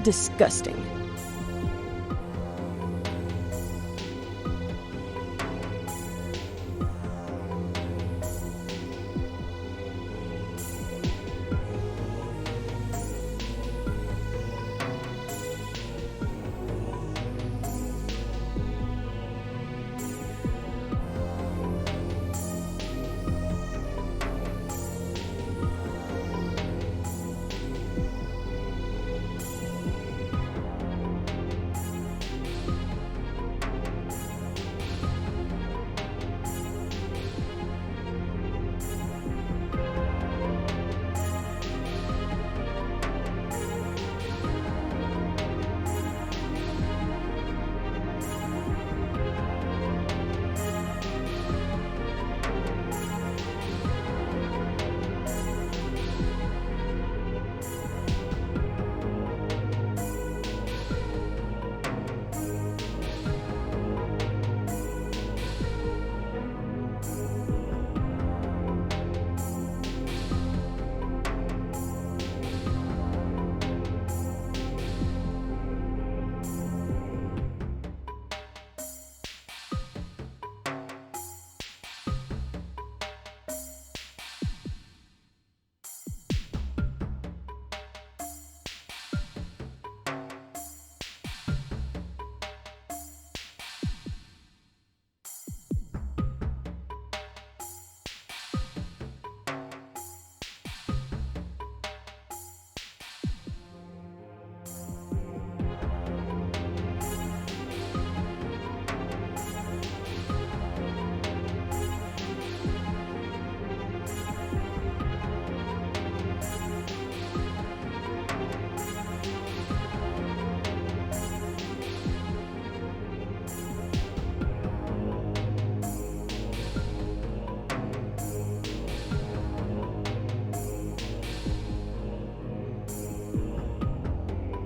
disgusting.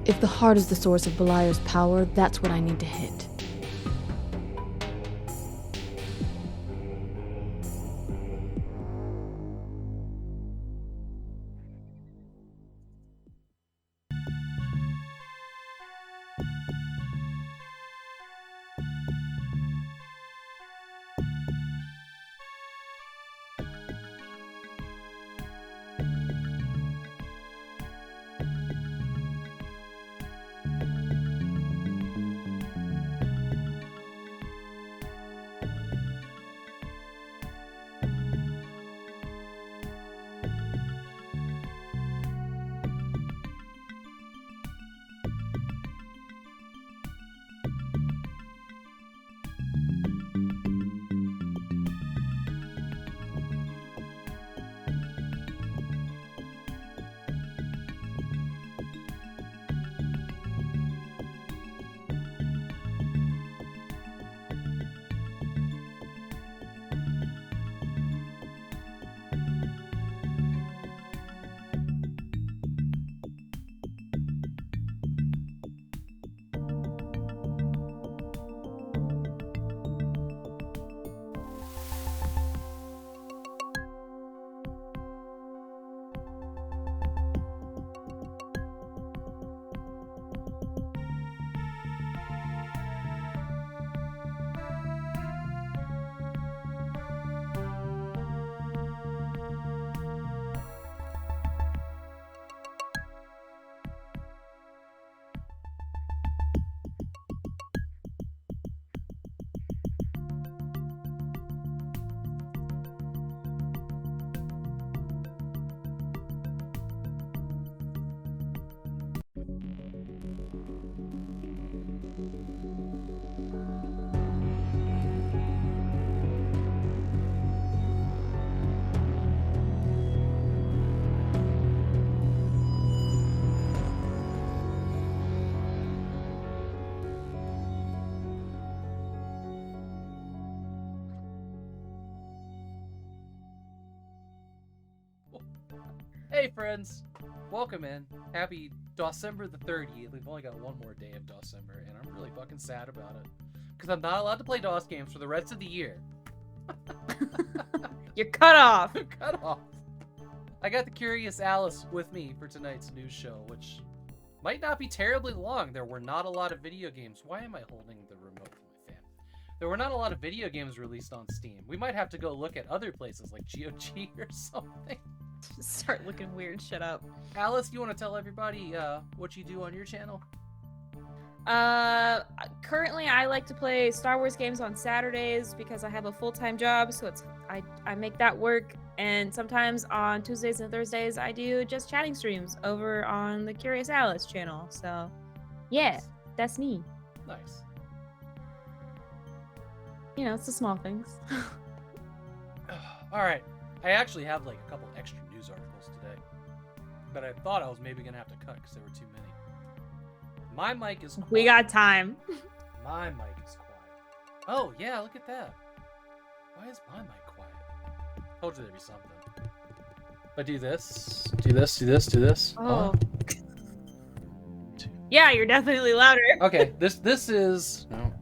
If the heart is the source of Beliar's power, that's what I need to hit. Hey friends, welcome in. Happy December the 30th. We've only got one more day of December, and I'm really fucking sad about it. Because I'm not allowed to play DOS games for the rest of the year. You're cut off. Cut off. I got the Curious Alice with me for tonight's news show, which Might not be terribly long. There were not a lot of video games. Why am I holding the remote for my fan? There were not a lot of video games released on Steam. We might have to go look at other places like GOG or something. Start looking weird shit up. Alice, you want to tell everybody what you do on your channel? Currently I like to play Star Wars games on Saturdays because I have a full-time job, so I make that work. And sometimes on Tuesdays and Thursdays I do just chatting streams over on the Curious Alice channel. So yeah, Nice. that's me. Nice. You know, it's the small things. All right. I actually have like a couple extra news articles today, but I thought I was maybe gonna have to cut because there were too many. My mic is quiet. We got time. My mic is quiet. Oh yeah, look at that. Why is my mic quiet? Told you there'd be something. But do this, do this, do this, do this. Oh. 1, 2. Yeah, you're definitely louder. Okay, this is no.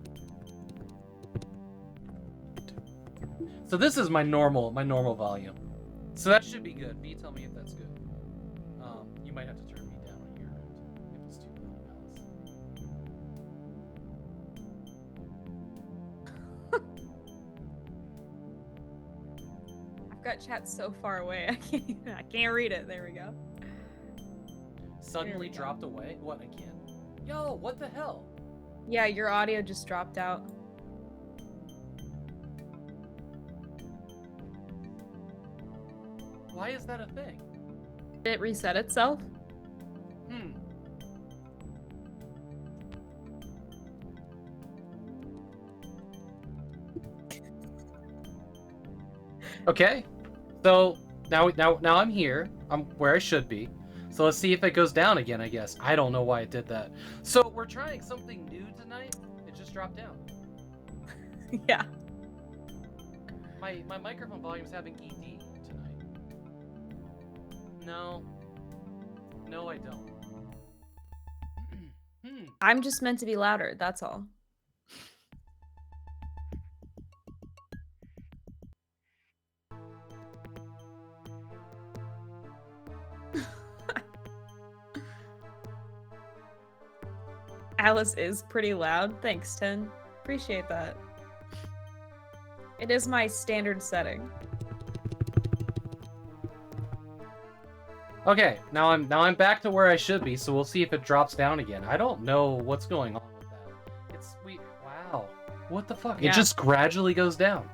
So this is my normal volume. So that should be good. V, tell me if that's good. You might have to turn me down on your end if it's too loud, Alice. I've got chat so far away. I can't read it. There we go. Suddenly There we go. dropped away? What? I can't. Yo, what the hell? Yeah, your audio just dropped out. Why is that a thing? Did it reset itself? Okay. So now I'm here. I'm where I should be. So let's see if it goes down again, I guess. I don't know why it did that. So we're trying something new tonight. It just dropped down. Yeah. My microphone volume's having ED tonight. No. No, I don't. I'm just meant to be louder, that's all. Alice is pretty loud. Thanks, Tin. Appreciate that. It is my standard setting. Okay, now I'm back to where I should be, so we'll see if it drops down again. I don't know what's going on with that. Wow. What the fuck? Yeah. It just gradually goes down.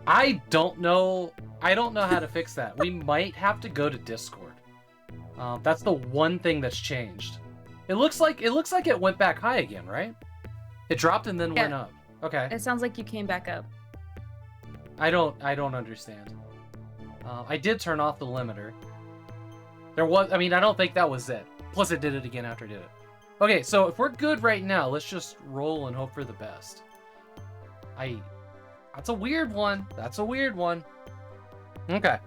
I don't know how to fix that. We might have to go to Discord. That's the one thing that's changed. It looks like it went back high again, right? It dropped and then went up. Okay. It sounds like you came back up. I don't understand. I did turn off the limiter. I don't think that was it. Plus it did it again after I did it. Okay, so if we're good right now, let's just roll and hope for the best. That's a weird one. Okay.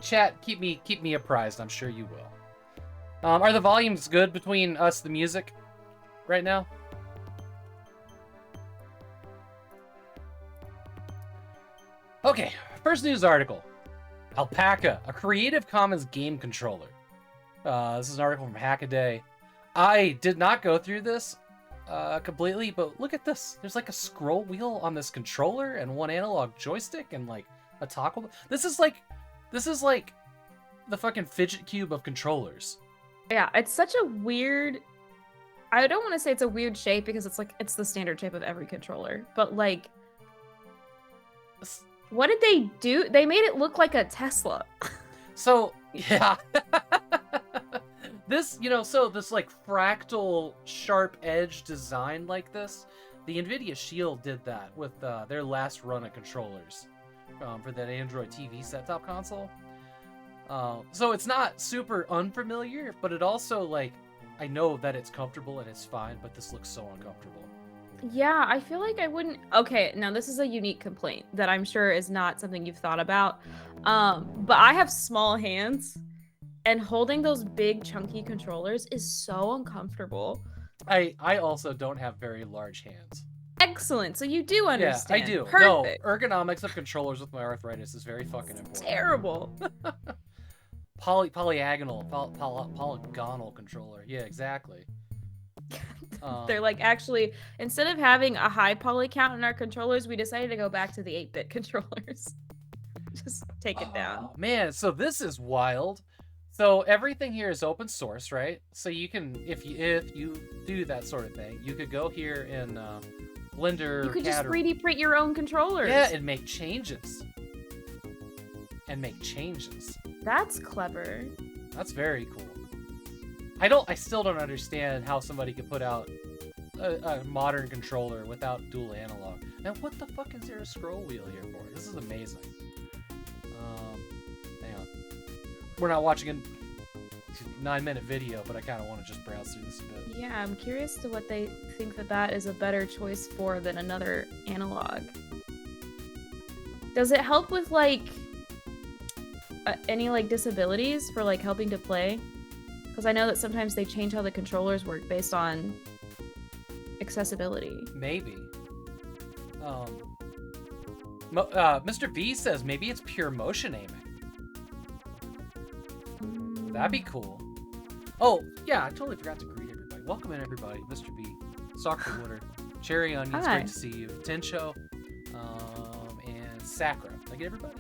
Chat, keep me apprised. I'm sure you will. Are the volumes good between us, the music, right now? Okay, first news article. Alpaca, a Creative Commons game controller. This is an article from Hackaday. I did not go through this completely, but look at this. There's like a scroll wheel on this controller and one analog joystick and like a toggle. This is like the fucking fidget cube of controllers. Yeah, it's such a weird... I don't want to say it's a weird shape because it's the standard shape of every controller, but like... What did they do? They made it look like a Tesla. So, yeah. This like fractal sharp edge design like this, the NVIDIA Shield did that with their last run of controllers for that Android TV set-top console. So it's not super unfamiliar, but it also, like, I know that it's comfortable and it's fine, but this looks so uncomfortable. Yeah, I feel like I wouldn't... Okay, now this is a unique complaint that I'm sure is not something you've thought about. But I have small hands, and holding those big chunky controllers is so uncomfortable. I also don't have very large hands. Excellent. So you do Yeah, understand. I do. Perfect. No, ergonomics of controllers with my arthritis is very fucking important. Terrible. Polygonal controller. Yeah, exactly. They're like, actually, instead of having a high poly count in our controllers, we decided to go back to the 8-bit controllers. Just take it down. Oh, man, so this is wild. So everything here is open source, right? So you can, if you do that sort of thing, you could go here in Blender. You could just 3D print your own controllers. Yeah, and make changes. That's clever. That's very cool. I still don't understand how somebody could put out a modern controller without dual analog. Now, what the fuck is there a scroll wheel here for? This is amazing. Hang on. We're not watching a 9-minute video, but I kind of want to just browse through this a bit. Yeah, I'm curious to what they think that is a better choice for than another analog. Does it help with, like, any, like, disabilities for, like, helping to play? Because I know that sometimes they change how the controllers work based on accessibility. Maybe. Mr. V says maybe it's pure motion aiming. That'd be cool. Oh, yeah, I totally forgot to greet everybody. Welcome in, everybody. Mr. B, Soccer Water, Cherry Onions, Hi. great to see you. Tincho, and Sacra. Did I get everybody?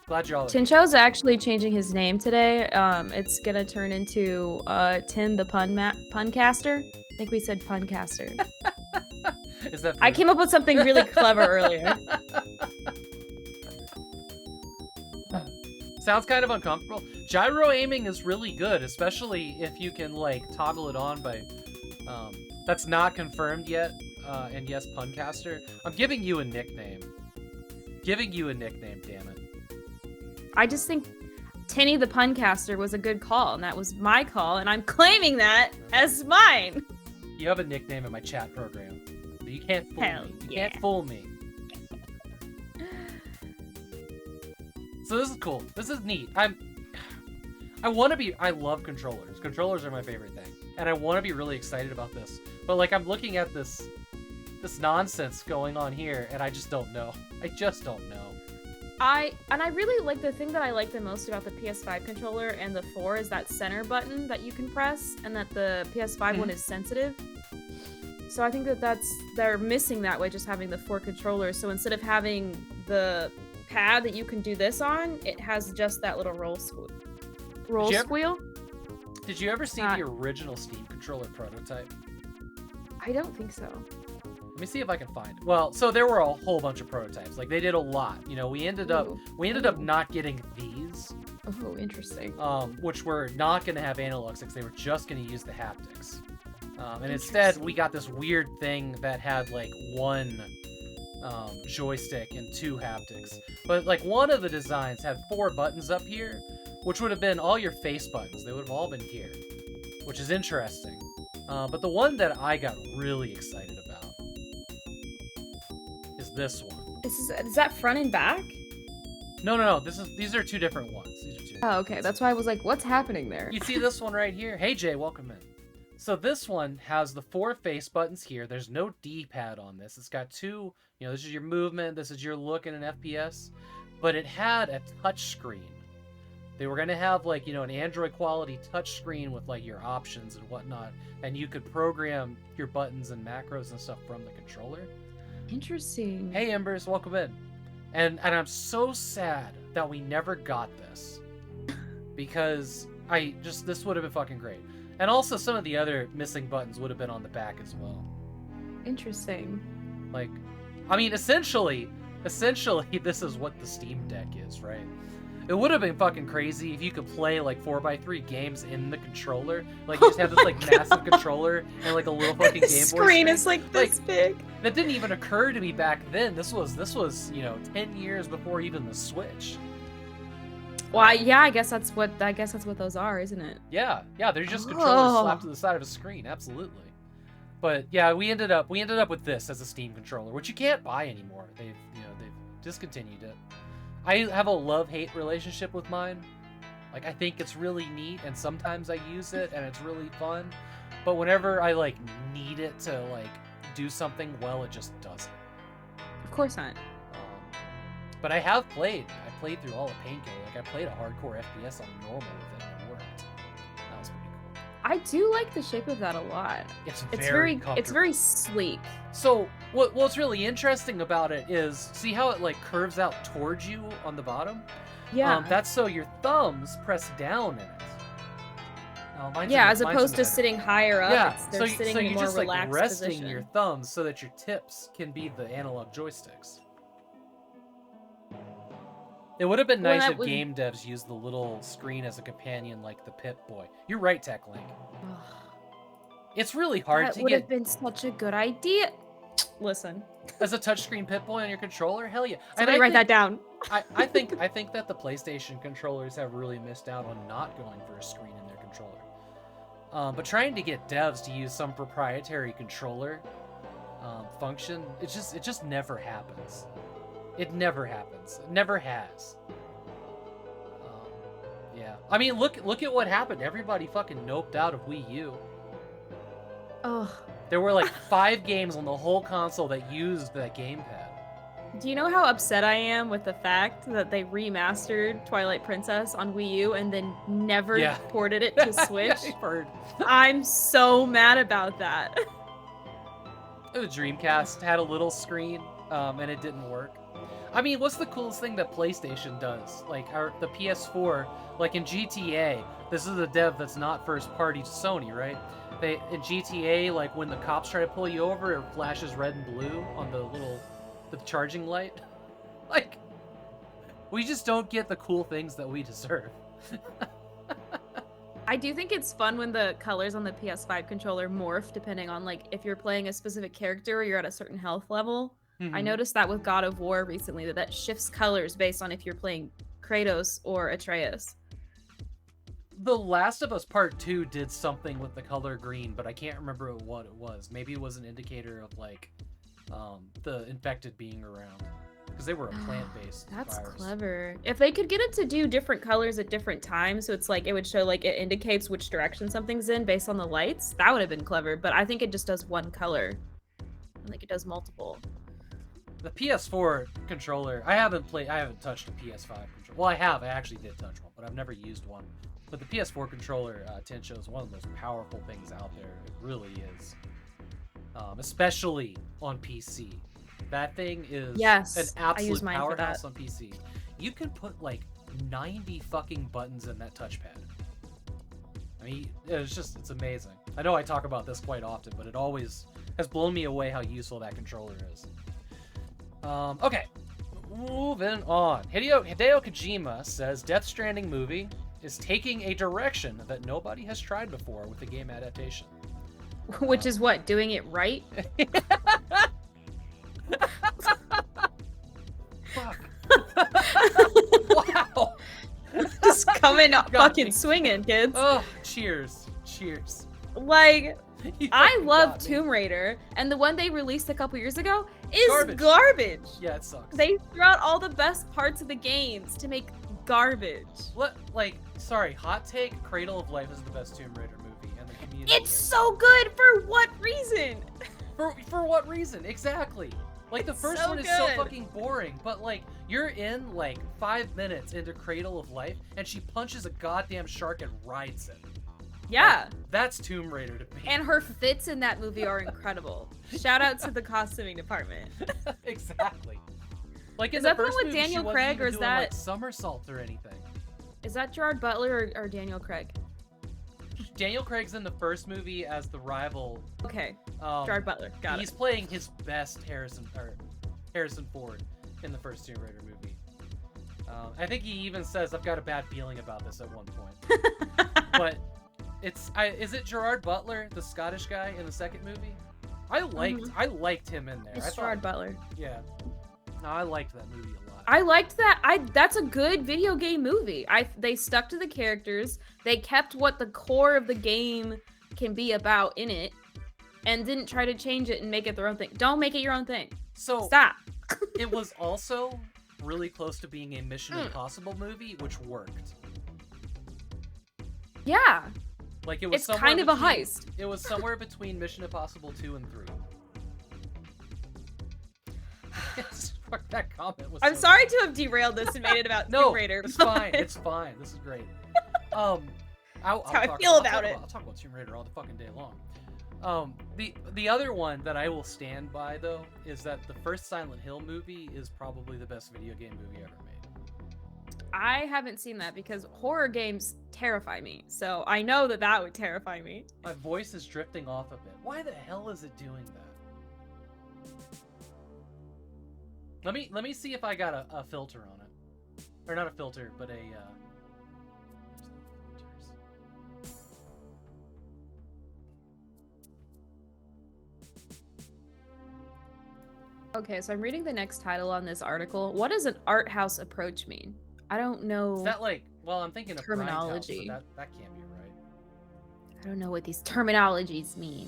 Glad you're all here. Tincho's actually changing his name today. It's gonna turn into Tin the Puncaster. I think we said Puncaster. Is that I came up with something really clever earlier. Sounds kind of uncomfortable. Gyro aiming is really good, especially if you can, like, toggle it on by... that's not confirmed yet. And yes, Puncaster. I'm giving you a nickname. Damn it. I just think Tinny the Puncaster was a good call, and that was my call, and I'm claiming that as mine. You have a nickname in my chat program. So you can't fool Hell me. You yeah. can't fool me. So this is cool. This is neat. I love controllers. Controllers are my favorite thing. And I want to be really excited about this. But, like, I'm looking at this nonsense going on here, and I just don't know. I just don't know. I really like, the thing that I like the most about the PS5 controller and the 4 is that center button that you can press, and that the PS5 one is sensitive. So I think they're missing that way, just having the 4 controllers. So instead of having the pad that you can do this on, it has just that little roll squeal. Did you ever see the original Steam controller prototype? I don't think so. Let me see if I can find it. Well, so there were a whole bunch of prototypes. Like, they did a lot. You know, we ended up not getting these. Oh, interesting. Which were not going to have analog sticks. They were just going to use the haptics. And instead, we got this weird thing that had, like, one joystick and 2 haptics. But, like, one of the designs had 4 buttons up here, which would have been all your face buttons. They would have all been here, which is interesting. But the one that I got really excited about is this one. Is that front and back? No. These are 2 different ones. Oh, okay. That's why I was like, what's happening there? You see this one right here? Hey, Jay, welcome in. So this one has the 4 face buttons here. There's no D-pad on this. It's got 2, you know, this is your movement, this is your look in an FPS, but it had a touch screen. They were going to have, like, you know, an Android quality touch screen with, like, your options and whatnot, and you could program your buttons and macros and stuff from the controller. Interesting. Hey, Embers, welcome in. And I'm so sad that we never got this, because this would have been fucking great. And also, some of the other missing buttons would have been on the back as well. Interesting. Like, I mean, essentially, this is what the Steam Deck is, right? It would have been fucking crazy if you could play, like, 4x3 games in the controller. Like, you just have this, like, massive controller and, like, a little fucking Game Boy screen is, like, this big. That didn't even occur to me back then. This was, you know, 10 years before even the Switch. Well, yeah, I guess that's what those are, isn't it? Yeah, they're just controllers slapped to the side of a screen, absolutely. But yeah, we ended up with this as a Steam controller, which you can't buy anymore. They've discontinued it. I have a love-hate relationship with mine. Like, I think it's really neat, and sometimes I use it, and it's really fun. But whenever I, like, need it to, like, do something well, it just doesn't. Of course not. But I have played. I played through all of Painkiller. Like, I played a hardcore FPS on normal with it, and it worked. That was pretty cool. I do like the shape of that a lot. It's It's very it's very sleek. So, what's really interesting about it is, see how it, like, curves out towards you on the bottom? Yeah. That's so your thumbs press down in it. Yeah, as opposed to sitting higher up. Yeah, They're sitting in a you're more just like relaxed resting position. your thumbs so that your tips can be the analog joysticks. It would have been nice if game devs used the little screen as a companion like the Pip-Boy. You're right, Tech Link. It's really hard to That would get have been such a good idea. Listen. as a touchscreen Pip-Boy on your controller. Hell yeah! Somebody write that down. I think that the PlayStation controllers have really missed out on not going for a screen in their controller. But trying to get devs to use some proprietary controller function, it just never happens. It never happens. It never has. Yeah. I mean, look at what happened. Everybody fucking noped out of Wii U. Oh. There were like 5 games on the whole console that used that gamepad. Do you know how upset I am with the fact that they remastered Twilight Princess on Wii U and then never ported it to Switch? I've heard. I'm so mad about that. The Dreamcast had a little screen, and it didn't work. I mean, what's the coolest thing that PlayStation does? Like, the PS4, like in GTA, this is a dev that's not first party to Sony, right? In GTA, like when the cops try to pull you over, it flashes red and blue on the charging light. Like, we just don't get the cool things that we deserve. I do think it's fun when the colors on the PS5 controller morph depending on like if you're playing a specific character or you're at a certain health level. I noticed that with God of War recently, that shifts colors based on if you're playing Kratos or Atreus. The Last of Us Part 2 did something with the color green, but I can't remember what it was. Maybe it was an indicator of like the infected being around, because they were a plant-based That's virus. clever. If they could get it to do different colors at different times, so it's like it would show like it indicates which direction something's in based on the lights, that would have been clever. But I think it just does one color. I think it does multiple. The PS4 controller, I haven't touched a PS5 controller. Well, I actually did touch one, but I've never used one. But the PS4 controller, Tincho, is one of the most powerful things out there. It really is. Especially on PC. That thing is an absolute powerhouse on PC. You can put like 90 fucking buttons in that touchpad. I mean, it's amazing. I know I talk about this quite often, but it always has blown me away how useful that controller is. Okay, moving on. Hideo Kojima says Death Stranding movie is taking a direction that nobody has tried before with the game adaptation. Which is what? Doing it right? Fuck. Wow. Just coming up fucking swinging, kids. Oh, cheers. Cheers. Like, I love Tomb Raider, and the one they released a couple years ago is garbage. Yeah, it sucks. They threw out all the best parts of the games to make garbage. Sorry, hot take, Cradle of Life is the best Tomb Raider movie, and the community It's so good! For what reason? For what reason? Exactly. Like, the first one is so fucking boring, but, like, you're in, like, 5 minutes into Cradle of Life, and she punches a goddamn shark and rides it. Yeah. Like, that's Tomb Raider to me. And her fits in that movie are incredible. Shout out to the costuming department. Exactly. Like, is that the one with Daniel Craig, or is that like, somersaults or anything? Is that Gerard Butler or Daniel Craig? Daniel Craig's in the first movie as the rival. Okay. Gerard Butler. Got it. He's playing his best Harrison Ford in the first Tomb Raider movie. I think he even says, "I've got a bad feeling about this" at one point. But is it Gerard Butler, the Scottish guy in the second movie? I liked him in there. It's Gerard Butler. Yeah. No, I liked that movie a lot. I liked that. That's a good video game movie. They stuck to the characters. They kept what the core of the game can be about in it, and didn't try to change it and make it their own thing. Don't make it your own thing. So stop. It was also really close to being a Mission Impossible movie, which worked. Yeah. Like, it was kind of a heist. It was somewhere between Mission Impossible 2 and 3. Fuck, that comment was. I'm so sorry good. to have derailed this and made it about No, Tomb Raider. it's but- fine. It's fine. This is great. I'll That's how I talk feel about it. I'll talk about Tomb Raider all the fucking day long. The other one that I will stand by though is that the first Silent Hill movie is probably the best video game movie ever made. I haven't seen that because horror games terrify me. So I know that that would terrify me. My voice is drifting off a bit. Why the hell is it doing that? Let me see if I got a filter on it, or not a filter, but a. Okay, so I'm reading the next title on this article. What does an art house approach mean? I don't know. Is that like? Well, I'm thinking of Terminology. Grindhouse, but that can't be right. I don't know what these terminologies mean.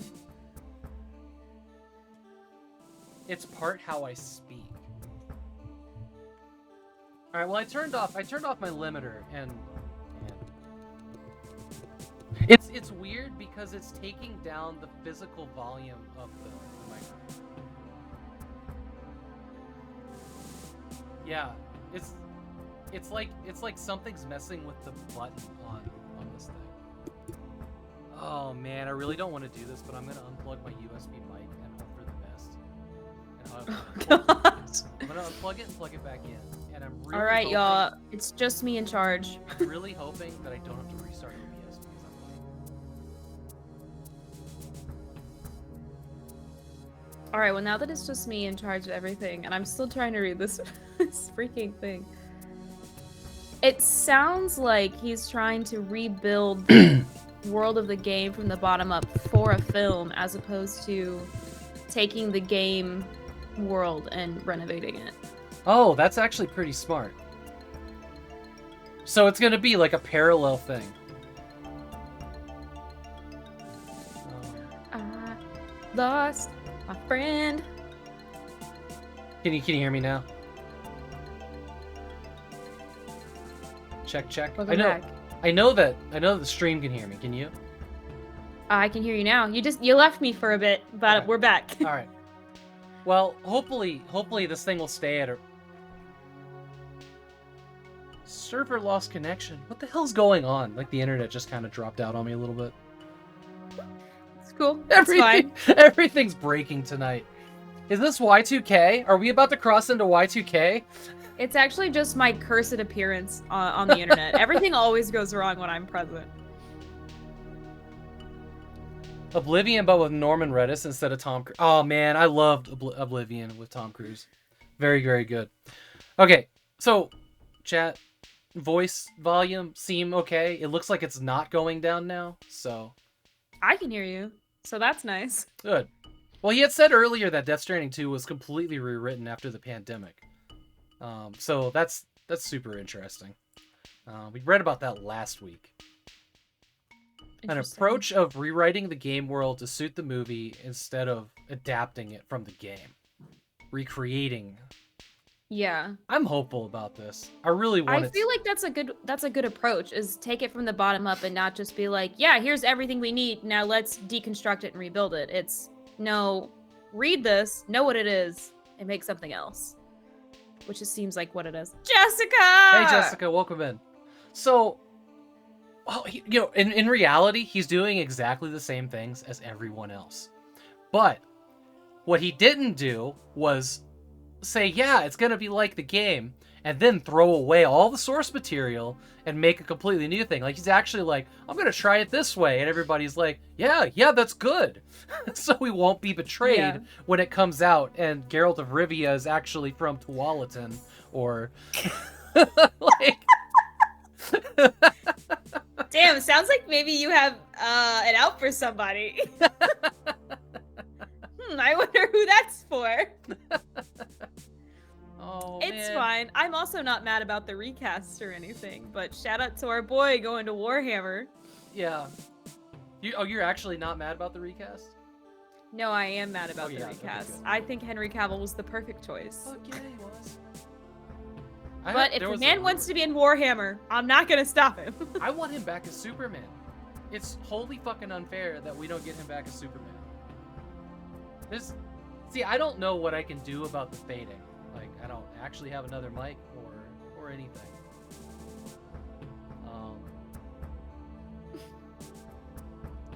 It's part how I speak. All right. Well, I turned off my limiter, and it's weird because it's taking down the physical volume of the microphone. Yeah, it's like something's messing with the button on this thing. Oh man, I really don't want to do this, but I'm gonna unplug my USB mic and hope for the best. And I'm gonna unplug it and plug it back in. And I'm really All right, hoping, y'all. It's just me in charge. I'm really hoping that I don't have to restart OBS because I'm like. All right, well, now that it's just me in charge of everything, and I'm still trying to read this, this freaking thing. It sounds like he's trying to rebuild the world of the game from the bottom up for a film, as opposed to taking the game world and renovating it. Oh, that's actually pretty smart. So it's gonna be like a parallel thing. I lost my friend. Can you hear me now? Check. Welcome back. I know that the stream can hear me. Can you? I can hear you now. You left me for a bit, but Okay. we're back. All right. Well, hopefully this thing will stay at a server lost connection. What the hell's going on? Like the internet just kind of dropped out on me a little bit. It's cool. It's fine. Everything's breaking tonight. Is this Y2K? Are we about to cross into Y2K? It's actually just my cursed appearance on the internet. Everything always goes wrong when I'm present. Oblivion, but with Norman Reedus instead of Tom Cruise. Oh man, I loved Oblivion with Tom Cruise. Very, very good. Okay, so chat, voice volume seem okay. It looks like it's not going down now, so I can hear you, so that's nice. good. Well, he had said earlier that Death Stranding 2 was completely rewritten after the pandemic. So that's super interesting. We read about that last week. An Interesting. approach of rewriting the game world to suit the movie instead of adapting it from the game. Recreating. Yeah. I'm hopeful about this. I really want I it. feel like that's a good approach, is take it from the bottom up and not just be like, yeah, here's everything we need, now let's deconstruct it and rebuild it. It's, no, read this, know what it is, and make something else. Which just seems like what it is. Jessica! Hey, Jessica, welcome in. So, well, in reality, he's doing exactly the same things as everyone else. But what he didn't do was say, yeah, it's going to be like the game, and then throw away all the source material and make a completely new thing. Like, he's actually like, I'm going to try it this way. And everybody's like, yeah, that's good. So we won't be betrayed when it comes out and Geralt of Rivia is actually from Tualatin or like... Damn, sounds like maybe you have an out for somebody. I wonder who that's for. Oh, It's man. fine. I'm also not mad about the recast or anything, but shout out to our boy going to Warhammer. Yeah. You're actually not mad about the recast? No, I am mad about Oh, the yeah, okay, recast. good. I think Henry Cavill was the perfect choice. Fuck yeah, he was. But if the man wants to be in Warhammer, I'm not gonna stop him. I want him back as Superman. It's wholly fucking unfair that we don't get him back as Superman. See, I don't know what I can do about the fading. Like, I don't actually have another mic or anything.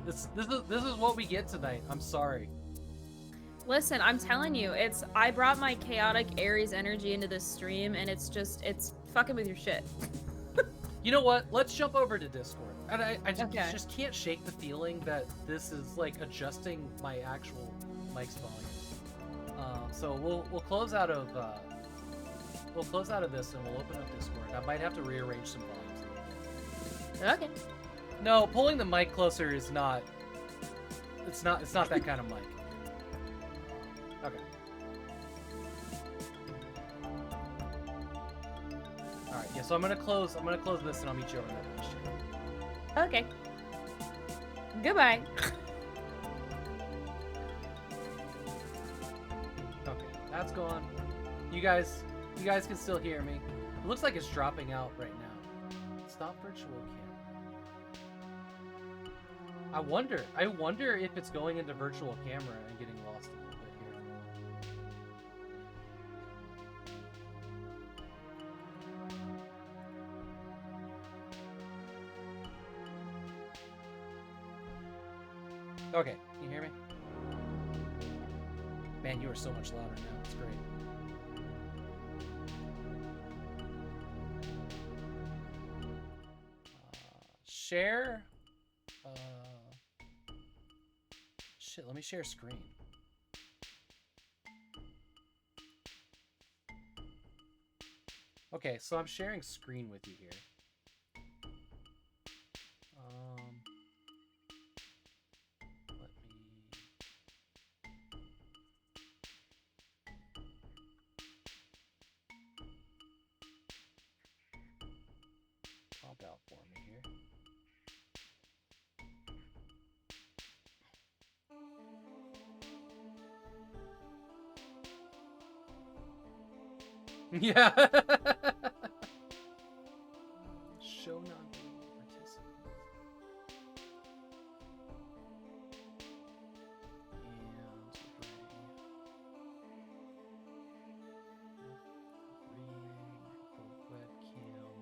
This is what we get tonight. I'm sorry. Listen, I'm telling you, I brought my chaotic Aries energy into this stream, and it's fucking with your shit. You know what? Let's jump over to Discord. And I Okay. just can't shake the feeling that this is like adjusting my actual mic's volume. So we'll close out of this and we'll open up Discord. I might have to rearrange some volumes. Okay. No, pulling the mic closer is not. It's not that kind of mic. Okay. All right. Yeah. So I'm gonna close this and I'll meet you over there. Okay. Goodbye. Okay. That's gone. You guys can still hear me. It looks like it's dropping out right now. Stop virtual camera. I wonder if it's going into virtual camera and getting lost a little bit here. Okay, can you hear me? Man, you are so much louder now. It's great. Share. Shit, let me share screen. Okay, so I'm sharing screen with you here. Let me... Pop out for me here. Yeah. Show not being participant. And webcam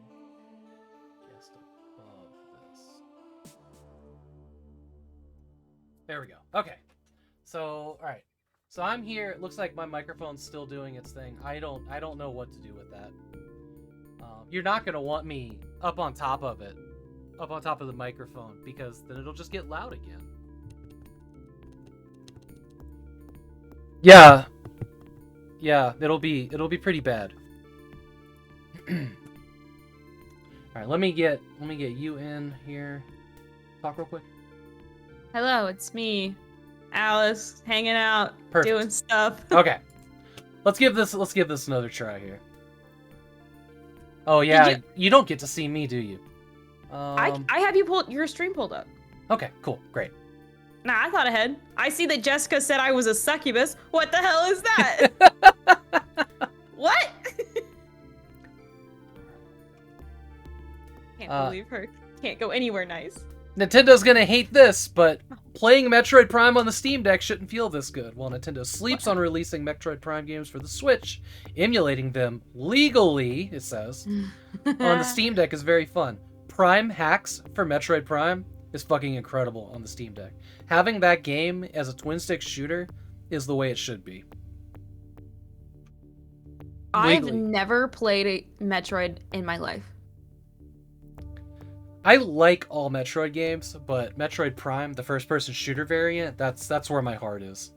just above this. There we go. Okay. So, all right. So I'm here. It looks like my microphone's still doing its thing. I don't know what to do with that. You're not gonna want me up on top of it, up on top of the microphone, because then it'll just get loud again. Yeah, it'll be pretty bad. All right, let me get you in here. Talk real quick. Hello, it's me, Alice, hanging out, Perfect. doing stuff. Okay, let's give this another try here. Oh yeah, you don't get to see me, do you? I have your stream pulled up. Okay, cool, great. Nah, I thought ahead. I see that Jessica said I was a succubus. What the hell is that? What? Can't believe her. Can't go anywhere nice. Nintendo's gonna hate this, but playing Metroid Prime on the Steam Deck shouldn't feel this good. While Nintendo sleeps on releasing Metroid Prime games for the Switch, emulating them legally, it says, on the Steam Deck is very fun. Prime hacks for Metroid Prime is fucking incredible on the Steam Deck. Having that game as a twin-stick shooter is the way it should be. I've Legally. never played a Metroid in my life. I like all Metroid games, but Metroid Prime, the first-person shooter variant, that's where my heart is.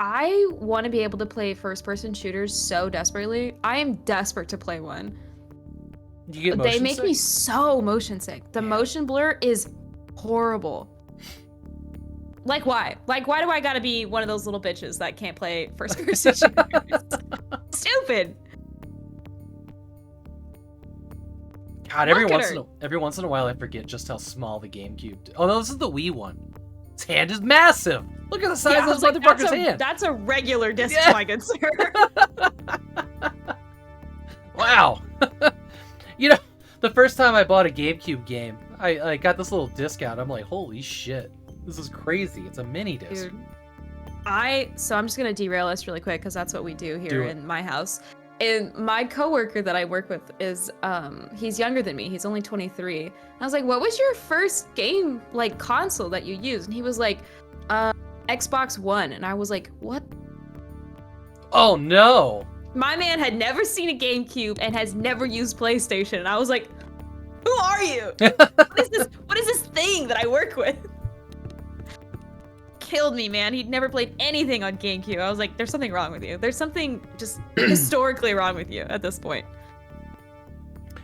I want to be able to play first-person shooters so desperately. I am desperate to play one. You get motion They make sick? me so motion sick. The motion blur is horrible. Like why? Like why do I gotta be one of those little bitches that can't play first person shooters? Stupid. God, Look every at once in a while I forget just how small the GameCube. Oh no, this is the Wii one. Its hand is massive. Look at the size I of was this like, motherfucker's hand. That's a regular disc, Yeah. my good sir. Wow. You know, the first time I bought a GameCube game, I got this little disc out. I'm like, holy shit, this is crazy. It's a mini disc. Dude. So I'm just gonna derail us really quick because that's what we do here Do it. in my house. And my coworker that I work with is he's younger than me. He's only 23. And I was like, "What was your first game like console that you used?" And he was like, Xbox One. And I was like, "What?" Oh no! My man had never seen a GameCube and has never used PlayStation. And I was like, "Who are you? What is this thing that I work with?" Killed me, man. He'd never played anything on GameCube. I was like, there's something wrong with you. There's something just historically wrong with you at this point.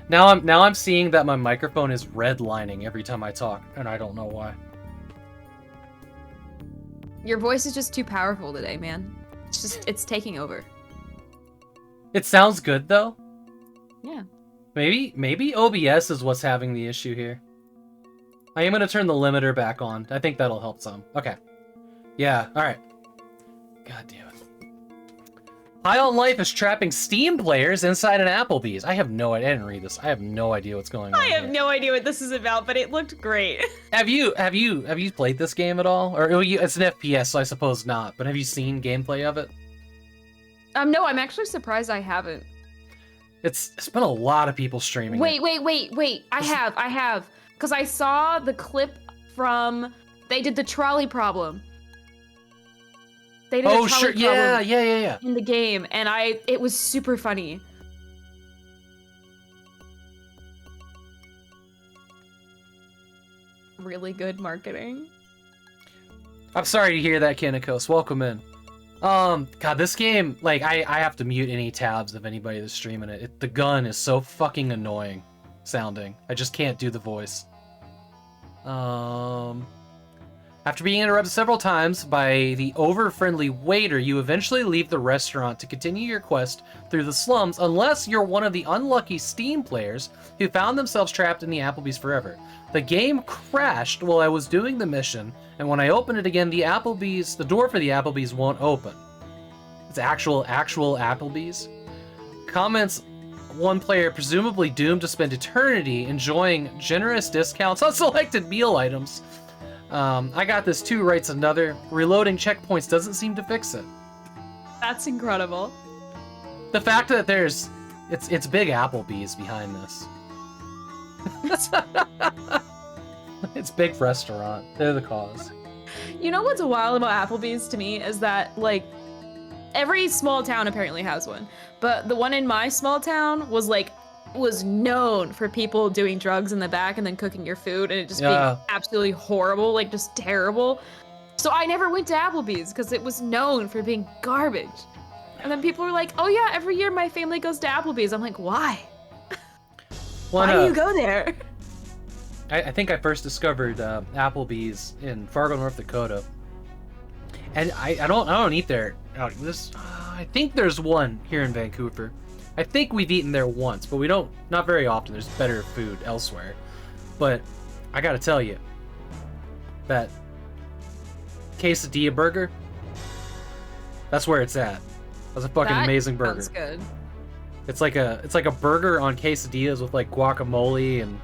Now I'm seeing that my microphone is redlining every time I talk, and I don't know why. Your voice is just too powerful today, man. It's taking over. It sounds good though. Yeah. Maybe OBS is what's having the issue here. I am gonna turn the limiter back on. I think that'll help some. Okay. Yeah, alright. God damn it. High on Life is trapping Steam players inside an Applebee's. I have no idea. I didn't read this. I have no idea what's going on. I have here. no idea what this is about, but it looked great. Have you played this game at all? Or it's an FPS, so I suppose not. But have you seen gameplay of it? No, I'm actually surprised I haven't. It's been a lot of people streaming. Wait. I have. Because I saw the clip from they did the trolley problem. They did a trolley problem Yeah. in the game, and it was super funny. Really good marketing. I'm sorry to hear that, Kanikos. Welcome in. God, this game, like, I have to mute any tabs of anybody that's streaming it. The gun is so fucking annoying sounding. I just can't do the voice. After being interrupted several times by the over-friendly waiter, you eventually leave the restaurant to continue your quest through the slums, unless you're one of the unlucky Steam players who found themselves trapped in the Applebee's forever. The game crashed while I was doing the mission, and when I open it again, the door for the Applebee's won't open. It's actual Applebee's. Comments: one player presumably doomed to spend eternity enjoying generous discounts on selected meal items. I got this too, writes another. Reloading checkpoints doesn't seem to fix it. That's incredible. The fact that it's big Applebee's behind this. It's big restaurant. They're the cause. You know what's wild about Applebee's to me is that, like, every small town apparently has one, but the one in my small town was known for people doing drugs in the back and then cooking your food and it just being absolutely horrible, like just terrible. So I never went to Applebee's because it was known for being garbage. And then people were like, "Oh yeah, every year my family goes to Applebee's." I'm like, "Why? Why do you go there?" I think I first discovered Applebee's in Fargo, North Dakota, and I don't eat there. I think there's one here in Vancouver. I think we've eaten there once, but not very often. There's better food elsewhere. But I gotta tell you, that quesadilla burger, that's where it's at. That's a fucking amazing burger. Sounds good. It's like a burger on quesadillas with like guacamole and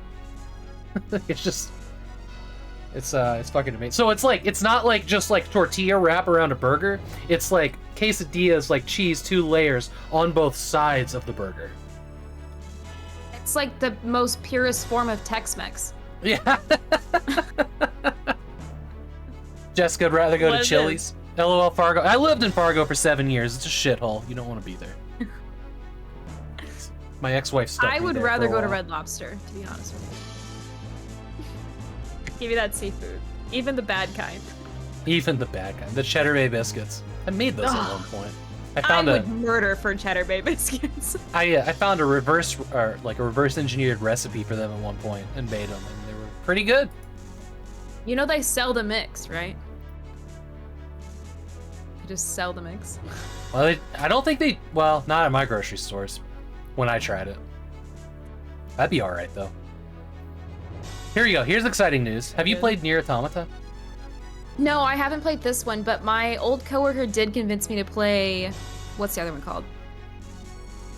it's fucking amazing. So it's not like just like tortilla wrap around a burger. It's like quesadillas, like cheese, 2 layers on both sides of the burger. It's like the most purest form of Tex-Mex. Yeah. Jessica would rather go to Chili's. LOL Fargo. I lived in Fargo for 7 years. It's a shithole. You don't want to be there. My ex-wife stuck I me would there rather for a go to while. Red Lobster, to be honest with you. Give me that seafood. Even the bad kind. Even the bad kind. The Cheddar Bay biscuits. I made those at one point. I would murder for Cheddar Bay biscuits. I found a reverse engineered recipe for them at one point and made them, and they were pretty good. You know they sell the mix, right? You just sell the mix. Well, I don't think they. Well, not at my grocery stores. When I tried it, that'd be all right though. Here you go. Here's exciting news. Have you played Nier Automata? No, I haven't played this one, but my old coworker did convince me to play. What's the other one called?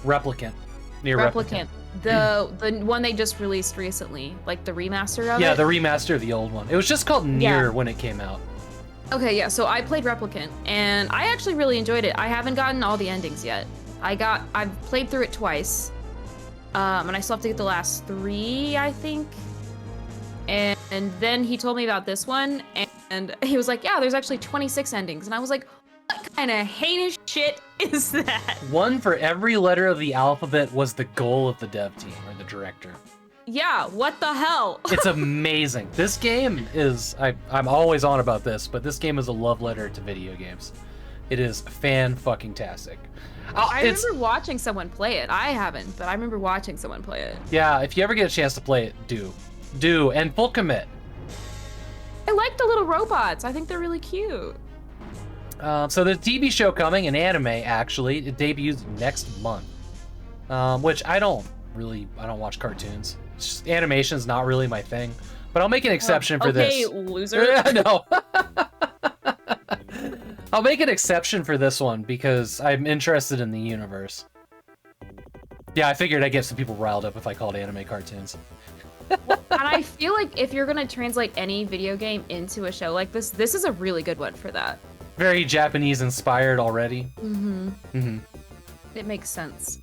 Replicant. Nier Replicant. The one they just released recently, like the remaster of it. Yeah, the remaster of the old one. It was just called Nier when it came out. Okay, yeah, so I played Replicant, and I actually really enjoyed it. I haven't gotten all the endings yet. I've played through it twice, and I still have to get the last 3, I think. And then he told me about this one, and he was like, yeah, there's actually 26 endings. And I was like, what kind of heinous shit is that? One for every letter of the alphabet was the goal of the dev team or the director. Yeah, what the hell? It's amazing. This game is, I'm always on about this, but this game is a love letter to video games. It is fan-fucking-tastic. I remember watching someone play it. I haven't, but I remember watching someone play it. Yeah, if you ever get a chance to play it, do. Do, and full commit. I like the little robots. I think they're really cute. So there's a TV show coming, an anime, actually. It debuts next month. Which I don't watch cartoons. Animation's not really my thing. But I'll make an exception for this. Okay, loser. Yeah, no. I'll make an exception for this one because I'm interested in the universe. Yeah, I figured I'd get some people riled up if I called anime cartoons. And I feel like if you're gonna translate any video game into a show like this is a really good one for that. Very Japanese inspired already. It makes sense.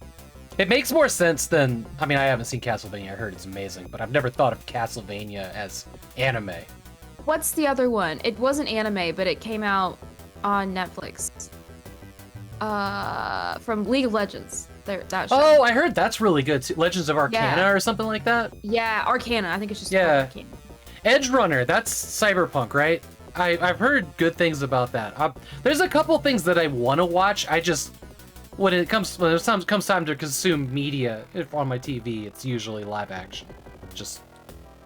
It makes more sense than, I mean, I haven't seen Castlevania. I heard it's amazing, but I've never thought of Castlevania as anime. What's the other one? It wasn't anime, but it came out on Netflix. From League of Legends. That show. Oh, I heard that's really good too. Legends of Arcana Yeah. or something like that. Yeah, Arcana. I think it's just Yeah. called Arcana. Edge Runner, that's Cyberpunk, right? I've heard good things about that. There's a couple things that I want to watch. I just, when it comes time to consume media on my TV, it's usually live action. Just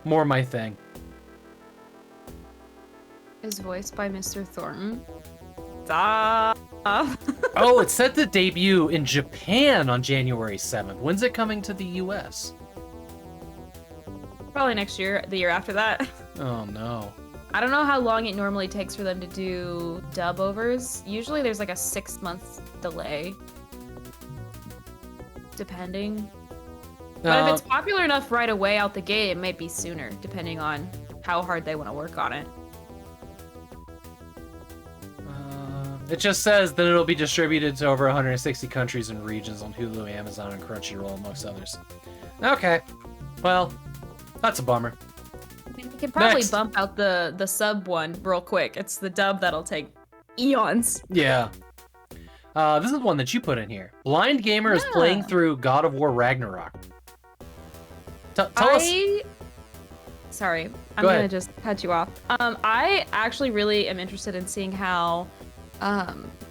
more my thing. Is voiced by Mr. Thornton. Stop. Oh, it's set to debut in Japan on January 7th. When's it coming to the US? Probably next year, the year after that. Oh no. I don't know how long it normally takes for them to do dub overs. Usually there's like a 6-month delay. Depending. But if it's popular enough right away out the gate, it might be sooner, depending on how hard they want to work on it. It just says that it'll be distributed to over 160 countries and regions on Hulu, Amazon, and Crunchyroll, amongst others. Okay. Well, that's a bummer. We can probably Next. bump out the sub one real quick. It's the dub that'll take eons. Yeah. This is one that you put in here. Blind Gamer is playing through God of War Ragnarok. Tell us. Sorry, I'm Go gonna ahead. just cut you off. I actually really am interested in seeing how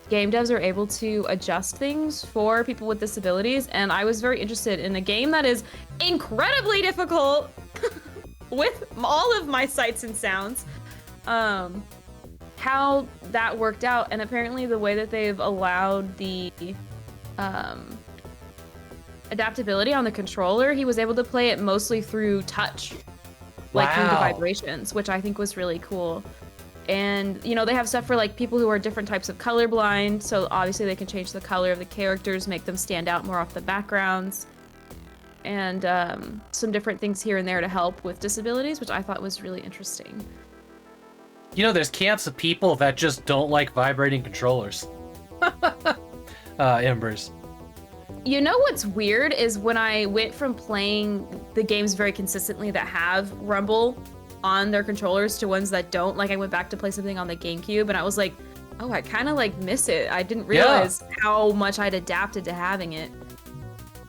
game devs are able to adjust things for people with disabilities, and I was very interested in a game that is incredibly difficult with all of my sights and sounds. How that worked out, and apparently the way that they've allowed the adaptability on the controller, he was able to play it mostly through touch, like through the Wow. vibrations, which I think was really cool. And you know, they have stuff for like people who are different types of colorblind, so obviously they can change the color of the characters, make them stand out more off the backgrounds, and some different things here and there to help with disabilities, which I thought was really interesting. You know, there's camps of people that just don't like vibrating controllers. Embers. You know what's weird is when I went from playing the games very consistently that have rumble on their controllers to ones that don't, like I went back to play something on the GameCube and I was like, oh, I kind of like miss it. I didn't realize how much I'd adapted to having it.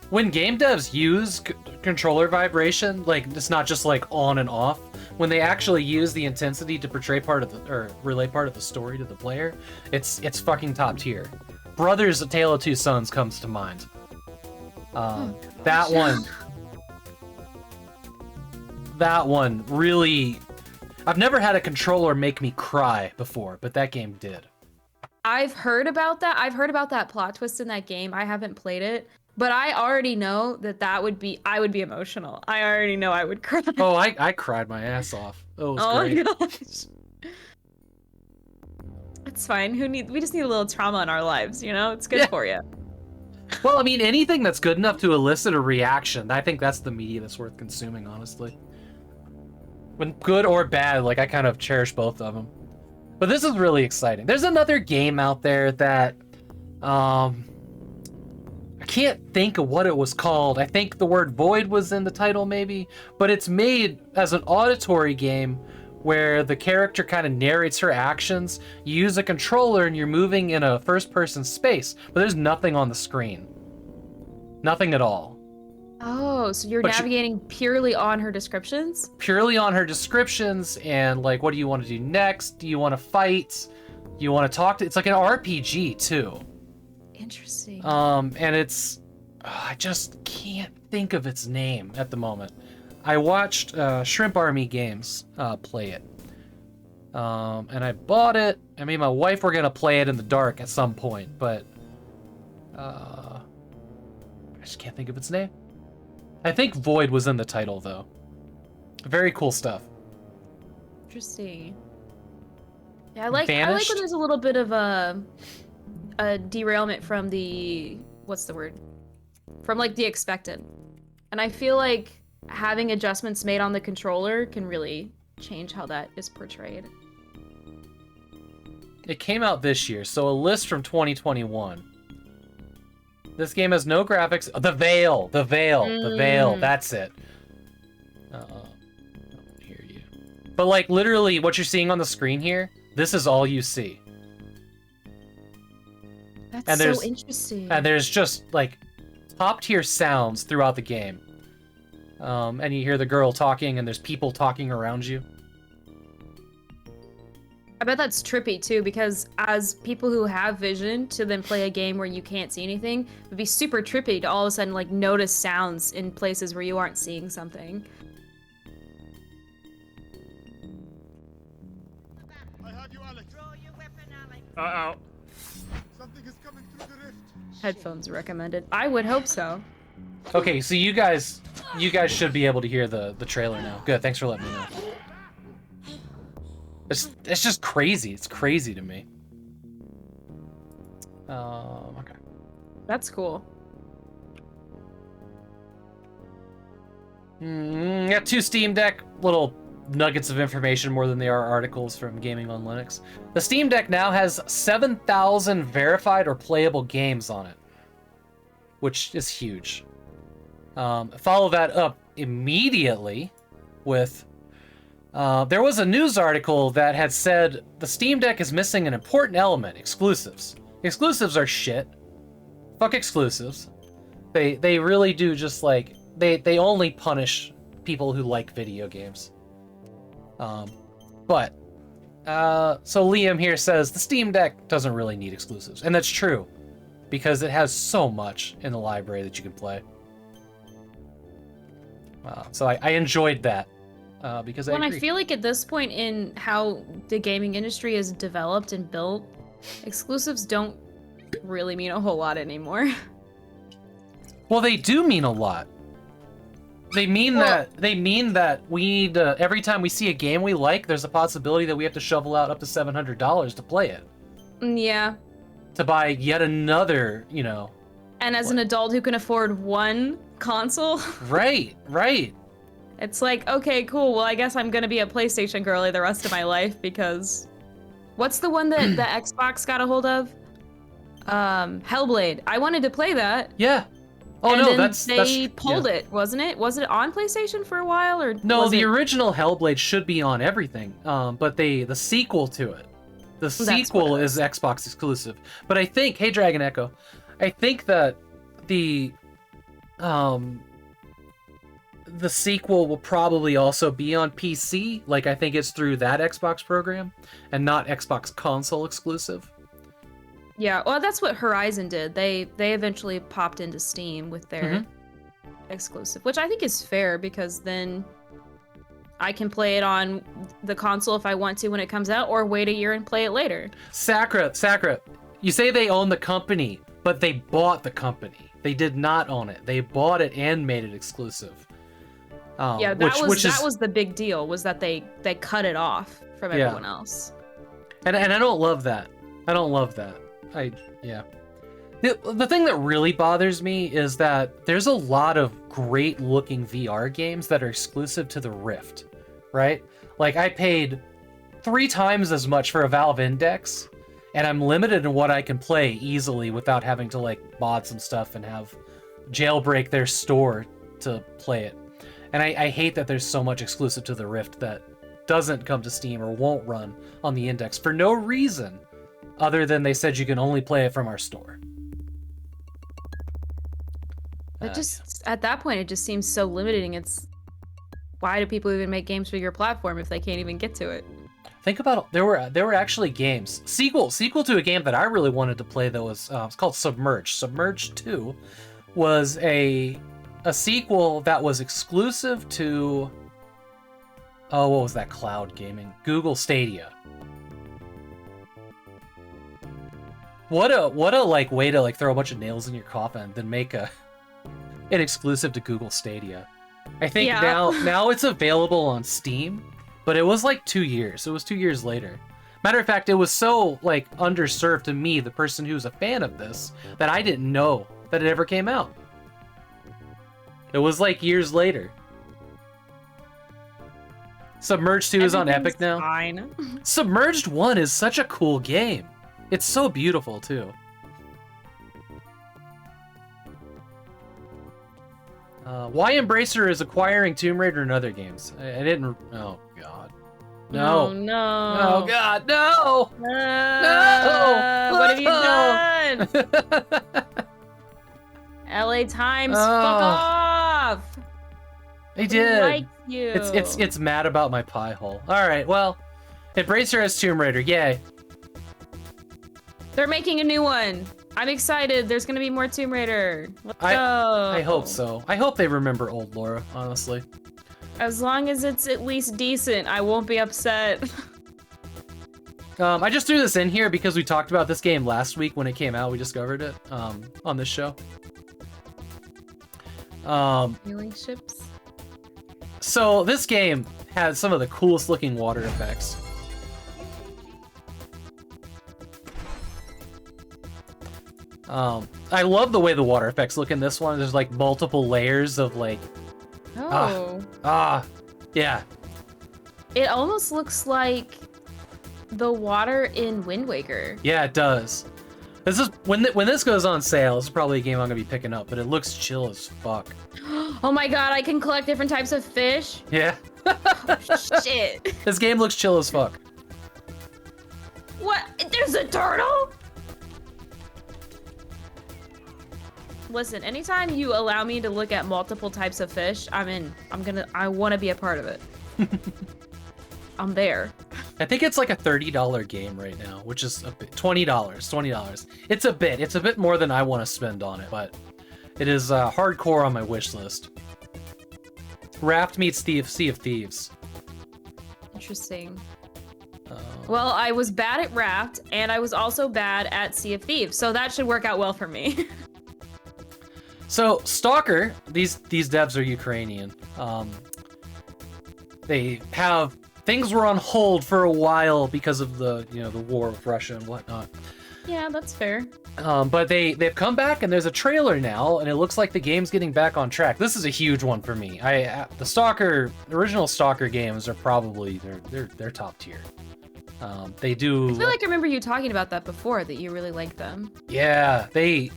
When game devs use controller vibration, like it's not just like on and off, when they actually use the intensity to portray part of the, or relay part of the story to the player, it's fucking top tier. Brothers: A Tale of Two Sons comes to mind. That one really, I've never had a controller make me cry before, but that game did. I've heard about that. I've heard about that plot twist in that game. I haven't played it, but I already know that I would be emotional. I already know I would cry. Oh, I cried my ass off. It was great. Oh gosh. It's fine. We just need a little trauma in our lives, you know? It's good for you. Well, I mean, anything that's good enough to elicit a reaction, I think that's the media that's worth consuming, honestly. When good or bad, like, I kind of cherish both of them. But this is really exciting. There's another game out there that I can't think of what it was called. I think the word void was in the title maybe, but it's made as an auditory game where the character kind of narrates her actions. You use a controller and you're moving in a first-person space, but there's nothing on the screen. Nothing at all. Oh, so you're But navigating purely on her descriptions? Purely on her descriptions and like, what do you want to do next? Do you want to fight? Do you want to talk to? It's like an RPG too. Interesting. And it's, I just can't think of its name at the moment. I watched Shrimp Army Games play it. And I bought it. I mean, my wife were gonna play it in the dark at some point, but I just can't think of its name. I think Void was in the title though. Very cool stuff. Interesting. Yeah, I like Vanished? when there's a little bit of a derailment from the what's the word? From like the expected. And I feel like having adjustments made on the controller can really change how that is portrayed. It came out this year, so a list from 2021. This game has no graphics. The Veil, the Veil, that's it. I don't hear you. But like literally what you're seeing on the screen here, this is all you see. That's so interesting. And there's just like top tier sounds throughout the game. And you hear the girl talking and there's people talking around you. I bet that's trippy too, because as people who have vision to then play a game where you can't see anything, it would be super trippy to all of a sudden like notice sounds in places where you aren't seeing something. I have you, Alex. Throw your weapon, Alex. Uh-oh. Something is coming through the rift. Headphones recommended. I would hope so. Okay, so you guys should be able to hear the trailer now. Good, thanks for letting me know. It's just crazy. It's crazy to me. Okay. That's cool. Got 2 Steam Deck little nuggets of information more than they are articles from Gaming on Linux. The Steam Deck now has 7,000 verified or playable games on it, which is huge. Follow that up immediately with there was a news article that had said the Steam Deck is missing an important element: exclusives. Exclusives are shit. Fuck exclusives. They really do just like they only punish people who like video games. So Liam here says the Steam Deck doesn't really need exclusives, and that's true because it has so much in the library that you can play. So I enjoyed that. Because I agree. I feel like at this point in how the gaming industry is developed and built, exclusives don't really mean a whole lot anymore. Well, they do mean a lot. They mean that we need every time we see a game we like, there's a possibility that we have to shovel out up to $700 to play it. Yeah. To buy yet another, you know. And as an adult who can afford one console, right. it's like, okay, cool. Well, I guess I'm gonna be a PlayStation girly the rest of my life because what's the one that the Xbox got a hold of? Hellblade. I wanted to play that. Yeah. Oh and no, then they they pulled it, wasn't it? Was it on PlayStation for a while or no? was The it... original Hellblade should be on everything. But the sequel to it, the sequel is Xbox exclusive. But I think, hey Dragon Echo, I think that the sequel will probably also be on PC. Like, I think it's through that Xbox program and not Xbox console exclusive. Yeah, well, that's what Horizon did. They eventually popped into Steam with their exclusive, which I think is fair because then I can play it on the console if I want to when it comes out, or wait a year and play it later. Sakura, you say they own the company, but they bought the company. They did not own it. They bought it and made it exclusive. Yeah, that was the big deal, was that they cut it off from everyone else. And I don't love that. I don't love that. The thing that really bothers me is that there's a lot of great looking VR games that are exclusive to the Rift, right? Like I paid 3 times as much for a Valve Index, and I'm limited in what I can play easily without having to like mod some stuff and have jailbreak their store to play it. And I hate that there's so much exclusive to the Rift that doesn't come to Steam or won't run on the Index for no reason other than they said you can only play it from our store. But just at that point, it just seems so limiting. It's why do people even make games for your platform if they can't even get to it? Think about it. There were actually games. Sequel to a game that I really wanted to play that was it's called Submerged. Submerged 2 was a sequel that was exclusive to what was that cloud gaming? Google Stadia. What a like way to like throw a bunch of nails in your coffin and then make an exclusive to Google Stadia. I think now it's available on Steam, but it was like 2 years. It was 2 years later. Matter of fact, it was so like underserved to me, the person who's a fan of this, that I didn't know that it ever came out. It was like years later. Submerged 2 is on Epic now. Fine. Submerged 1 is such a cool game. It's so beautiful too. Why Embracer is acquiring Tomb Raider and other games? I didn't. Oh god. No. Oh, no. Oh god. No. No. What have you done? LA Times, fuck off. They Who did. likes you? It's mad about my pie hole. All right. Well, Embracer has Tomb Raider. Yay. They're making a new one. I'm excited. There's gonna be more Tomb Raider. Let's go. I hope so. I hope they remember old Laura, honestly. As long as it's at least decent, I won't be upset. I just threw this in here because we talked about this game last week when it came out. We discovered it on this show. Healing ships. So this game has some of the coolest looking water effects. I love the way the water effects look in this one. There's like multiple layers of like, yeah. It almost looks like the water in Wind Waker. Yeah, it does. This is when this goes on sale. It's probably a game I'm gonna be picking up, but it looks chill as fuck. Oh my god, I can collect different types of fish. Yeah. Shit. This game looks chill as fuck. What? There's a turtle? Listen, anytime you allow me to look at multiple types of fish, I'm in. I want to be a part of it. I'm there. I think it's like a $30 game right now, which is a bit, $20. It's a bit more than I want to spend on it, but it is hardcore on my wish list. Raft meets Sea of Thieves. Interesting. Well, I was bad at Raft, and I was also bad at Sea of Thieves, so that should work out well for me. So Stalker, these devs are Ukrainian. They have things were on hold for a while because of the the war with Russia and whatnot. Yeah, that's fair. But they've come back and there's a trailer now and it looks like the game's getting back on track. This is a huge one for me. The original Stalker games are probably they're top tier. They do. I feel like I remember you talking about that before, that you really liked them. Yeah, the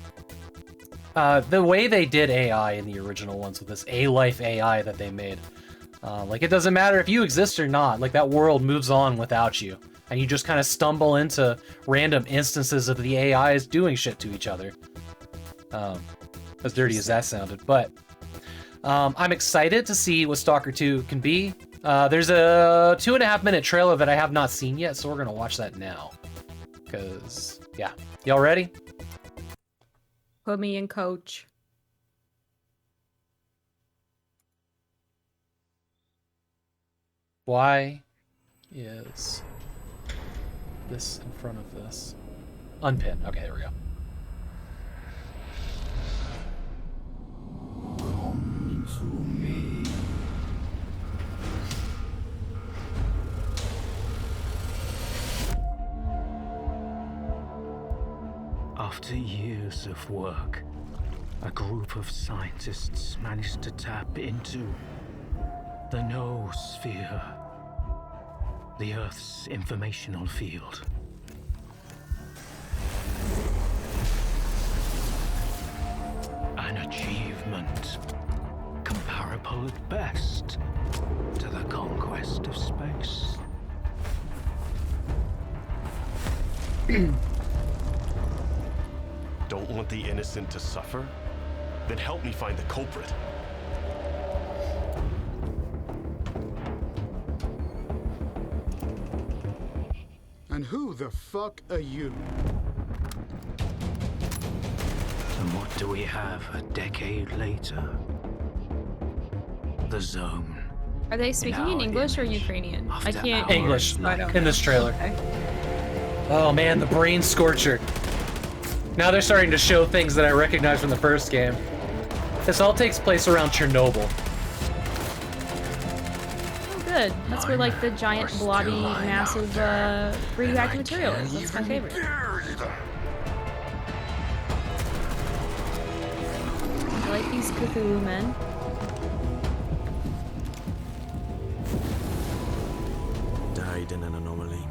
way they did AI in the original ones with this A-Life AI that they made. Like, it doesn't matter if you exist or not. Like, that world moves on without you. And you just kind of stumble into random instances of the AIs doing shit to each other. As dirty as that sounded. But I'm excited to see what Stalker 2 can be. There's a 2.5-minute trailer that I have not seen yet, so we're going to watch that now. Because, yeah. Y'all ready? Put me in, coach. Why is this in front of this? Unpin. Okay, there we go. Come to me. After years of work, a group of scientists managed to tap into the NEWSHOW. The Earth's informational field. An achievement comparable at best to the conquest of space. Don't want the innocent to suffer? Then help me find the culprit. And who the fuck are you? And what do we have a decade later? The zone. Are they speaking in our English or image. Ukrainian? I After can't. hours English I don't in this trailer. Okay. Oh man, the brain scorcher. Now they're starting to show things that I recognize from the first game. This all takes place around Chernobyl. Oh, good. That's where like the giant, Are still bloody, lying massive out there, radioactive and I material can't is. That's my even favorite. bury them. I like these Cthulhu men. Died in an anomaly.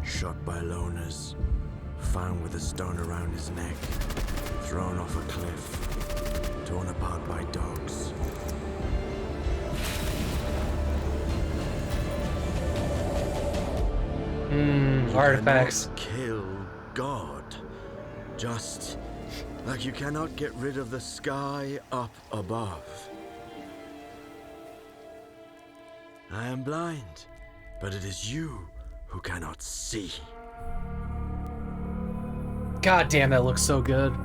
Shot by loners. Found with a stone around his neck. Thrown off a cliff. Torn apart by dogs. Artifacts. Kill God. Just like you cannot get rid of the sky up above. I am blind, but it is you who cannot see. God damn, that looks so good.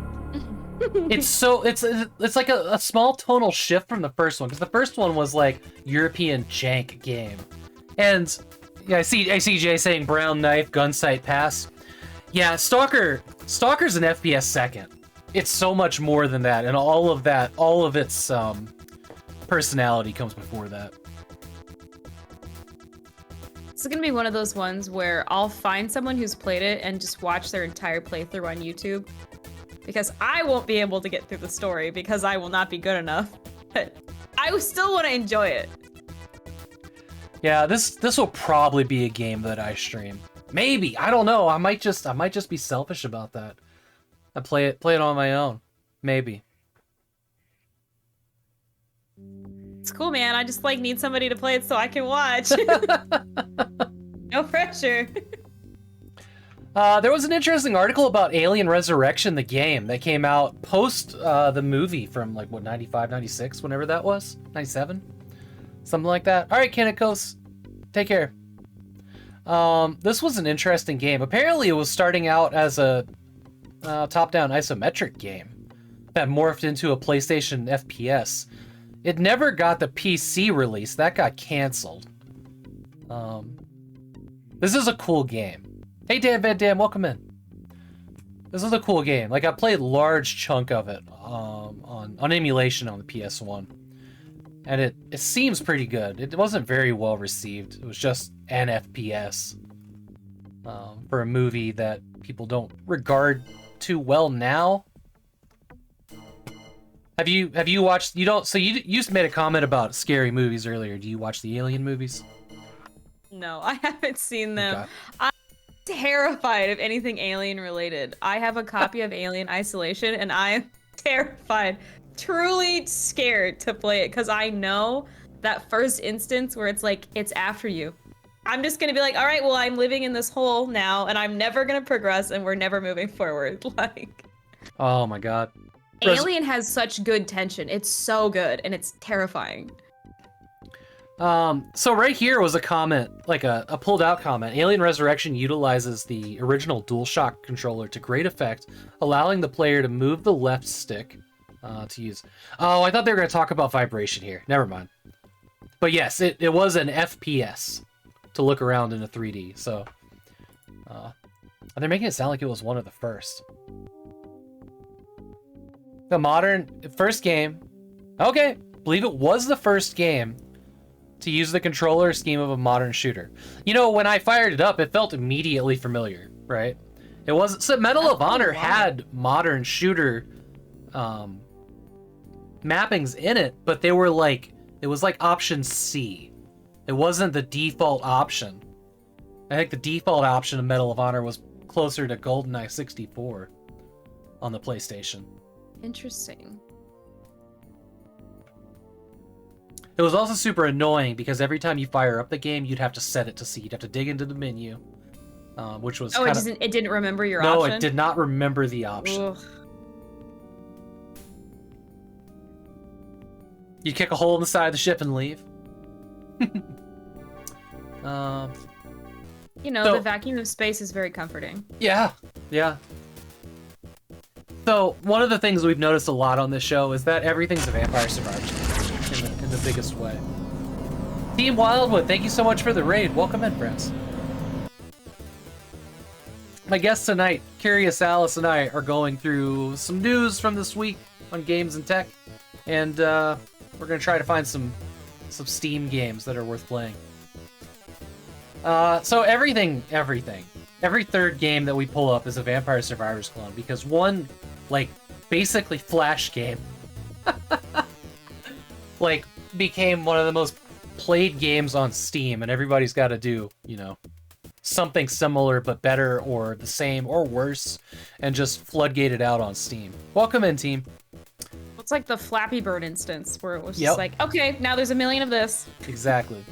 It's like a small tonal shift from the first one, because the first one was like European jank game. And yeah, I see Jay saying brown knife, gunsight pass. Yeah, Stalker's an FPS second. It's so much more than that, and all of its personality comes before that. This is gonna be one of those ones where I'll find someone who's played it and just watch their entire playthrough on YouTube. Because I won't be able to get through the story because I will not be good enough. But I still want to enjoy it. Yeah, this will probably be a game that I stream. Maybe, I don't know. I might just be selfish about that. I play it on my own. Maybe. It's cool, man. I just like need somebody to play it so I can watch. No pressure. There was an interesting article about Alien Resurrection, the game, that came out post the movie from, like, what, 95, 96, whenever that was? 97? Something like that. All right, Kanekos, take care. This was an interesting game. Apparently, it was starting out as a top-down isometric game that morphed into a PlayStation FPS. It never got the PC release. That got canceled. This is a cool game. Hey, Dan Van Dam, welcome in. This is a cool game. Like, I played a large chunk of it on emulation on the PS1. And it seems pretty good. It wasn't very well received. It was just an FPS for a movie that people don't regard too well now. Have you watched? You don't. So you made a comment about scary movies earlier. Do you watch the Alien movies? No, I haven't seen them. Okay. I'm terrified of anything alien related. I have a copy of Alien Isolation and I'm terrified, truly scared to play it because I know that first instance where it's like, it's after you. I'm just gonna be like, all right, well, I'm living in this hole now and I'm never gonna progress and we're never moving forward. Like, Oh my god. Alien has such good tension. It's so good and it's terrifying. So right here was a comment, like a pulled out comment. Alien Resurrection utilizes the original DualShock controller to great effect, allowing the player to move the left stick to use. Oh, I thought they were going to talk about vibration here. Never mind. But yes, it was an FPS to look around in a 3D. So they're making it sound like it was one of the first. The modern first game. Okay, believe it was the first game to use the controller scheme of a modern shooter. You know, when I fired it up, it felt immediately familiar, right? It wasn't. So Medal of Honor had modern shooter mappings in it, but they were like, it was like option C. It wasn't the default option. I think the default option of Medal of Honor was closer to GoldenEye 64 on the PlayStation. Interesting. It was also super annoying because every time you fire up the game, you'd have to set it to C. You'd have to dig into the menu, which was it didn't remember your no, option? it did not remember the option. Ugh. You kick a hole in the side of the ship and leave. You know, the vacuum of space is very comforting. Yeah, yeah. So, one of the things we've noticed a lot on this show is that everything's a Vampire Survivor in the biggest way. Team Wildwood, thank you so much for the raid. Welcome in, friends. My guest tonight, Curious Alice, and I are going through some news from this week on games and tech, and we're going to try to find some Steam games that are worth playing. So every third game that we pull up is a Vampire Survivors clone, because one, like, basically Flash game, like, became one of the most played games on Steam, and everybody's got to do, you know, something similar but better or the same or worse, and just floodgate it out on Steam. Welcome in, team. It's like the Flappy Bird instance where it was just like, okay, now there's a million of this. Exactly.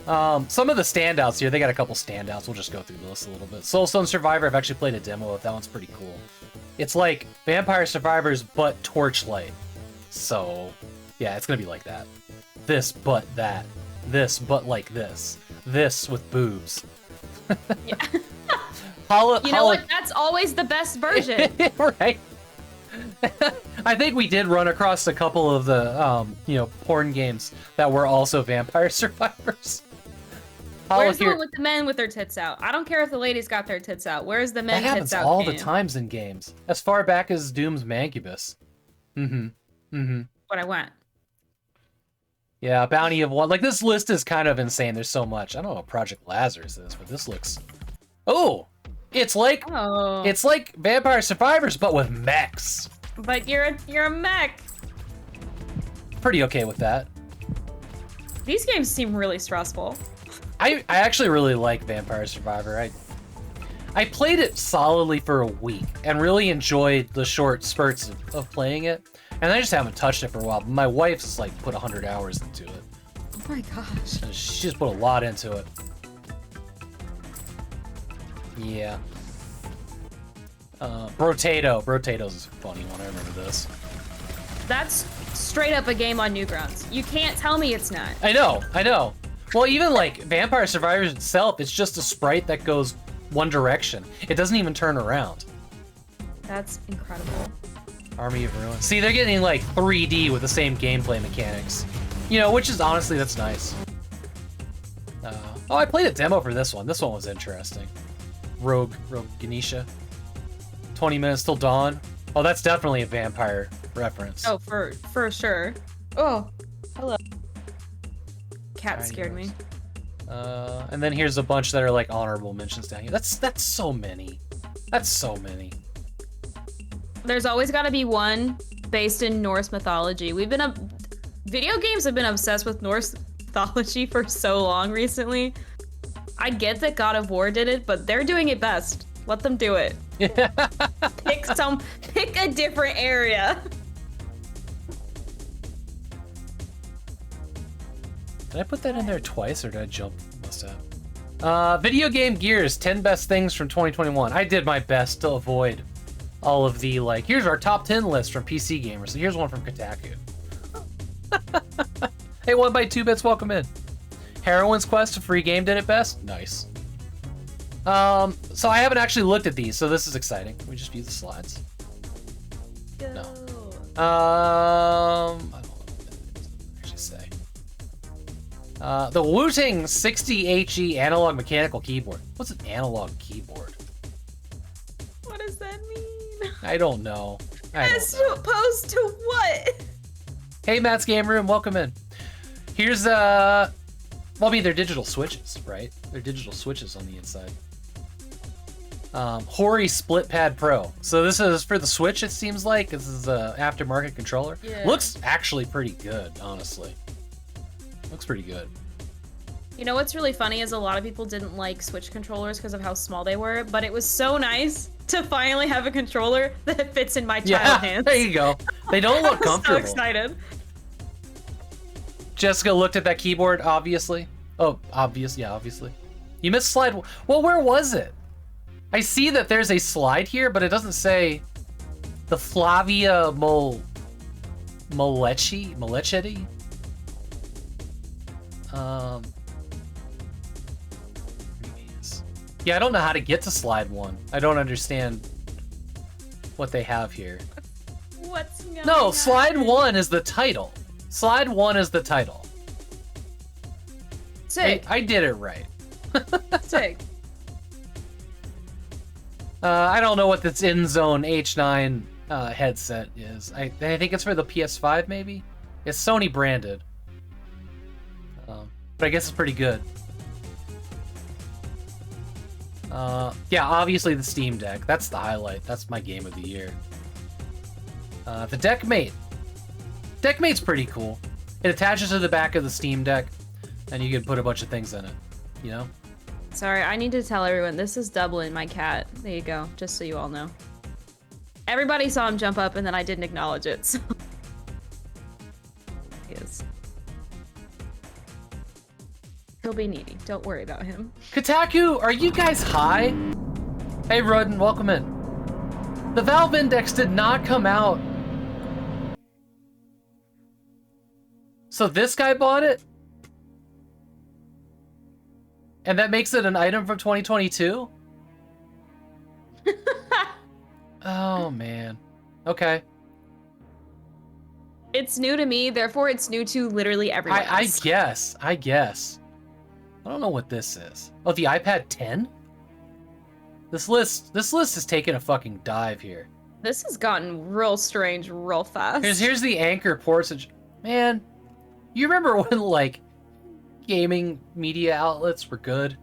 Some of the standouts here, they got a couple standouts. We'll just go through the list a little bit. Soulstone Survivor, I've actually played a demo of. That one's pretty cool. It's like Vampire Survivors, but Torchlight. So, yeah, it's gonna be like that. This, but that. This, but like this. This with boobs. Yeah. You know what? That's always the best version. Right. I think we did run across a couple of the, you know, porn games that were also Vampire Survivors. Where's the one with the men with their tits out? I don't care if the ladies got their tits out. Where's the men tits out? That happens all the times in games. As far back as Doom's Mancubus. But I went. Yeah, Bounty of One. Like, this list is kind of insane. There's so much. I don't know what Project Lazarus is, but this looks... Oh! It's like Vampire Survivors, but with mechs. But you're a mech. Pretty okay with that. These games seem really stressful. I actually really like Vampire Survivor. I played it solidly for a week and really enjoyed the short spurts of playing it. And I just haven't touched it for a while. But my wife's like put 100 hours into it. Oh my gosh. And she just put a lot into it. Yeah. Brotato's a funny one. I remember this. That's straight up a game on Newgrounds. You can't tell me it's not. I know. Well, even like Vampire Survivors itself, it's just a sprite that goes one direction. It doesn't even turn around. That's incredible. Army of Ruin. See, they're getting like 3D with the same gameplay mechanics. You know, which is honestly, that's nice. Oh, I played a demo for this one. This one was interesting. Rogue Ganesha. 20 minutes till dawn. Oh, that's definitely a vampire reference. Oh, for sure. Oh, hello. Cat scared me. And then here's a bunch that are like honorable mentions down here. That's so many. That's so many. There's always got to be one based in Norse mythology. Video games have been obsessed with Norse mythology for so long recently. I get that God of War did it, but they're doing it best. Let them do it. Pick a different area. Did I put that in there twice, or did I jump? Must have. Video Game Gears, 10 best things from 2021. I did my best to avoid all of the, like, here's our top 10 list from PC gamers. So here's one from Kotaku. Hey, 1x2bits, welcome in. Heroine's Quest, a free game, did it best? Nice. So I haven't actually looked at these, so this is exciting. Can we just view the slides? Go. No. I don't know what I should say. The Wooting 60HE analog mechanical keyboard. What's an analog keyboard? What does that mean? I don't know. As opposed to what? Hey, Matt's Game Room, welcome in. Here's well, I mean, they're digital switches, right? They're digital switches on the inside. Hori Split Pad Pro. So this is for the Switch, it seems like. This is an aftermarket controller. Yeah. Looks actually pretty good, honestly. Looks pretty good. You know what's really funny is a lot of people didn't like Switch controllers because of how small they were, but it was so nice to finally have a controller that fits in my child hands. There you go. They don't look comfortable. So excited. Jessica looked at that keyboard, obviously. Oh, obviously. You missed slide. Well, where was it? I see that there's a slide here, but it doesn't say the Flavia Molechetti. Yeah, I don't know how to get to slide 1. I don't understand what they have here. What's going on? No, slide 1 is the title. Slide 1 is the title. Sick. I did it right. Sick. I don't know what this InZone H9 headset is. I think it's for the PS5, maybe? It's Sony branded. But I guess it's pretty good. Yeah, obviously the Steam Deck. That's the highlight. That's my game of the year. The Deckmate. Deckmate's pretty cool. It attaches to the back of the Steam Deck, and you can put a bunch of things in it, you know? Sorry, I need to tell everyone, this is Dublin, my cat. There you go, just so you all know. Everybody saw him jump up, and then I didn't acknowledge it, so... He is. He'll be needy, don't worry about him. Kotaku, are you guys high? Hey, Rodin, welcome in. The Valve Index did not come out. So this guy bought it? And that makes it an item from 2022? Oh, man. Okay. It's new to me, therefore it's new to literally everyone I else. guess. I don't know what this is. Oh, the iPad 10? This list has taken a fucking dive here. This has gotten real strange real fast. Here's the Anchor ports. Man, you remember when, like, gaming media outlets were good?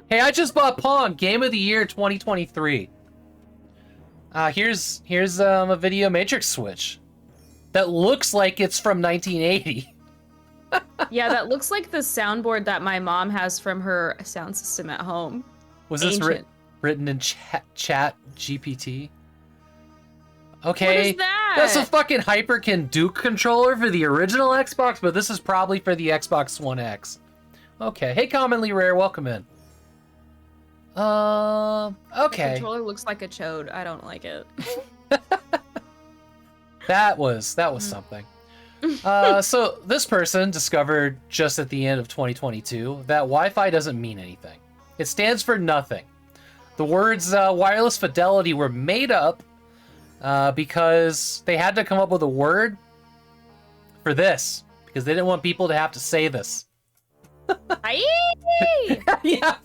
Hey, I just bought Pong, Game of the Year 2023. Here's a Video Matrix Switch that looks like it's from 1980. Yeah, that looks like the soundboard that my mom has from her sound system at home. Was this written in chat GPT? Okay. What is that? That's a fucking Hyperkin Duke controller for the original Xbox, but this is probably for the Xbox One X. Okay. Hey, Commonly Rare, welcome in. Okay. The controller looks like a chode. I don't like it. That was something. So this person discovered just at the end of 2022 that Wi-Fi doesn't mean anything. It stands for nothing. The words wireless fidelity were made up because they had to come up with a word for this because they didn't want people to have to say this. Aye! Yeah.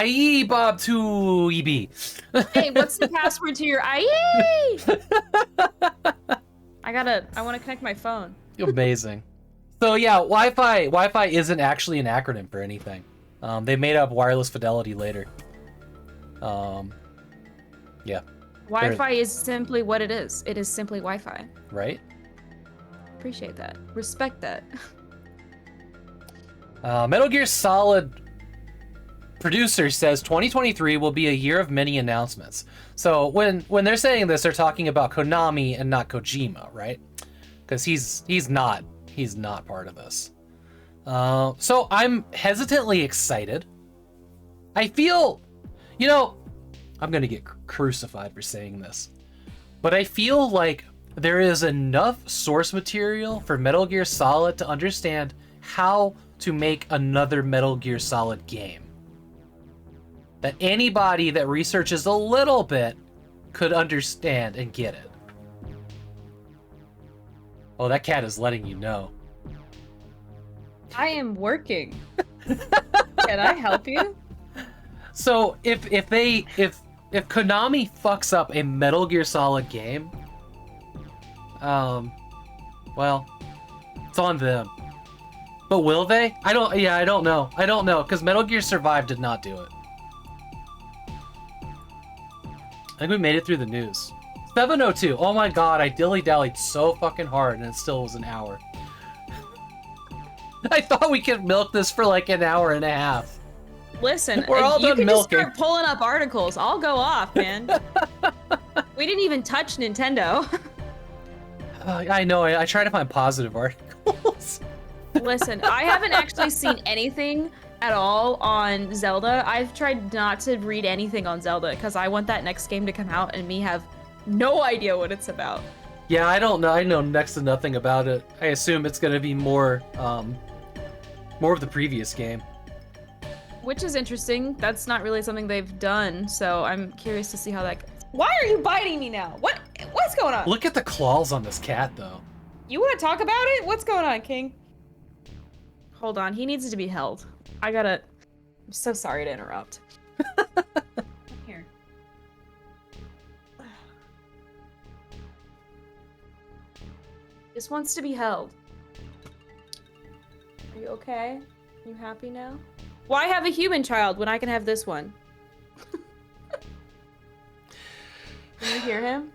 IE Bob 2 EB. Hey, what's the password to your IE? I want to connect my phone. Amazing. So yeah, Wi-Fi isn't actually an acronym for anything. They made up wireless fidelity later. Yeah. Wi-Fi is simply what it is. It is simply Wi-Fi. Right? Appreciate that. Respect that. Metal Gear Solid producer says 2023 will be a year of many announcements. So when they're saying this, they're talking about Konami and not Kojima, right? Because he's not part of this. So I'm hesitantly excited. I feel, I'm gonna get crucified for saying this, but I feel like there is enough source material for Metal Gear Solid to understand how to make another Metal Gear Solid game. That anybody that researches a little bit could understand and get it. Oh, that cat is letting you know. I am working. Can I help you? So if Konami fucks up a Metal Gear Solid game, well, it's on them. But will they? I don't know. I don't know, because Metal Gear Survive did not do it. I think we made it through the news. 7:02. Oh my god, I dilly-dallied so fucking hard and it still was an hour. I thought we could milk this for like an hour and a half. Listen, We're all you done can milking. just start pulling up articles. I'll go off, man. We didn't even touch Nintendo. I know. I try to find positive articles. Listen, I haven't actually seen anything at all on Zelda. I've tried not to read anything on Zelda because I want that next game to come out and me have no idea what it's about. Yeah, I don't know. I know next to nothing about it. I assume it's gonna be more of the previous game. Which is interesting. That's not really something they've done, so I'm curious to see how that goes. Why are you biting me now? What's going on? Look at the claws on this cat, though. You want to talk about it? What's going on, King? Hold on, he needs to be held. I'm so sorry to interrupt. Here. This wants to be held. Are you okay? You happy now? Why have a human child when I can have this one? Can you hear him?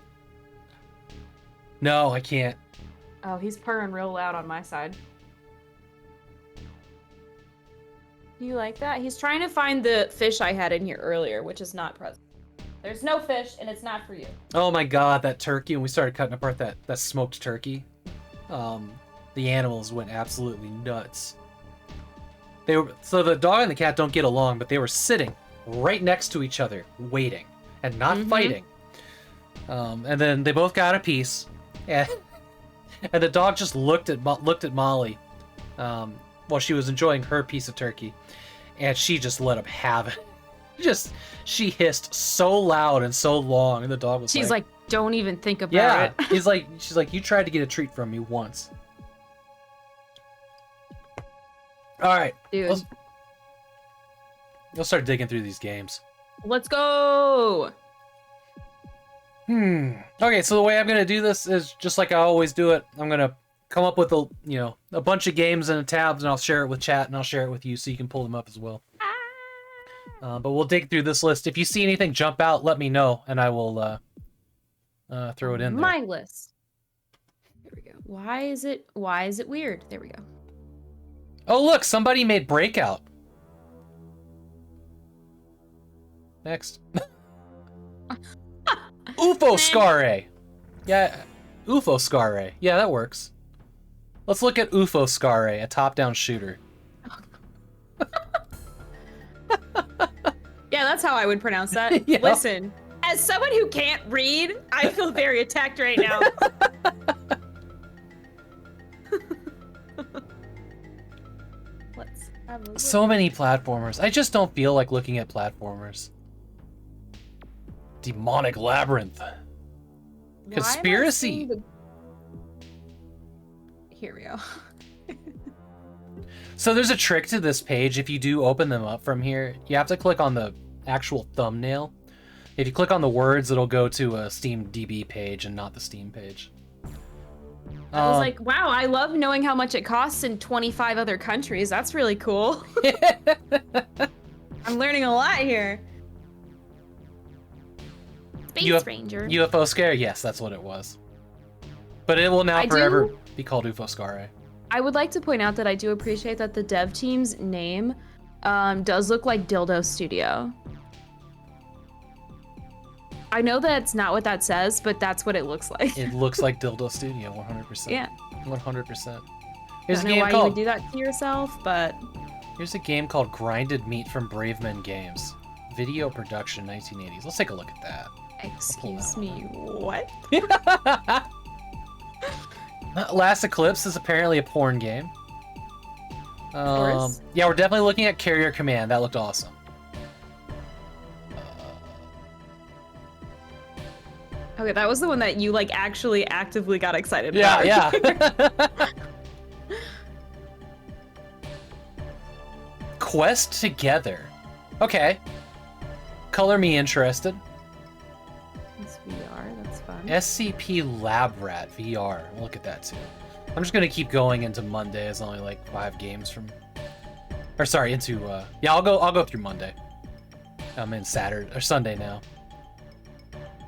No, I can't. Oh, he's purring real loud on my side. Do you like that? He's trying to find the fish I had in here earlier, which is not present. There's no fish, and it's not for you. Oh my god, that turkey, when we started cutting apart that smoked turkey, the animals went absolutely nuts. So the dog and the cat don't get along, but they were sitting right next to each other, waiting, and not fighting. And then they both got a piece, and the dog just looked at Molly while she was enjoying her piece of turkey, and she just let him have it. She hissed so loud and so long, and the dog was She's like, don't even think about it. She's like, you tried to get a treat from me once. All right, Dude. Let's start digging through these games. Let's go. Okay, so the way I'm gonna do this is just like I always do it. I'm gonna come up with a bunch of games in the tabs, and I'll share it with chat, and I'll share it with you so you can pull them up as well. But we'll dig through this list. If you see anything jump out, let me know, and I will throw it in there. My list. There we go. Why is it weird? There we go. Oh, look, somebody made Breakout. Next. UFO Scare. Yeah, UFO Scare. Yeah, that works. Let's look at UFO Scare, a top-down shooter. Yeah, that's how I would pronounce that. Yeah. Listen, as someone who can't read, I feel very attacked right now. Let's have a look. So many platformers. I just don't feel like looking at platformers. Demonic Labyrinth. Why am I Conspiracy. seeing the- Here we go. So there's a trick to this page. If you do open them up from here, you have to click on the actual thumbnail. If you click on the words, it'll go to a Steam DB page and not the Steam page. I was like, wow, I love knowing how much it costs in 25 other countries. That's really cool. I'm learning a lot here. Space Ranger. UFO Scare? Yes, that's what it was. But it will now forever be called UFO Scare. I would like to point out that I do appreciate that the dev team's name does look like Dildo Studio. I know that's not what that says, but that's what it looks like. It looks like Dildo Studio, 100%. Yeah. 100%. I don't know why you would do that to yourself, but... Here's a game called Grinded Meat from Brave Men Games. Video production, 1980s. Let's take a look at that. Excuse me, what? Last Eclipse is apparently a porn game. course. Yeah, we're definitely looking at Carrier Command. That looked awesome. Okay, that was the one that you, like, actually actively got excited Yeah, about. yeah. Quest Together. Okay. Color me interested. It's VR, that's fun. SCP Lab Rat VR. We'll look at that too. I'm just gonna keep going into Monday. It's only like 5 games from, or sorry, into yeah. I'll go through Monday. I'm in Saturday or Sunday now.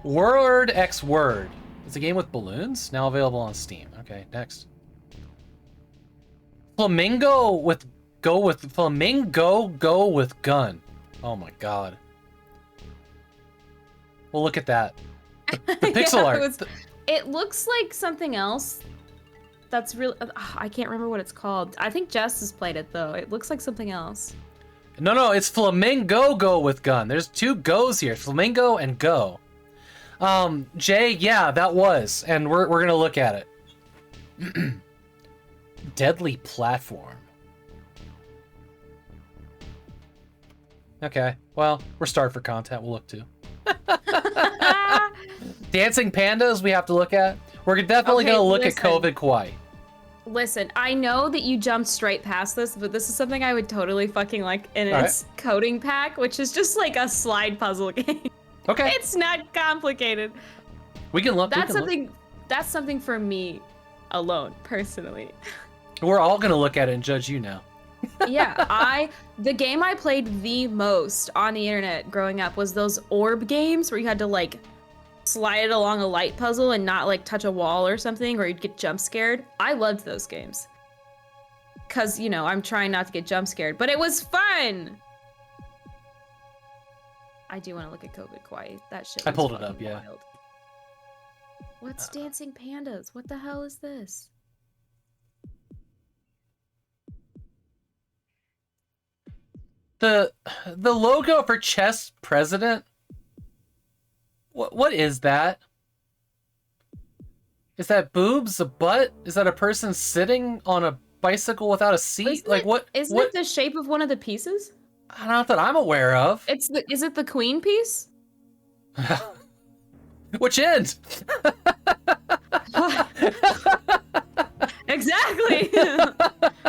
Word X Word. It's a game with balloons now available on Steam. Okay, next. Flamingo go with gun. Oh my god. Well, look at that. The pixel art. It looks like something else. That's really. I can't remember what it's called. I think Jess has played it though. It looks like something else. No, it's flamingo go with gun. There's two goes here, flamingo and go. Jay, yeah, that was, and we're gonna look at it. Deadly platform. Okay, well, we're starved for content. We'll look too. Dancing pandas we have to look at. We're definitely gonna look at COVID Kawaii. Listen, I know that you jumped straight past this, but this is something I would totally fucking like, and it's Coding Pack, which is just like a slide puzzle game. Okay. It's not complicated. We can look. That's something for me alone, personally. We're all gonna look at it and judge you now. Yeah, the game I played the most on the internet growing up was those orb games where you had to like slide it along a light puzzle and not like touch a wall or something, or you'd get jump scared. I loved those games. Cause, you know, I'm trying not to get jump scared, but it was fun! I do want to look at COVID Kawaii. That shit I was pulled it fucking up, yeah. wild. What's Dancing Pandas? What the hell is this? The logo for Chess President? What is that? Is that boobs? A butt? Is that a person sitting on a bicycle without a seat? Isn't it the shape of one of the pieces? Not that I'm aware of. Is it the queen piece? Which end? Exactly.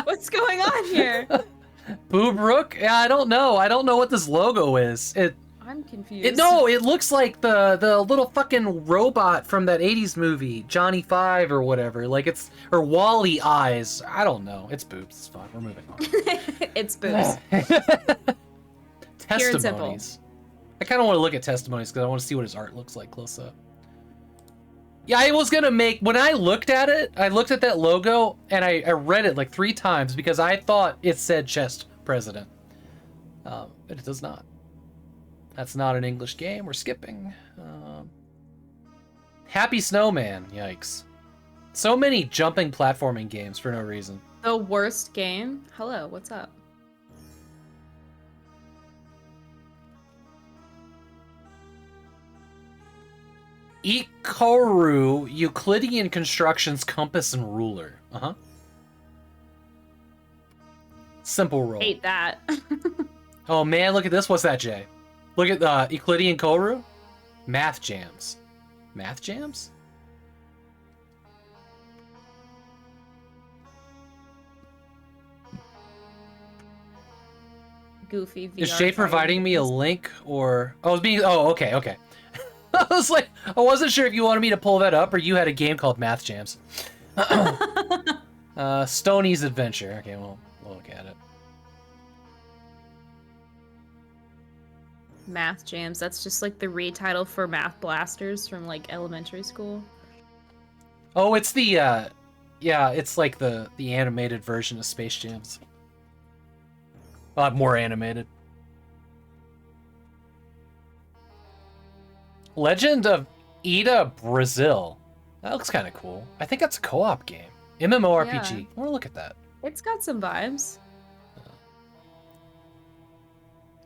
What's going on here? Boob Rook? Yeah, I don't know. I don't know what this logo is. I'm confused. It looks like the little fucking robot from that 80s movie, Johnny Five or whatever. Like or Wall-E eyes. I don't know. It's boobs. It's fine. We're moving on. It's boobs. Testimonies. I kind of want to look at testimonies because I want to see what his art looks like close up. Yeah, I was gonna when I looked at it, I looked at that logo and I read it like 3 times because I thought it said Chess President. But it does not. That's not an English game. We're skipping. Happy Snowman. Yikes. So many jumping platforming games for no reason. The worst game? Hello, what's up? Ikoru Euclidean Constructions Compass and Ruler. Uh-huh. Simple roll. Hate that. Oh man, look at this. What's that, Jay? Look at Euclidean Koru. Math Jams. Math Jams? Goofy VR. Is Jay providing me a link or... Oh, okay. I was like, I wasn't sure if you wanted me to pull that up or you had a game called Math Jams. Stoney's Adventure. Okay, we'll look at it. Math Jams. That's just like the retitle for Math Blasters from like elementary school. Oh, it's the yeah, it's like the animated version of Space Jams. A lot more animated. Legend of Ida Brazil. That looks kind of cool. I think that's a co-op game. MMORPG. Yeah. I want to look at that. It's got some vibes.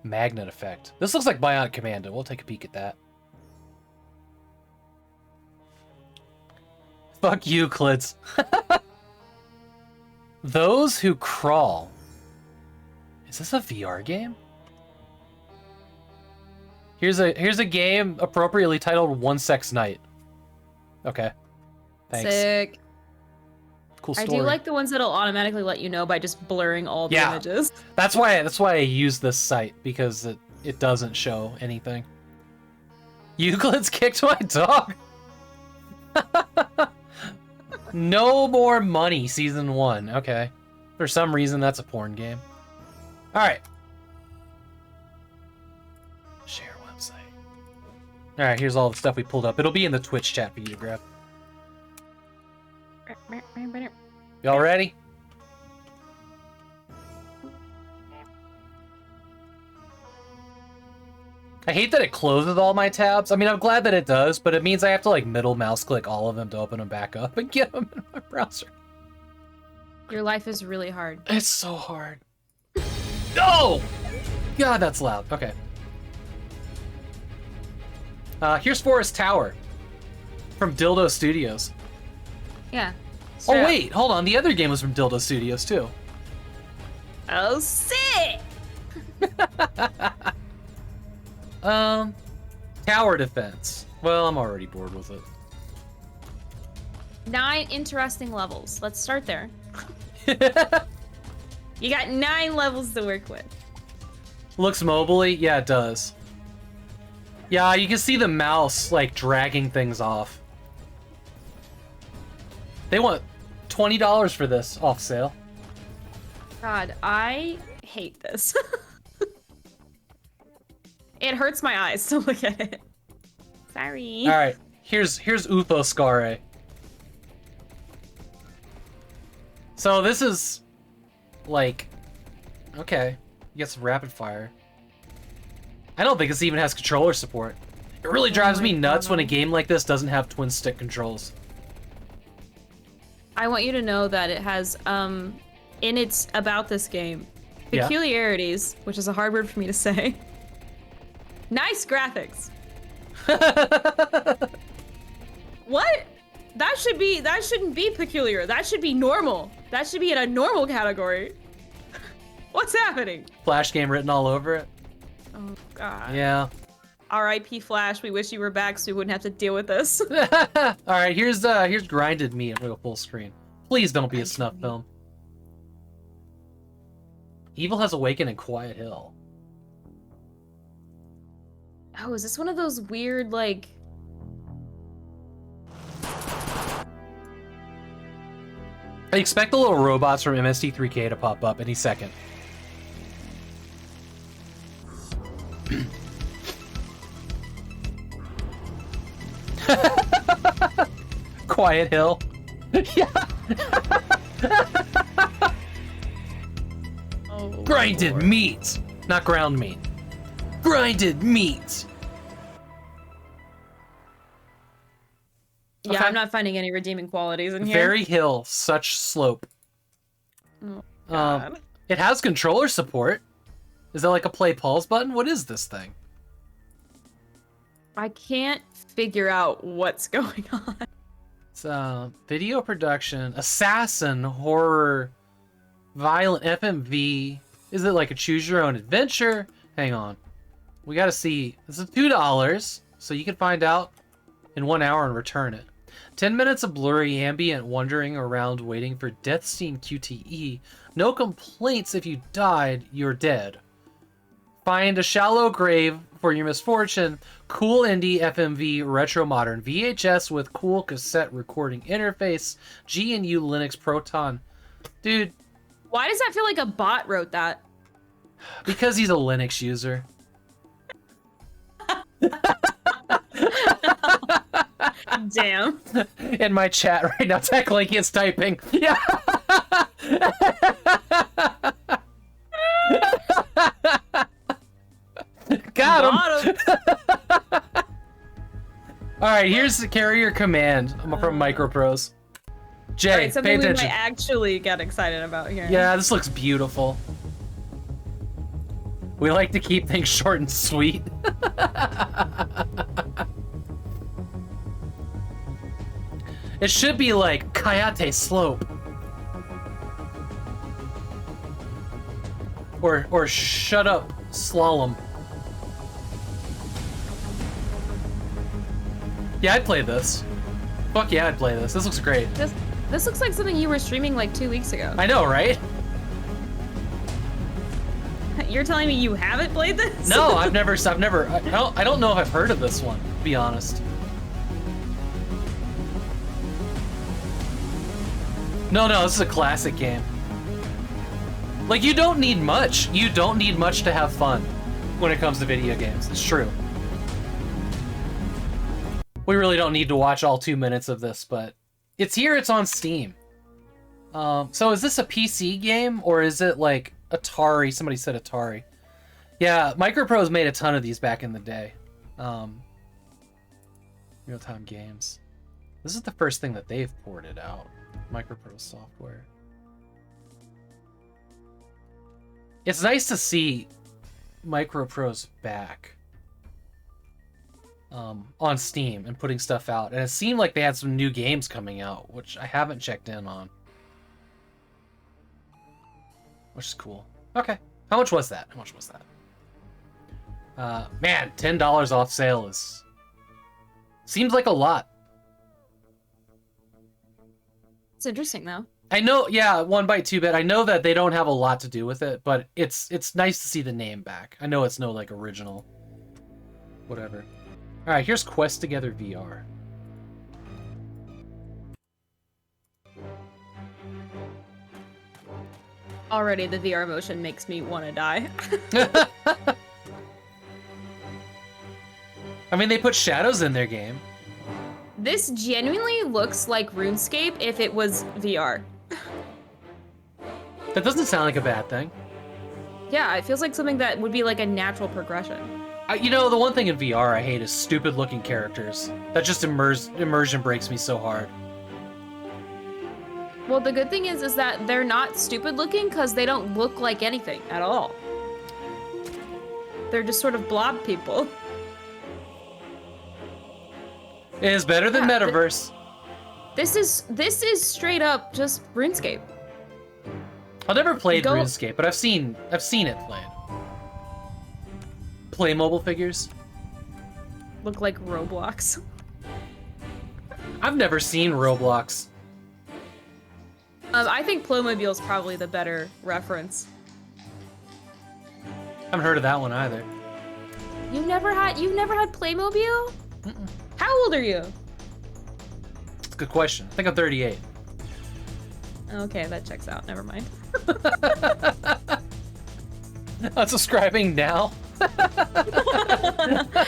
Magnet Effect. This looks like Bionic Commando. We'll take a peek at that. Fuck you, Clids. Those Who Crawl. Is this a VR game? Here's a game appropriately titled One Sex Night. Okay. Thanks. Sick. Cool story. I do like the ones that'll automatically let you know by just blurring all the images. That's why I use this site, because it doesn't show anything. Euclid's kicked my dog. No More Money Season 1. Okay. For some reason that's a porn game. Alright. Share website. Alright, here's all the stuff we pulled up. It'll be in the Twitch chat for you to grab. Y'all ready? I hate that it closes all my tabs. I mean, I'm glad that it does, but it means I have to like middle mouse click all of them to open them back up and get them in my browser. Your life is really hard. It's so hard. No! God, that's loud. Okay. Here's Forest Tower from Dildo Studios. Yeah. Oh, wait, hold on. The other game was from Dildo Studios, too. Oh, sick! Tower defense. Well, I'm already bored with it. 9 interesting levels. Let's start there. You got 9 levels to work with. Looks mobily? Yeah, it does. Yeah, you can see the mouse, like, dragging things off. They want $20 for this off sale. God, I hate this. It hurts my eyes to look at it. Sorry. All right, here's Uthoscare. So this is like, okay, you get some rapid fire. I don't think this even has controller support. It really drives me nuts when a game like this doesn't have twin stick controls. I want you to know that it has, in its about this game, peculiarities, which is a hard word for me to say. Nice graphics. What? That shouldn't be peculiar. That should be normal. That should be in a normal category. What's happening? Flash game written all over it. Oh God. Yeah. R.I.P. Flash. We wish you were back so we wouldn't have to deal with this. All right, here's Grinded Meat. I'm gonna go full screen. Please don't be a snuff film. Evil Has Awakened in Quiet Hill. Oh, is this one of those weird, like... I expect the little robots from MST3K to pop up any second. Quiet Hill. Yeah. Oh, Grinded Lord. meat, not ground meat. Grinded meat. Yeah, Okay. I'm not finding any redeeming qualities in here. Very hill, such slope. Oh, God. It has controller support. Is that like a play pause button? What is this thing? I can't figure out what's going on. It's video production, assassin, horror, violent, FMV. Is it like a choose your own adventure? Hang on. We gotta see. This is $2, so you can find out in 1 hour and return it. 10 minutes of blurry ambient wandering around waiting for death scene QTE. No complaints if you died, you're dead. Find a shallow grave for your misfortune. Cool indie FMV retro modern VHS with cool cassette recording interface. GNU Linux Proton. Dude, Why does that feel like a bot wrote that? because he's a Linux user. Damn. In my chat right now, Tech Link is typing. Yeah. Got him. All right, here's the carrier command from Microprose. Jay, Alright, something pay we attention. might actually get excited about here. Yeah, this looks beautiful. We like to keep things short and sweet. It should be like Kayate Slope. Or Shut Up Slalom. Yeah, I'd play this. Fuck yeah, I'd play this. This looks great. This looks like something you were streaming like 2 weeks ago. I know, right? You're telling me you haven't played this? No, I don't know if I've heard of this one, to be honest. No, this is a classic game. Like, you don't need much. You don't need much to have fun when it comes to video games. It's true. We really don't need to watch all 2 minutes of this, but it's here, it's on Steam. So is this a PC game, or is it like Atari? Somebody said Atari. Yeah, Microprose made a ton of these back in the day. Real-time games. This is the first thing that they've ported out. Microprose software. It's nice to see Microprose back on Steam and putting stuff out. And it seemed like they had some new games coming out, which I haven't checked in on. Which is cool. Okay. How much was that? How much was that? Man, $10 off sale is... Seems like a lot. It's interesting though. I know, yeah, 1 byte 2-bit. I know that they don't have a lot to do with it, but it's nice to see the name back. I know it's no like original, whatever. All right, here's Quest Together VR. Already the VR motion makes me want to die. I mean, they put shadows in their game. This genuinely looks like RuneScape if it was VR. That doesn't sound like a bad thing. Yeah, it feels like something that would be like a natural progression. You know, the one thing in VR I hate is stupid-looking characters. That just immersion breaks me so hard. Well, the good thing is that they're not stupid looking because they don't look like anything at all. They're just sort of blob people. It is better than Metaverse. This is straight up just RuneScape. I've never played RuneScape, but I've seen it played. Playmobil figures. Look like Roblox. I've never seen Roblox. I think Playmobil is probably the better reference. Haven't heard of that one either. You've never had Playmobil? Mm-mm. How old are you? It's a good question. I think I'm 38. Okay, that checks out. Never mind. Unsubscribing now.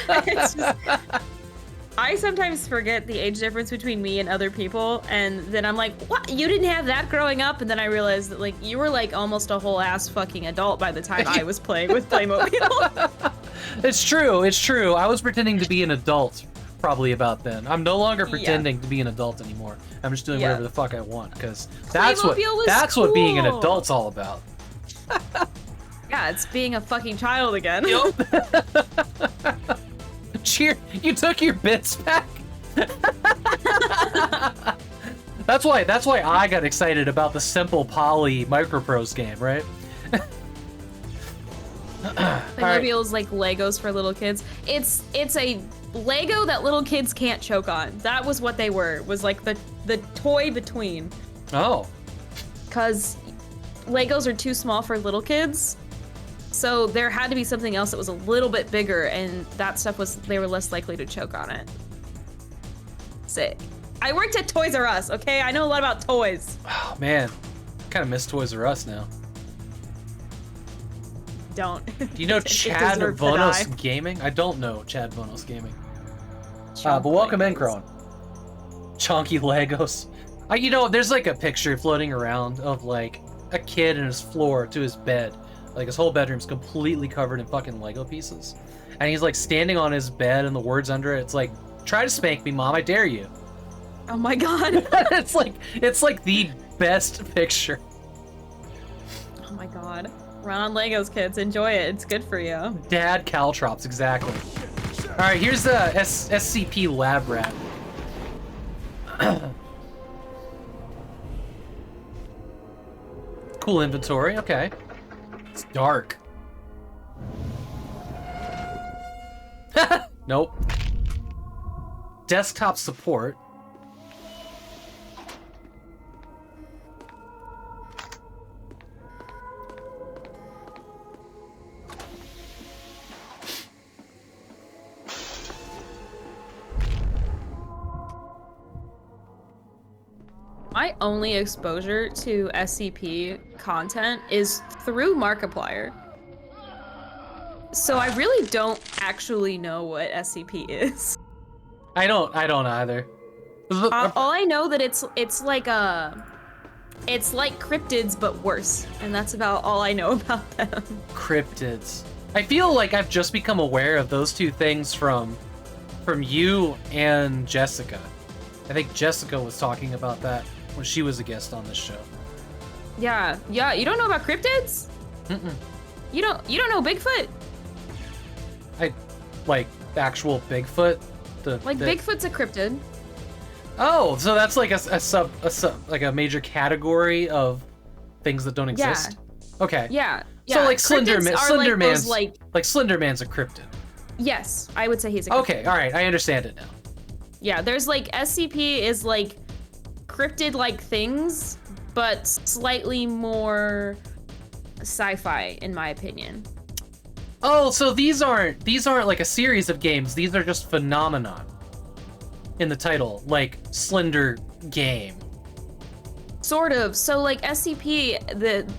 It's just, I sometimes forget the age difference between me and other people, and then I'm like, what? You didn't have that growing up? And then I realized that like you were like almost a whole ass fucking adult by the time I was playing with Playmobil. It's true. It's true. I was pretending to be an adult probably about then. I'm no longer pretending to be an adult anymore. I'm just doing whatever the fuck I want because that's what being an adult's all about. Yeah, it's being a fucking child again. Yep. Cheer! You took your bits back. That's why I got excited about the Simple Poly Microprose game, right? Playmobil is like Legos for little kids. It's a Lego that little kids can't choke on. That was what they were. Was like the toy between. Oh. Cause Legos are too small for little kids. So there had to be something else that was a little bit bigger, and that stuff they were less likely to choke on it. Sick. I worked at Toys R Us, okay? I know a lot about toys. Oh man, kind of miss Toys R Us now. Don't. Do you know Chad Vonos Gaming? I don't know Chad Vonos Gaming. But welcome in, Crone. Chunky Legos. You know, there's like a picture floating around of like a kid in his floor to his bed. Like his whole bedroom's completely covered in fucking Lego pieces. And he's like standing on his bed and the words under it's like, try to spank me, Mom, I dare you. Oh my god. it's like the best picture. Oh my god. Run on Legos, kids. Enjoy it. It's good for you. Dad caltrops, exactly. Alright, here's the SCP Lab Rat. Cool inventory, okay. It's dark. Nope. Desktop support. My only exposure to SCP content is through Markiplier. So I really don't actually know what SCP is. I don't either. All I know that it's like cryptids but worse, and that's about all I know about them. Cryptids. I feel like I've just become aware of those two things from you and Jessica. I think Jessica was talking about that when she was a guest on this show. Yeah, you don't know about cryptids? Mm-mm. You don't know Bigfoot? Like actual Bigfoot? Bigfoot's a cryptid. Oh, so that's like a sub like a major category of things that don't exist. Yeah. Okay. Yeah. So like Cryptids are Slenderman's like Slenderman's a cryptid. Yes, I would say he's a cryptid. Okay, all right, I understand it now. Yeah, there's like SCP is like cryptid-like things, but slightly more sci-fi in my opinion. Oh, so these aren't like a series of games. These are just phenomenon in the title, like Slender Game. Sort of. So like SCP,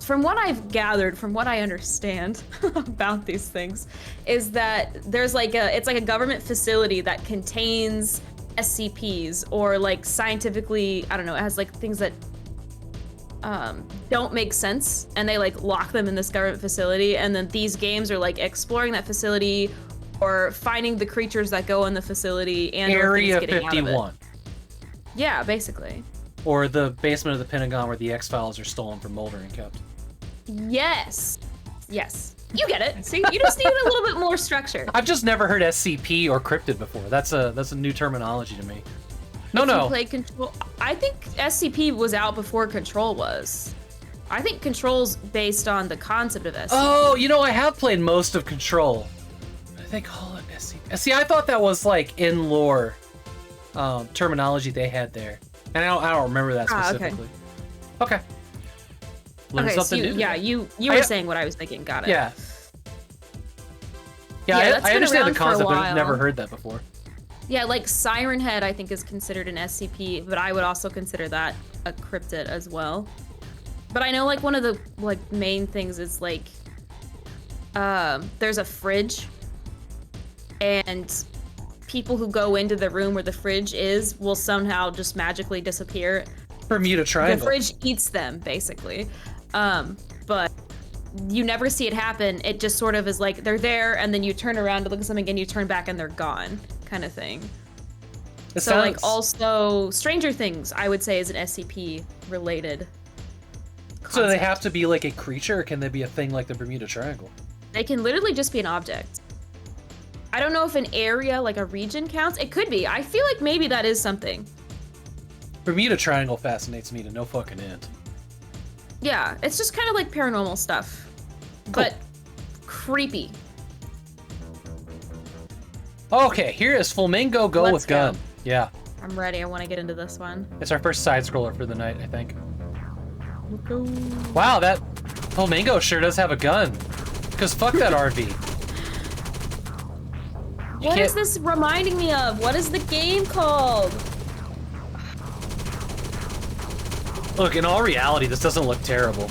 from what I've gathered, from what I understand about these things, is that there's it's like a government facility that contains SCPs, or like scientifically, I don't know, it has like things that don't make sense, and they like lock them in this government facility, and then these games are like exploring that facility or finding the creatures that go in the facility and Area getting 51. out of it. Yeah, basically. Or the basement of the Pentagon where the X-Files are stolen from Mulder and kept. Yes. You get it. See, you just need a little bit more structure. I've just never heard SCP or cryptid before. That's a new terminology to me. You played Control. I think SCP was out before Control was. I think Control's based on the concept of SCP. Oh, I have played most of Control. They call it SCP. See, I thought that was like in lore terminology they had there, and I don't remember that specifically. Okay. Learn something new. Yeah, you were saying what I was thinking. Got it. Yeah. I understand the concept, but I've never heard that before. Yeah, like Siren Head, I think is considered an SCP, but I would also consider that a cryptid as well. But I know like one of the like main things is like, there's a fridge, and people who go into the room where the fridge is will somehow just magically disappear. Bermuda Triangle. The fridge eats them, basically. But you never see it happen. It just sort of is like they're there, and then you turn around to look at something, and you turn back, and they're gone, kind of thing. Like also Stranger Things, I would say, is an SCP related concept. So they have to be like a creature, or can they be a thing like the Bermuda Triangle? They can literally just be an object. I don't know if an area, like a region, counts. It could be. I feel like maybe that is something. Bermuda Triangle fascinates me to no fucking end. Yeah, it's just kind of like paranormal stuff, but creepy. Okay, here is Flamingo Go with Gun. Yeah. I'm ready. I want to get into this one. It's our first side scroller for the night, I think. Wow, that Flamingo sure does have a gun. Because fuck that RV. What is this reminding me of? What is the game called? Look, in all reality, this doesn't look terrible.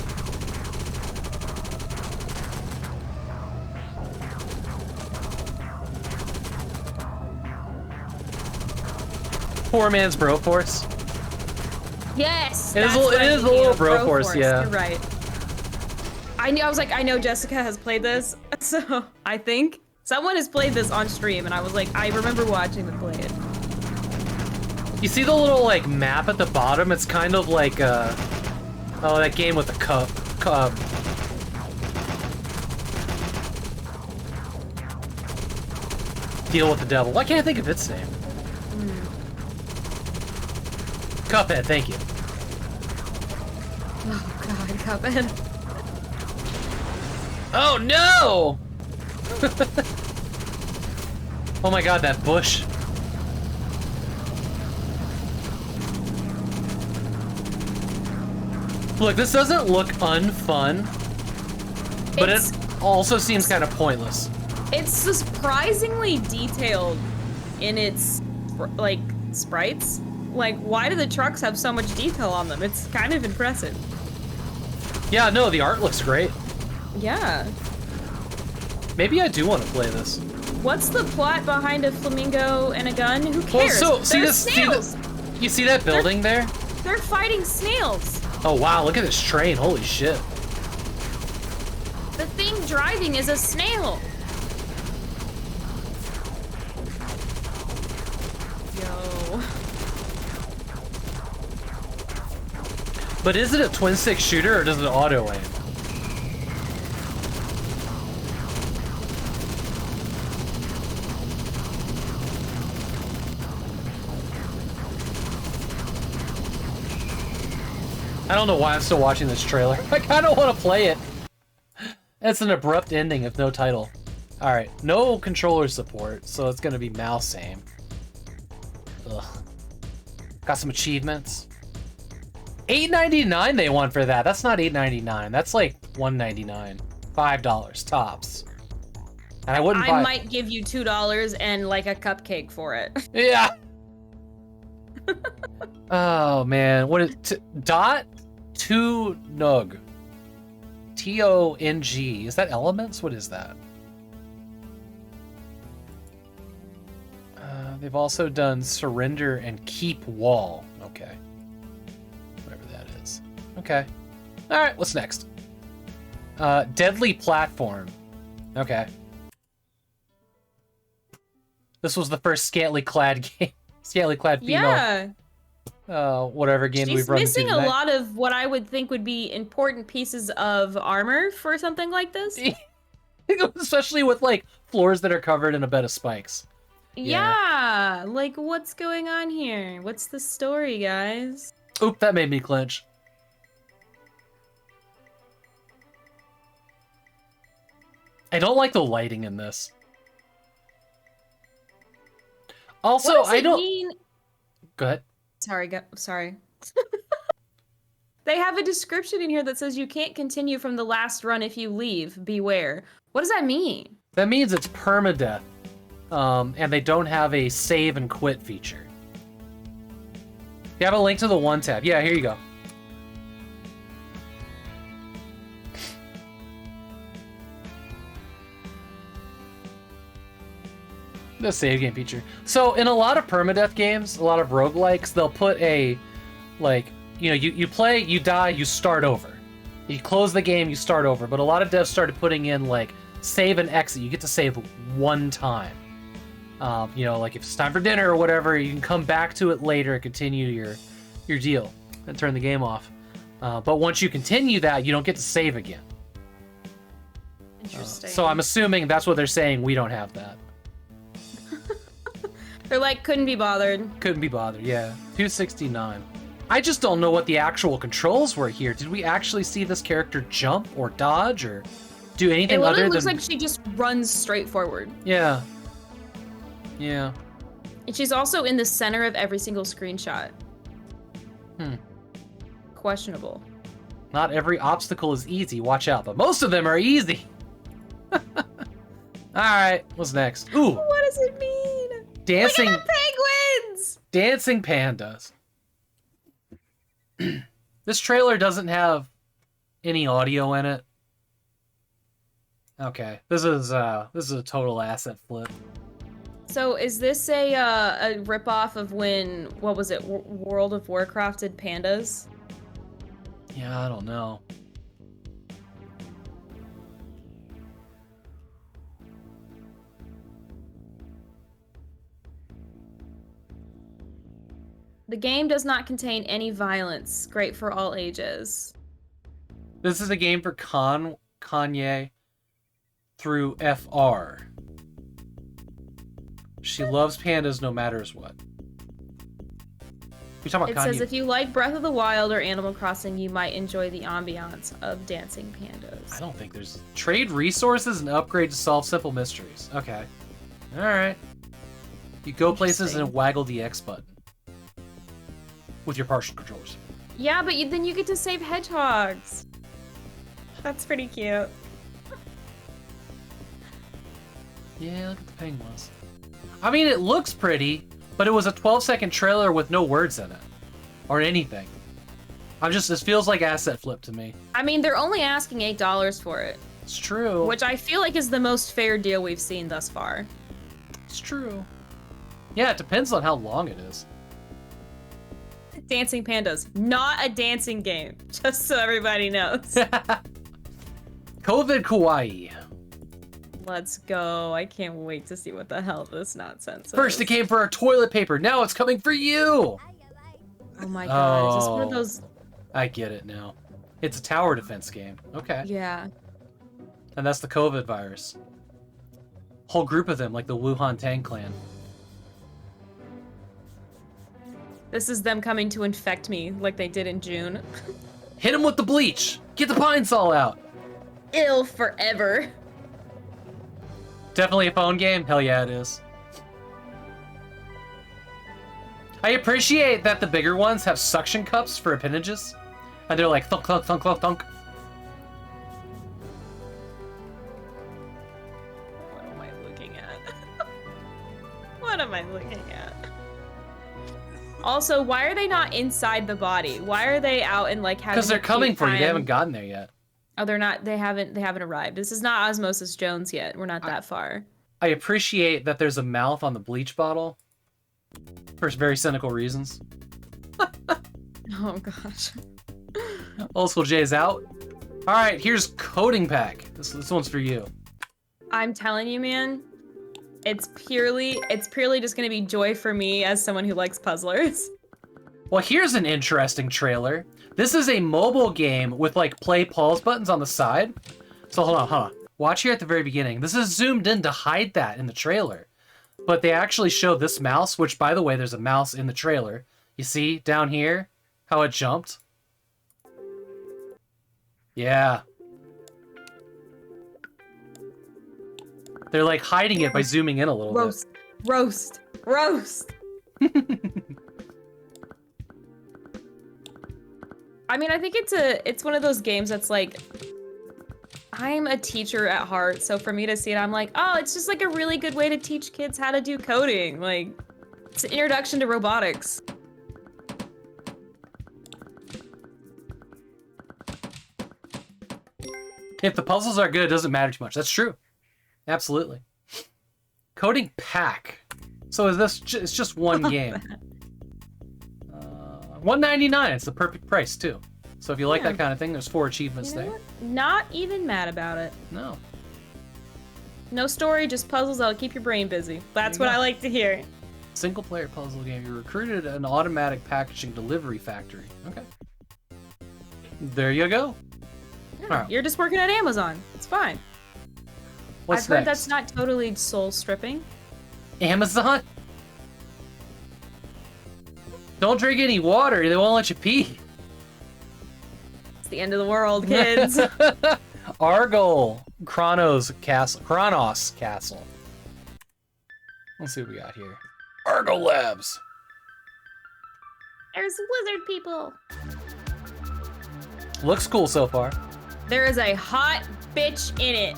Poor man's Broforce. Yes. It is a little Broforce, yeah. You're right. I know Jessica has played this, so I think someone has played this on stream, and I was like, I remember watching them play it. You see the little like map at the bottom? It's kind of like that game with the cup. Deal with the Devil. Why can't I think of its name? Cuphead, thank you. Oh god, Cuphead. Oh no! Oh my god, that bush. Look, this doesn't look unfun, but it also seems kind of pointless. It's surprisingly detailed in its, like, sprites. Like, why do the trucks have so much detail on them? It's kind of impressive. Yeah, no, the art looks great. Yeah. Maybe I do want to play this. What's the plot behind a flamingo and a gun? Who cares? Well, so, snails. You see that building there? They're fighting snails. Oh wow, look at this train, holy shit. The thing driving is a snail. Yo. But is it a twin stick shooter or does it auto aim? I don't know why I'm still watching this trailer. I kind of want to play it. It's an abrupt ending with no title. Alright, no controller support, so it's gonna be mouse aim. Ugh. Got some achievements. $8.99 they want for that. That's not $8.99. That's like $1.99. $5 tops. And I wouldn't buy... I might give you $2 and like a cupcake for it. Yeah. Oh man, what is dot to nug? TONG. Is that elements? What is that? They've also done surrender and keep wall. Okay. Whatever that is. Okay. All right. What's next? Deadly platform. Okay. This was the first scantily clad game. Scantily clad female. Yeah. Whatever game She's we've run into missing a tonight. lot of what I would think would be important pieces of armor for something like this. Especially with like floors that are covered in a bed of spikes. Yeah, like what's going on here? What's the story, guys? Oop, that made me clench. I don't like the lighting in this. Also, What does it mean? Go ahead. Sorry. They have a description in here that says you can't continue from the last run if you leave. Beware. What does that mean? That means it's permadeath. And they don't have a save and quit feature. You have a link to the one tab. Yeah, here you go. The save game feature. So in a lot of permadeath games, a lot of roguelikes, they'll put a, like, you know, you play, you die, you start over. You close the game, you start over. But a lot of devs started putting in, like, save and exit. You get to save one time. You know, like if it's time for dinner or whatever, you can come back to it later and continue your deal and turn the game off. But once you continue that, you don't get to save again. Interesting. So I'm assuming that's what they're saying. We don't have that. They're like, couldn't be bothered. Couldn't be bothered, yeah. 269. I just don't know what the actual controls were here. Did we actually see this character jump or dodge or do anything It other literally than... looks like she just runs straight forward. Yeah. Yeah. And she's also in the center of every single screenshot. Questionable. Not every obstacle is easy, watch out, but most of them are easy. Alright, what's next? Ooh! What does it mean? Dancing... Look at the penguins! Dancing pandas. This trailer doesn't have any audio in it. Okay, this is a total asset flip. So is this a ripoff of when, what was it, World of Warcraft did pandas? Yeah, I don't know. The game does not contain any violence. Great for all ages. This is a game for Kanye through FR. She loves pandas no matters what. We talking It about says Kanye. if you like Breath of the Wild or Animal Crossing, you might enjoy the ambiance of dancing pandas. I don't think there's... Trade resources and upgrade to solve simple mysteries. Okay. Alright. You go places and waggle the X button. With your partial controllers. Yeah, but then you get to save hedgehogs. That's pretty cute. Yeah, look at the penguins. I mean, it looks pretty, but it was a 12-second trailer with no words in it. Or anything. This feels like asset flip to me. I mean, they're only asking $8 for it. It's true. Which I feel like is the most fair deal we've seen thus far. It's true. Yeah, it depends on how long it is. Dancing Pandas, not a dancing game, just so everybody knows. COVID Kawaii. Let's go. I can't wait to see what the hell this nonsense is. First it came for our toilet paper, now it's coming for you! Oh my god, is this one of Oh. those... I get it now. It's a tower defense game. Okay. Yeah. And that's the COVID virus. Whole group of them, like the Wuhan Tang clan. This is them coming to infect me like they did in June. Hit him with the bleach! Get the pine sol out! Ill forever. Definitely a phone game? Hell yeah, it is. I appreciate that the bigger ones have suction cups for appendages. And they're like thunk, thunk, thunk, thunk, thunk. What am I looking at? What am I looking at? Also, why are they not inside the body? Why are they out in like having? Because they're a cute coming for you. They time? haven't gotten there yet. Oh, they're not. They haven't arrived. This is not Osmosis Jones yet. We're not that far. I appreciate that there's a mouth on the bleach bottle. For very cynical reasons. Oh gosh. Old School J is out. Alright, here's Coding Pack. This one's for you. I'm telling you, man. It's purely just gonna be joy for me as someone who likes puzzlers. Well, here's an interesting trailer. This is a mobile game with like play pause buttons on the side. So hold on. Watch here at the very beginning. This is zoomed in to hide that in the trailer. But they actually show this mouse, which by the way, there's a mouse in the trailer. You see down here how it jumped? Yeah. They're like hiding it by zooming in a little bit. Roast. I mean, I think it's one of those games that's like, I'm a teacher at heart, so for me to see it, I'm like, oh, it's just like a really good way to teach kids how to do coding. Like, it's an introduction to robotics. If the puzzles are good, it doesn't matter too much. That's true. Absolutely. Coding Pack. So is this? It's just one game. $1.99. It's the perfect price too. So if you like that kind of thing, there's 4 achievements You know there. what? Not even mad about it. No. No story, just puzzles that'll keep your brain busy. That's what I like to hear. Single player puzzle game. You're recruited at an automatic packaging delivery factory. Okay. There you go. Yeah, Alright. You're just working at Amazon. It's fine. What's I've heard next? that's not totally soul stripping. Amazon? Don't drink any water. They won't let you pee. It's the end of the world, kids. Argol. Kronos Castle. Let's see what we got here. Argo Labs. There's lizard people. Looks cool so far. There is a hot bitch in it.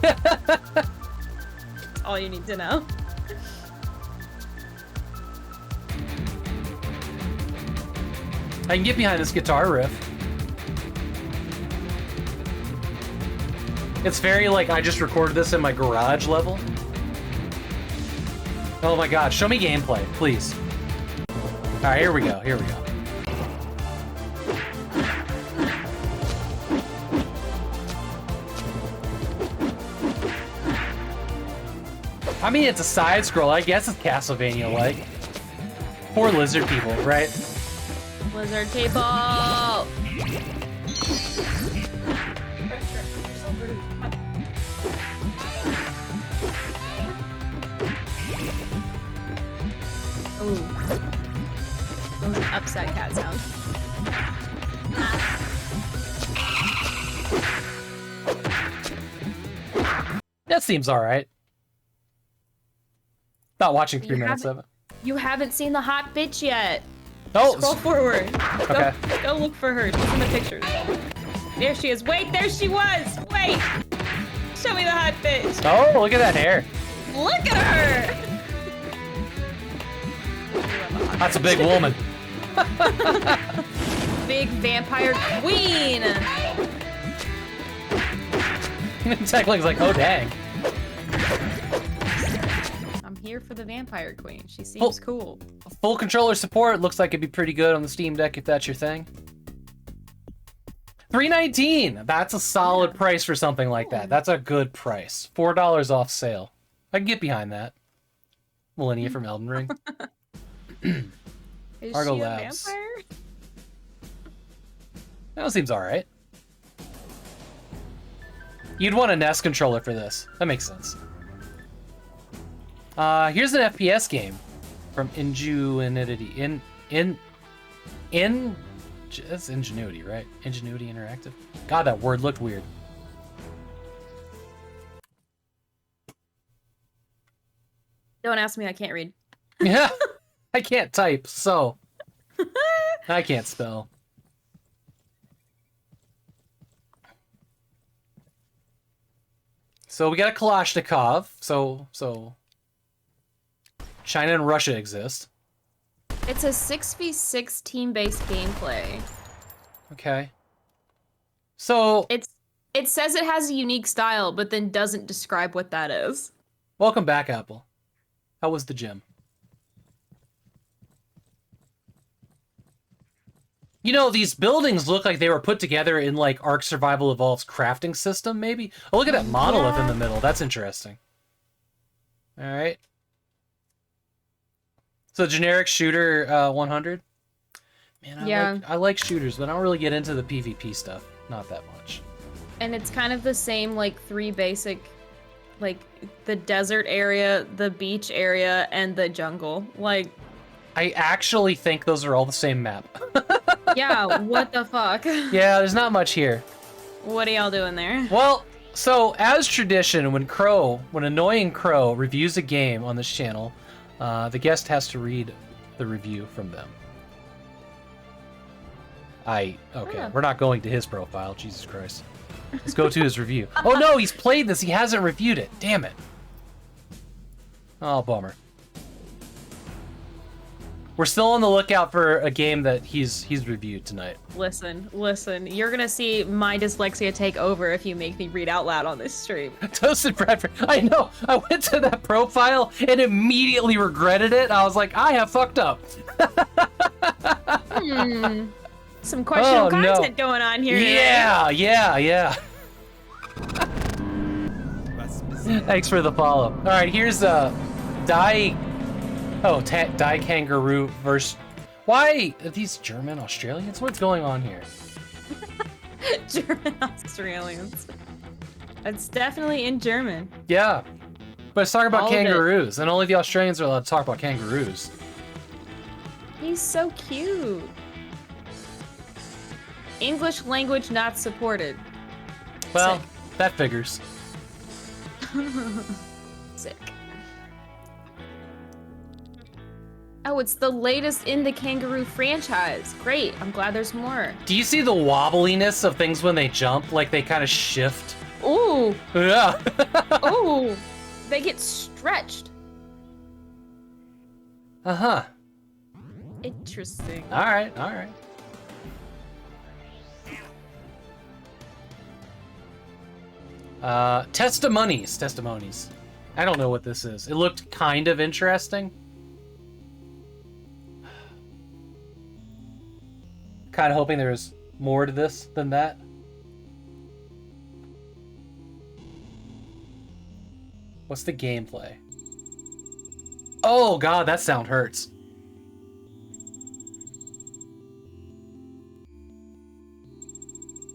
That's all you need to know. I can get behind this guitar riff. It's very like I just recorded this in my garage level. Oh my god, show me gameplay, please. Alright, here we go. I mean, it's a side scroll. I guess it's Castlevania-like. Poor lizard people, right? Lizard people. Ooh. That was an upset cat sound. That seems alright. Not watching 3 minutes of it. You haven't seen the hot bitch yet. Oh, Scroll forward. Okay. Go look for her. She's in the pictures. There she is. Wait, there she was. Wait. Show me the hot bitch. oh, look at that hair. Look at her. That's a big woman. Big vampire queen. Technic's like, oh dang. I'm here for the vampire queen. She seems cool. Full controller support looks like it'd be pretty good on the Steam Deck if that's your thing. $3.19. That's a solid price for something like that. That's a good price. $4 off sale. I can get behind that. Millennia from Elden Ring. Is Argo she a Labs. vampire? That seems alright. You'd want a NES controller for this. That makes sense. Here's an FPS game from Ingenuity. That's Ingenuity, right? Ingenuity Interactive. God, that word looked weird. Don't ask me, I can't read. Yeah, I can't type, so I can't spell. So we got a Kalashnikov. So China and Russia exist. It's a 6v6 team-based gameplay. Okay. So It says it has a unique style, but then doesn't describe what that is. welcome back, Apple. How was the gym? You know, these buildings look like they were put together in, like, Ark Survival Evolved's crafting system, maybe? Oh, look at that monolith in the middle. That's interesting. Alright. So, generic shooter 100? Man, I like shooters, but I don't really get into the PvP stuff. Not that much. And it's kind of the same, like, three basic, like, the desert area, the beach area, and the jungle. Like, I actually think those are all the same map. yeah, what the fuck? Yeah, there's not much here. What are y'all doing there? Well, so as tradition, when Annoying Crow reviews a game on this channel, the guest has to read the review from them. We're not going to his profile, Jesus Christ. Let's go to his review. Oh no, he's played this, he hasn't reviewed it. Damn it. Oh, bummer. We're still on the lookout for a game that he's reviewed tonight. Listen, you're gonna see my dyslexia take over if you make me read out loud on this stream. Toasted Bradford. I know. I went to that profile and immediately regretted it. I was like, I have fucked up. Some questionable no. content going on here today. Yeah. Thanks for the follow. All right, here's Die Kangaroo versus... Why are these German Australians? What's going on here? German Australians. It's definitely in German. Yeah, but it's talking about All of it. kangaroos, and only the Australians are allowed to talk about kangaroos. He's so cute. English language not supported. Well, that figures. Sick. Oh, it's the latest in the Kangaroo franchise. Great, I'm glad there's more. Do you see the wobbliness of things when they jump? Like they kind of shift. Ooh, Yeah. ooh, they get stretched. Uh-huh. Interesting. All right. Testimonies. I don't know what this is. It looked kind of interesting. Kind of hoping there's more to this than that. What's the gameplay? Oh god, that sound hurts.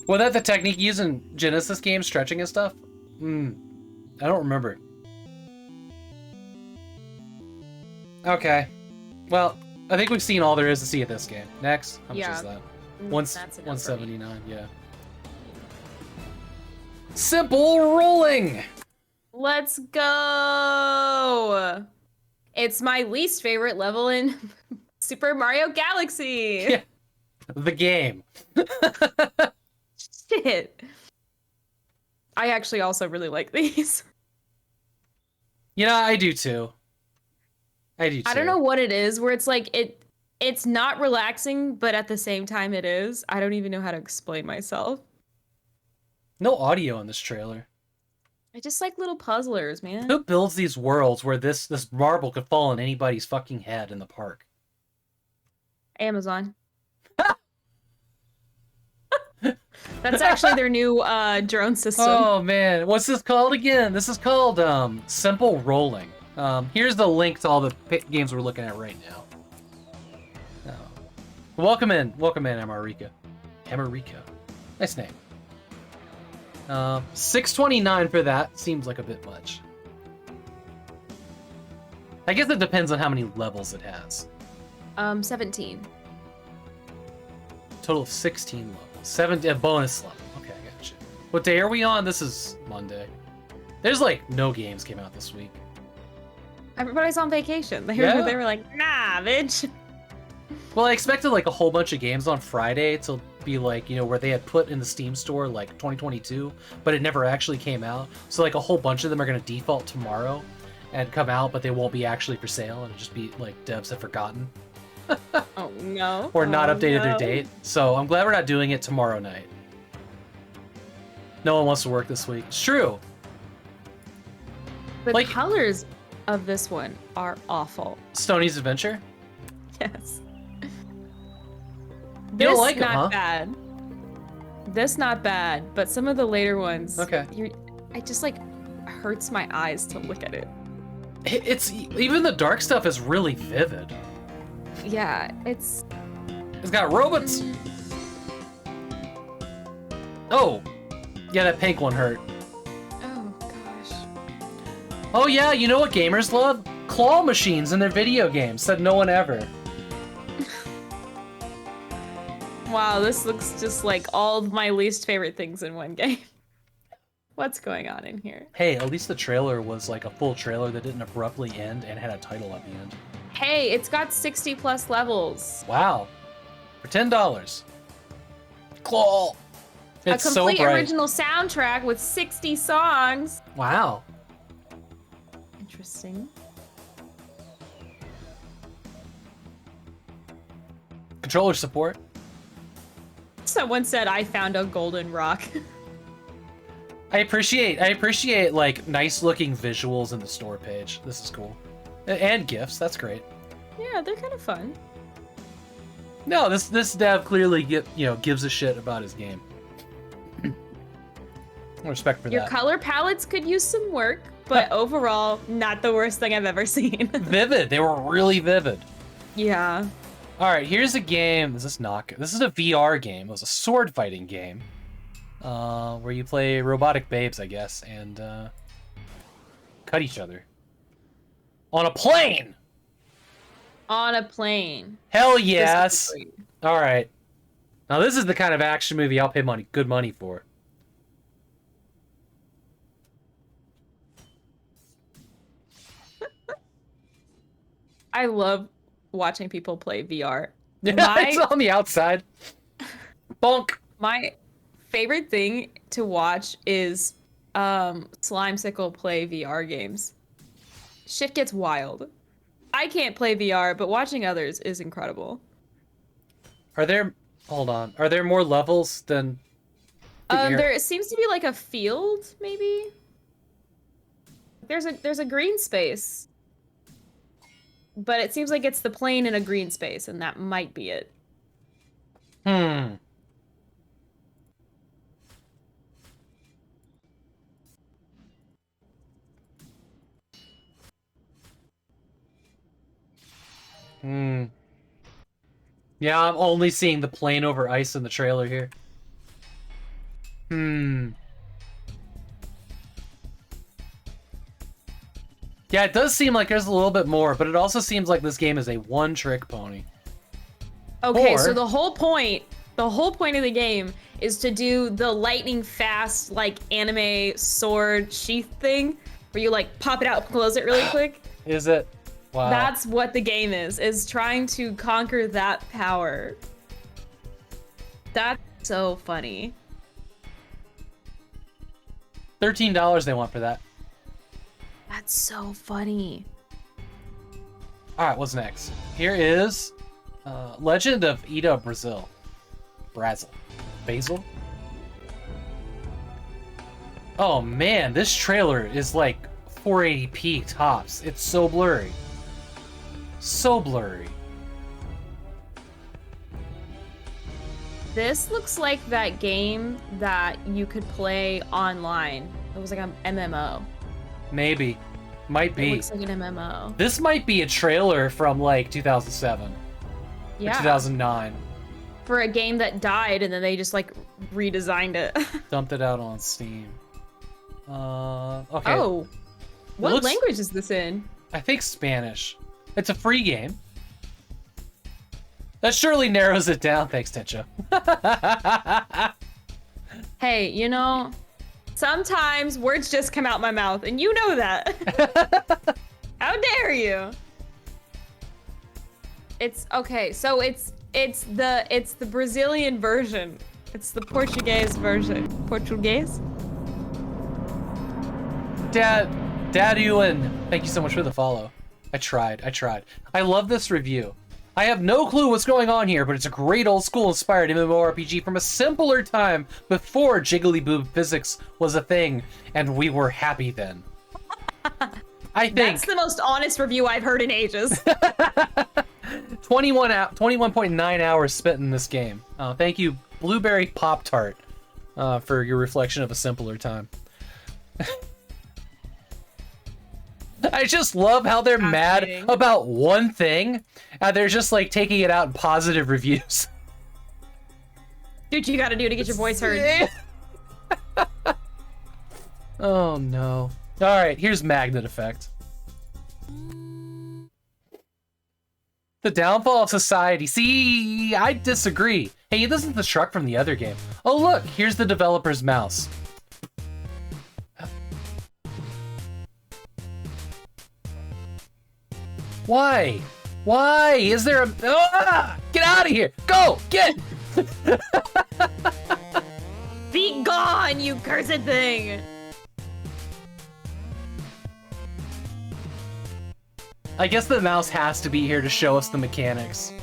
Was that the technique used in Genesis games, stretching and stuff? I don't remember. Okay. Well, I think we've seen all there is to see at this game. Next. How much is that? That's enough 179, yeah. Simple rolling! Let's go! It's my least favorite level in Super Mario Galaxy. Yeah. The game. Shit. I actually also really like these. Yeah, I do too. I don't know what it is where it's like it's not relaxing, but at the same time it is. I don't even know how to explain myself. No audio in this trailer. I just like little puzzlers, man. Who builds these worlds where this marble could fall on anybody's fucking head in the park? That's actually their new drone system. Oh man, what's this called again? This is called Simple Rolling. Here's the link to all the games we're looking at right now. Welcome in, Amarika. Amarika, nice name. 629 for that seems like a bit much. I guess it depends on how many levels it has. 17. Total of 16 levels. 7 bonus level. Okay, I gotcha. What day are we on? This is Monday. There's like no games came out this week. Everybody's on vacation. They were like, nah, bitch. Well, I expected like a whole bunch of games on Friday to be like, you know, where they had put in the Steam store like 2022, but it never actually came out. So like a whole bunch of them are going to default tomorrow and come out, but they won't be actually for sale. And it'll just be like devs have forgotten. Oh no. Or not updated their date. So I'm glad we're not doing it tomorrow night. No one wants to work this week. It's true. The Like- colors of this one are awful. Stoney's Adventure? Yes. You don't like 'em, not huh? bad. This not bad, but some of the later ones. Okay. It just like hurts my eyes to look at it. It's even the dark stuff is really vivid. Yeah, it's It's got robots. Oh, yeah, that pink one hurt. oh gosh. Oh yeah, you know what gamers love? Claw machines in their video games. Said no one ever. Wow, this looks just like all of my least favorite things in one game. What's going on in here? Hey, at least the trailer was like a full trailer that didn't abruptly end and had a title at the end. Hey, it's got 60 plus levels. Wow. For $10. Claw. It's a so complete bright. original soundtrack with 60 songs. Wow. Interesting. Controller support. Someone said I found a golden rock. I appreciate like nice looking visuals in the store page. This is cool. And gifts, that's great. Yeah, they're kind of fun. No, this dev clearly gives a shit about his game. Respect for Your that. color palettes could use some work, but overall, not the worst thing I've ever seen. Vivid. They were really vivid. Yeah. All right, here's a game. This is a VR game. It was a sword fighting game, where you play robotic babes, I guess, and cut each other on a plane. On a plane. Hell yes. Specifically. All right. Now this is the kind of action movie I'll pay good money for. I love watching people play VR. It's on the outside. Bonk. My favorite thing to watch is Slimesicle play VR games. Shit gets wild. I can't play VR, but watching others is incredible. Hold on. Are there more levels than There seems to be like a field, maybe. There's a green space. But it seems like it's the plane in a green space, and that might be it. Yeah, I'm only seeing the plane over ice in the trailer here. Yeah, it does seem like there's a little bit more, but it also seems like this game is a one-trick pony. Okay, Or- so the whole point of the game is to do the lightning fast, like anime sword sheath thing, where you like pop it out, close it really quick. Is it? Wow. That's what the game is trying to conquer that power. That's so funny. $13 they want for that. That's so funny. All right, what's next? Here is Legend of Ida Brazil. Basil? Oh man, this trailer is like 480p tops. It's so blurry. So blurry. This looks like that game that you could play online. It was like an MMO. Maybe. Might It be. looks like an MMO. This might be a trailer from like 2007 or Yeah. 2009. For a game that died and then they just like redesigned it. Dumped it out on Steam. Okay. Oh. What looks- language is this in? I think Spanish. It's a free game. That surely narrows it down. Thanks, Tencho. Hey, you know, sometimes words just come out my mouth and you know that. How dare you? It's okay, so it's the Brazilian version. It's the Portuguese version. Portuguese? Dad Ewan, thank you so much for the follow. I tried. I love this review. I have no clue what's going on here, but it's a great old school inspired MMORPG from a simpler time before jiggly boob physics was a thing, and we were happy then. I think That's the most honest review I've heard in ages. 21.9 hours spent in this game. Thank you, Blueberry Pop Tart, for your reflection of a simpler time. I just love how they're mad about one thing, and they're just like taking it out in positive reviews. Dude, you gotta do to get your voice heard. Oh no. Alright, here's Magnet Effect. The downfall of society. See, I disagree. Hey, this isn't the truck from the other game. Oh look, here's the developer's mouse. Why? Why? Is there a... Ah! Get out of here! Go! Get! Be gone, you cursed thing! I guess the mouse has to be here to show us the mechanics.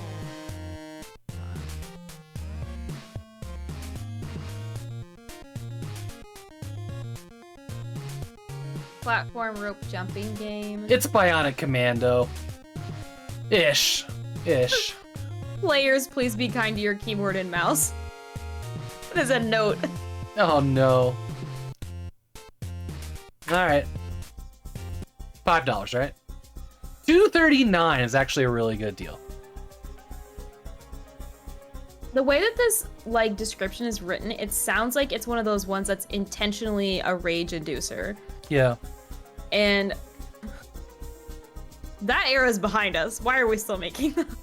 Platform rope jumping game. It's Bionic Commando. Ish. Players, please be kind to your keyboard and mouse. There's a note. Oh no. Alright. $5, right? $2.39 is actually a really good deal. The way that this like description is written, it sounds like it's one of those ones that's intentionally a rage inducer. Yeah. And that era is behind us. Why are we still making them?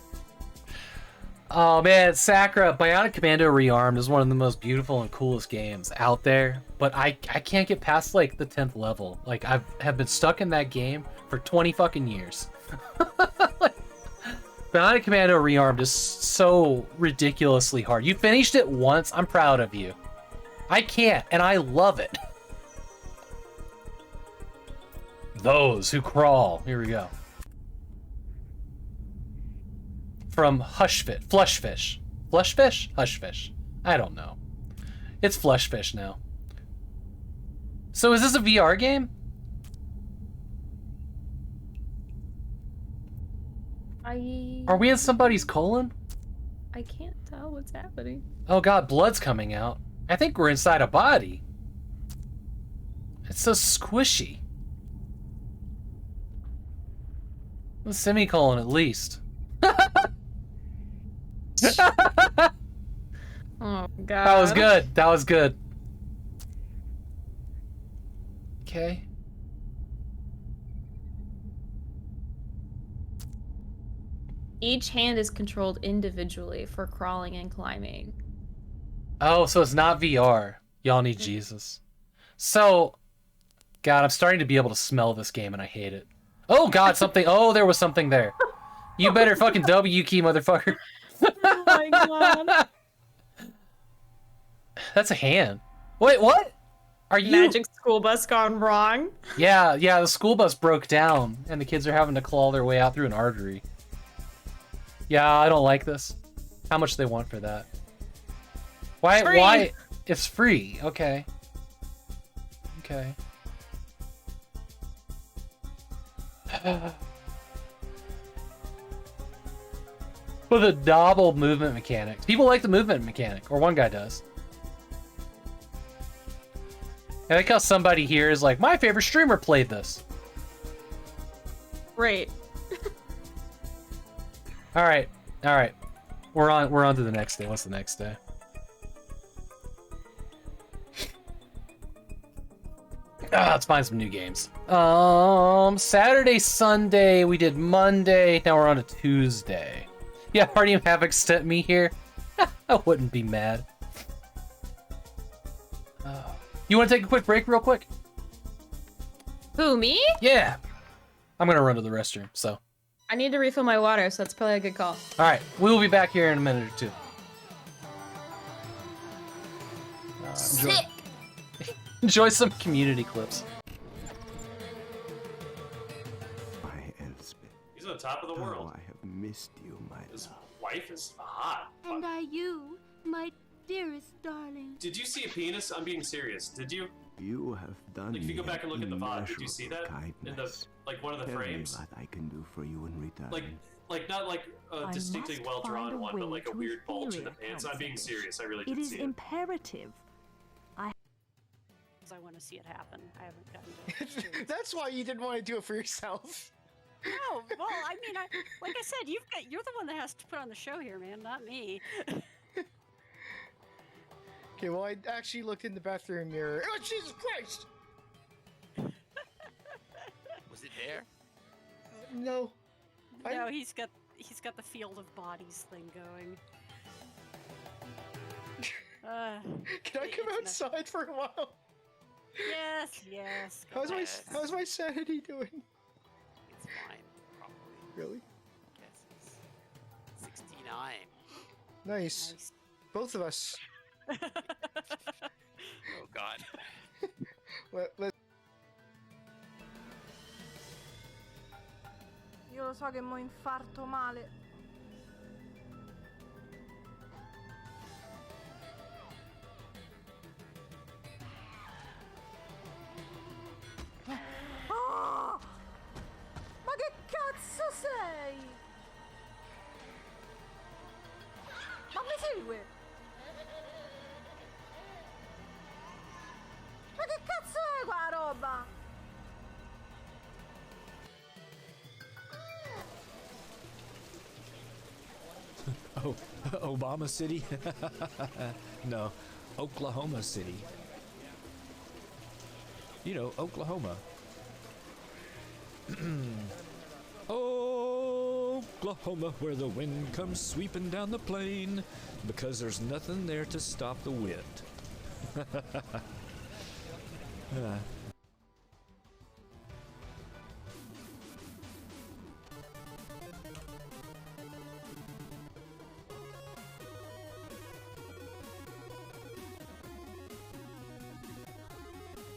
Oh man, Sakura, Bionic Commando Rearmed is one of the most beautiful and coolest games out there, but I can't get past like the 10th level. Like I have been stuck in that game for 20 fucking years. Like, Bionic Commando Rearmed is so ridiculously hard. You finished it once, I'm proud of you. I can't, and I love it. Those who crawl. Here we go. From Flushfish. Flushfish? Hushfish. I don't know. It's Flushfish now. So is this a VR game? Are we in somebody's colon? I can't tell what's happening. Oh god, blood's coming out. I think we're inside a body. It's so squishy. A semicolon at least. Oh god. That was good. That was good. Okay. Each hand is controlled individually for crawling and climbing. Oh, so it's not VR. Y'all need Jesus. So, God, I'm starting to be able to smell this game and I hate it. Oh God, something. Oh, there was something there. You better fucking W key, motherfucker. Oh my god. That's a hand. Wait, what? Are you? Magic school bus gone wrong. Yeah, the school bus broke down and the kids are having to claw their way out through an artery. Yeah, I don't like this. How much do they want for that? Why? It's free. Okay. Okay. With a novel movement mechanic. People like the movement mechanic, or one guy does. I like how somebody here is like, my favorite streamer played this. Great. All right. We're on to the next day. What's the next day? Let's find some new games. Saturday, Sunday, we did Monday. Now we're on to Tuesday. Yeah, Artyom Havok sent me here. I wouldn't be mad. You want to take a quick break real quick? Who, me? Yeah. I'm going to run to the restroom, so. I need to refill my water, so that's probably a good call. All right. We'll be back here in a minute or two. Sick! Enjoy some community clips. My Elspeth, He's on top of the how world. I have missed you, my His love. wife is hot. And are you, my dearest darling? Did you see a penis? I'm being serious. Did you? You have done Like, if you go me back and look at the VOD, did you immeasurable see that? In the, kindness. like, one of the Tell me frames? what I can do for you in return. Like not like a I distinctly must well-drawn find a one, but way like a to weird bulge in the inferior pants. I'm being concepts. serious. I really It did is see it. imperative. I want to see it happen. I haven't gotten to it. That's why you didn't want to do it for yourself. No, well, I mean, like I said, you're the one that has to put on the show here, man, not me. Okay, well, I actually looked in the bathroom mirror. Oh, Jesus Christ! Was it there? No. No, he's got the field of bodies thing going. Can I come outside for a while? Yes. Go How's my sanity doing? It's fine, probably. Really? Yes, it's 69. Nice. Both of us. Oh God. Let Io lo so che mo infarto male. Ah! Ma che cazzo sei? Ma mi segue? Ma che cazzo è qua roba? Oh, Obama City? No, Oklahoma City. You know, Oklahoma. Oklahoma, where the wind comes sweeping down the plain, because there's nothing there to stop the wind.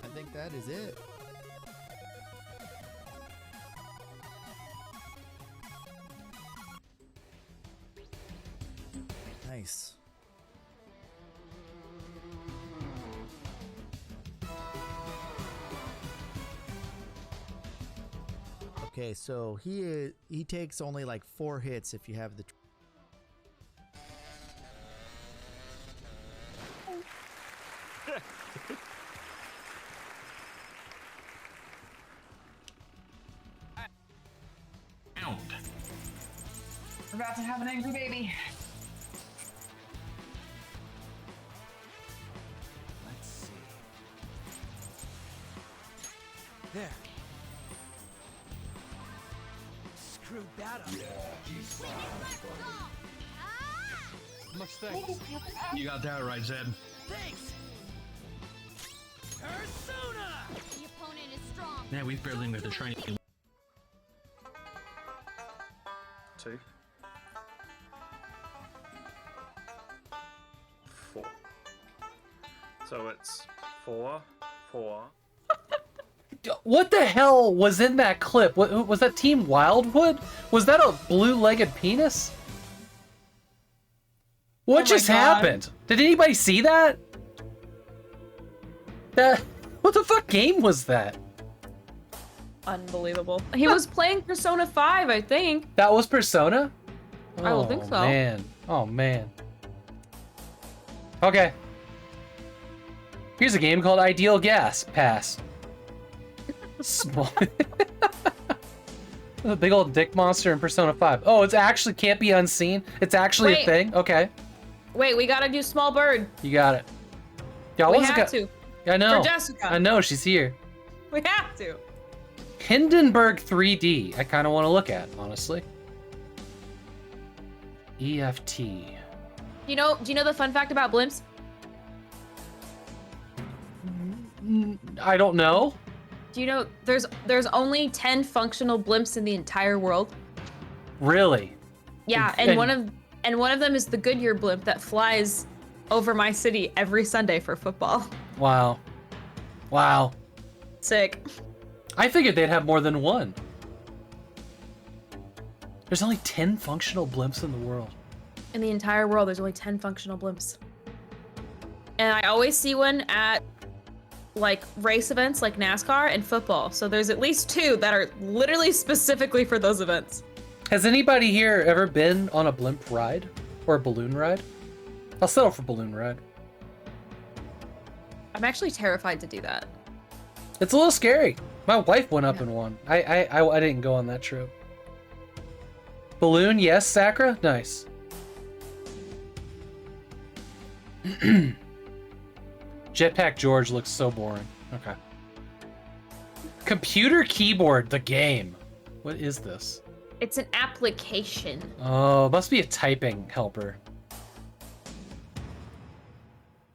I think that is it. Nice. Okay, so he takes only like 4 hits if you have the. We're about to have an angry baby. Let's see. There. Screwed that up. Much thanks. You got that right, Zed. Thanks. Persona. The opponent is strong. Man, we've barely made the training. 2, 4. So it's 4, 4. What the hell was in that clip? What, was that Team Wildwood? Was that a blue-legged penis? What just happened? Did anybody see that? What the fuck game was that? Unbelievable. He was playing Persona 5, I think. That was Persona? I will think so. Man. Oh, man. Okay. Here's a game called Ideal Gas. Pass. Small. A big old dick monster in Persona 5. Oh, it's actually can't be unseen? It's actually a thing? Okay. Wait, we gotta do Small Bird. You got it. Yeah, We have to. I know. For Jessica. I know, she's here. We have to. Hindenburg 3D. I kind of want to look at, honestly. EFT. Do you know the fun fact about blimps? I don't know. Do you know there's only 10 functional blimps in the entire world? Really? Yeah, and one of them is the Goodyear blimp that flies over my city every Sunday for football. Wow. Wow. Sick. I figured they'd have more than one. There's only 10 functional blimps in the world. In the entire world, there's only 10 functional blimps. And I always see one at like race events like NASCAR and football. So there's at least 2 that are literally specifically for those events. Has anybody here ever been on a blimp ride or a balloon ride? I'll settle for balloon ride. I'm actually terrified to do that. It's a little scary. My wife went up in one. I didn't go on that trip. Balloon, yes, Sakura? Nice. Jetpack George looks so boring. Okay. Computer keyboard, the game. What is this? It's an application. Oh, must be a typing helper.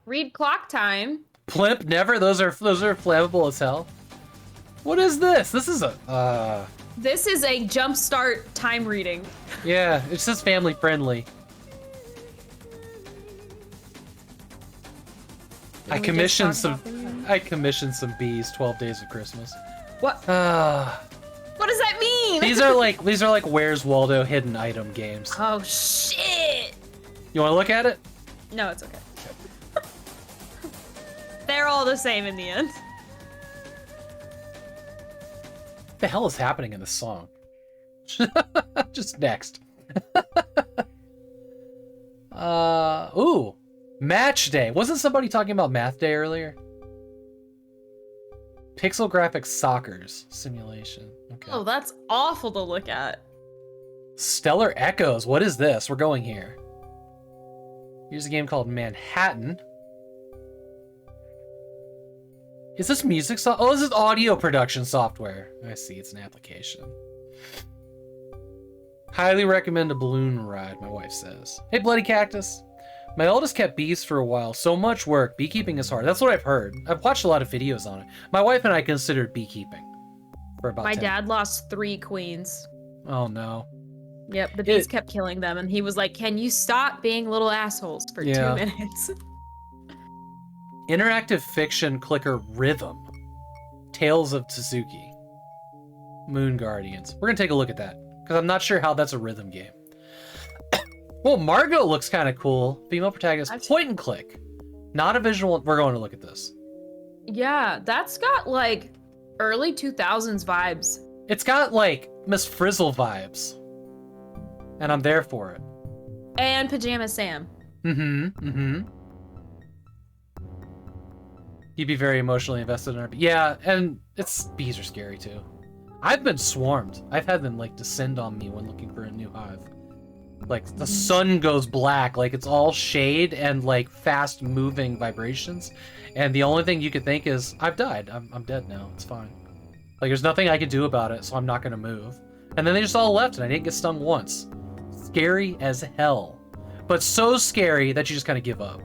Read clock time. Plimp, never. Those are flammable as hell. What is this? This is a This is a jumpstart time reading. Yeah, it's just family friendly. I commissioned some bees. 12 Days of Christmas. What? What does that mean? These are like Where's Waldo hidden item games. Oh shit! You want to look at it? No, it's okay. They're all the same in the end. What the hell is happening in this song? Just next. Ooh. Match Day. Wasn't somebody talking about Math Day earlier? Pixel Graphics Soccer's simulation. Okay. Oh, that's awful to look at. Stellar Echoes. What is this? We're going here. Here's a game called Manhattan. Is this music Oh, this is audio production software. I see, it's an application. Highly recommend a balloon ride, my wife says. Hey, Bloody Cactus. My oldest kept bees for a while. So much work. Beekeeping is hard. That's what I've heard. I've watched a lot of videos on it. My wife and I considered beekeeping for about My 10. dad lost 3 queens. Oh, no. Yep, the bees kept killing them, and he was like, can you stop being little assholes for 2 minutes? Interactive fiction clicker Rhythm. Tales of Tsuzuki. Moon Guardians. We're going to take a look at that, because I'm not sure how that's a rhythm game. Well, Margot looks kind of cool. Female protagonist. Point and click. Not a visual. We're going to look at this. Yeah, that's got like early 2000s vibes. It's got like Miss Frizzle vibes. And I'm there for it. And Pajama Sam. You'd be very emotionally invested in her. Yeah, and bees are scary too. I've been swarmed. I've had them like descend on me when looking for a new hive. Like the sun goes black, like it's all shade and like fast moving vibrations. And the only thing you could think is, I've died. I'm dead now. It's fine. Like there's nothing I could do about it, so I'm not gonna move. And then they just all left and I didn't get stung once. Scary as hell. But so scary that you just kind of give up.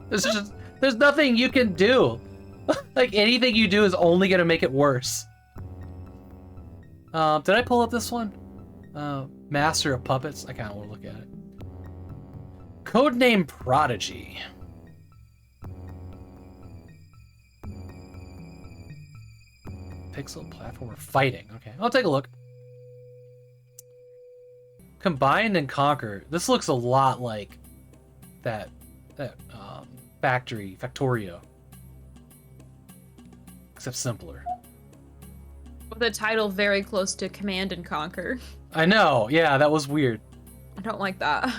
There's nothing you can do. Like anything you do is only gonna make it worse. Did I pull up this one? Master of Puppets. I kind of want to look at it. Codename Prodigy. Pixel platformer fighting. Okay, I'll take a look. Combine and Conquer. This looks a lot like that Factorio. Except simpler. With a title very close to Command and Conquer. I know. Yeah, that was weird. I don't like that.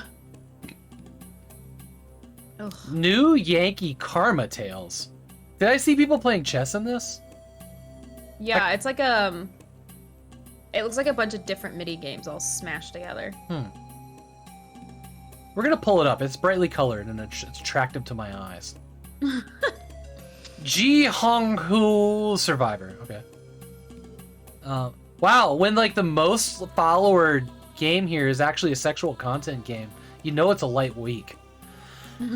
Ugh. New Yankee Karma Tales. Did I see people playing chess in this? Yeah, it's like it looks like a bunch of different MIDI games all smashed together. We're gonna pull it up. It's brightly colored and it's attractive to my eyes. Ji Hong Hu Survivor. Okay. Wow, when like the most follower game here is actually a sexual content game, you know it's a light week.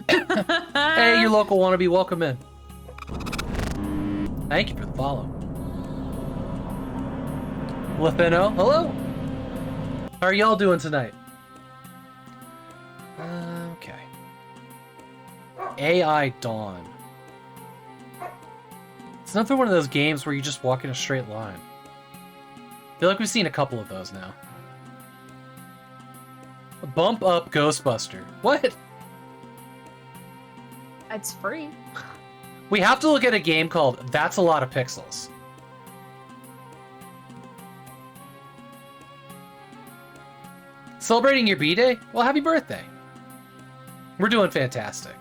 Hey, your local wannabe, welcome in. Thank you for the follow. Lefino, hello. How are y'all doing tonight? Okay. AI Dawn. It's another one of those games where you just walk in a straight line. I feel like we've seen a couple of those now. Bump Up Ghostbuster. What? It's free. We have to look at a game called That's a Lot of Pixels. Celebrating your B-Day? Well, happy birthday. We're doing fantastic.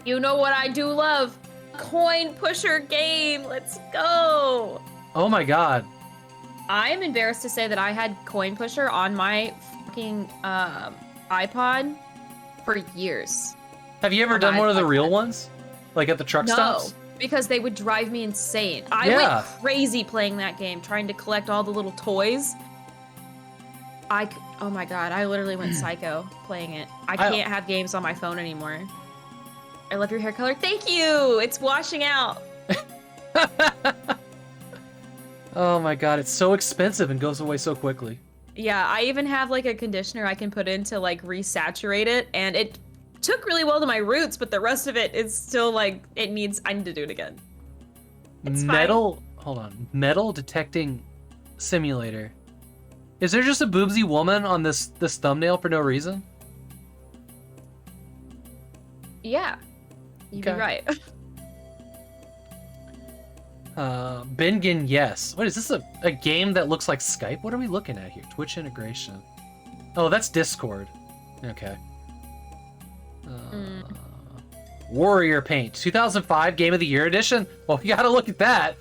You know what I do love? Coin pusher game. Let's go. Oh my god. I am embarrassed to say that I had coin pusher on my fucking iPod for years. Have you ever done one of the real ones? Like at the truck stops? No, because they would drive me insane. I Yeah. went crazy playing that game, trying to collect all the little toys. Oh my god, I literally went psycho playing it. I can't have games on my phone anymore. I love your hair color. Thank you! It's washing out. Oh my god, it's so expensive and goes away so quickly. Yeah, I even have like a conditioner I can put in to like resaturate it, and it took really well to my roots, but the rest of it is still like, I need to do it again. It's Metal, hold on. Metal detecting simulator. Is there just a boobsy woman on this thumbnail for no reason? Yeah, you'd be right. Bingen, yes. What is this, a game that looks like Skype? What are we looking at here? Twitch integration. Oh, that's Discord. Okay. Warrior Paint, 2005 Game of the Year edition? Well, we gotta look at that.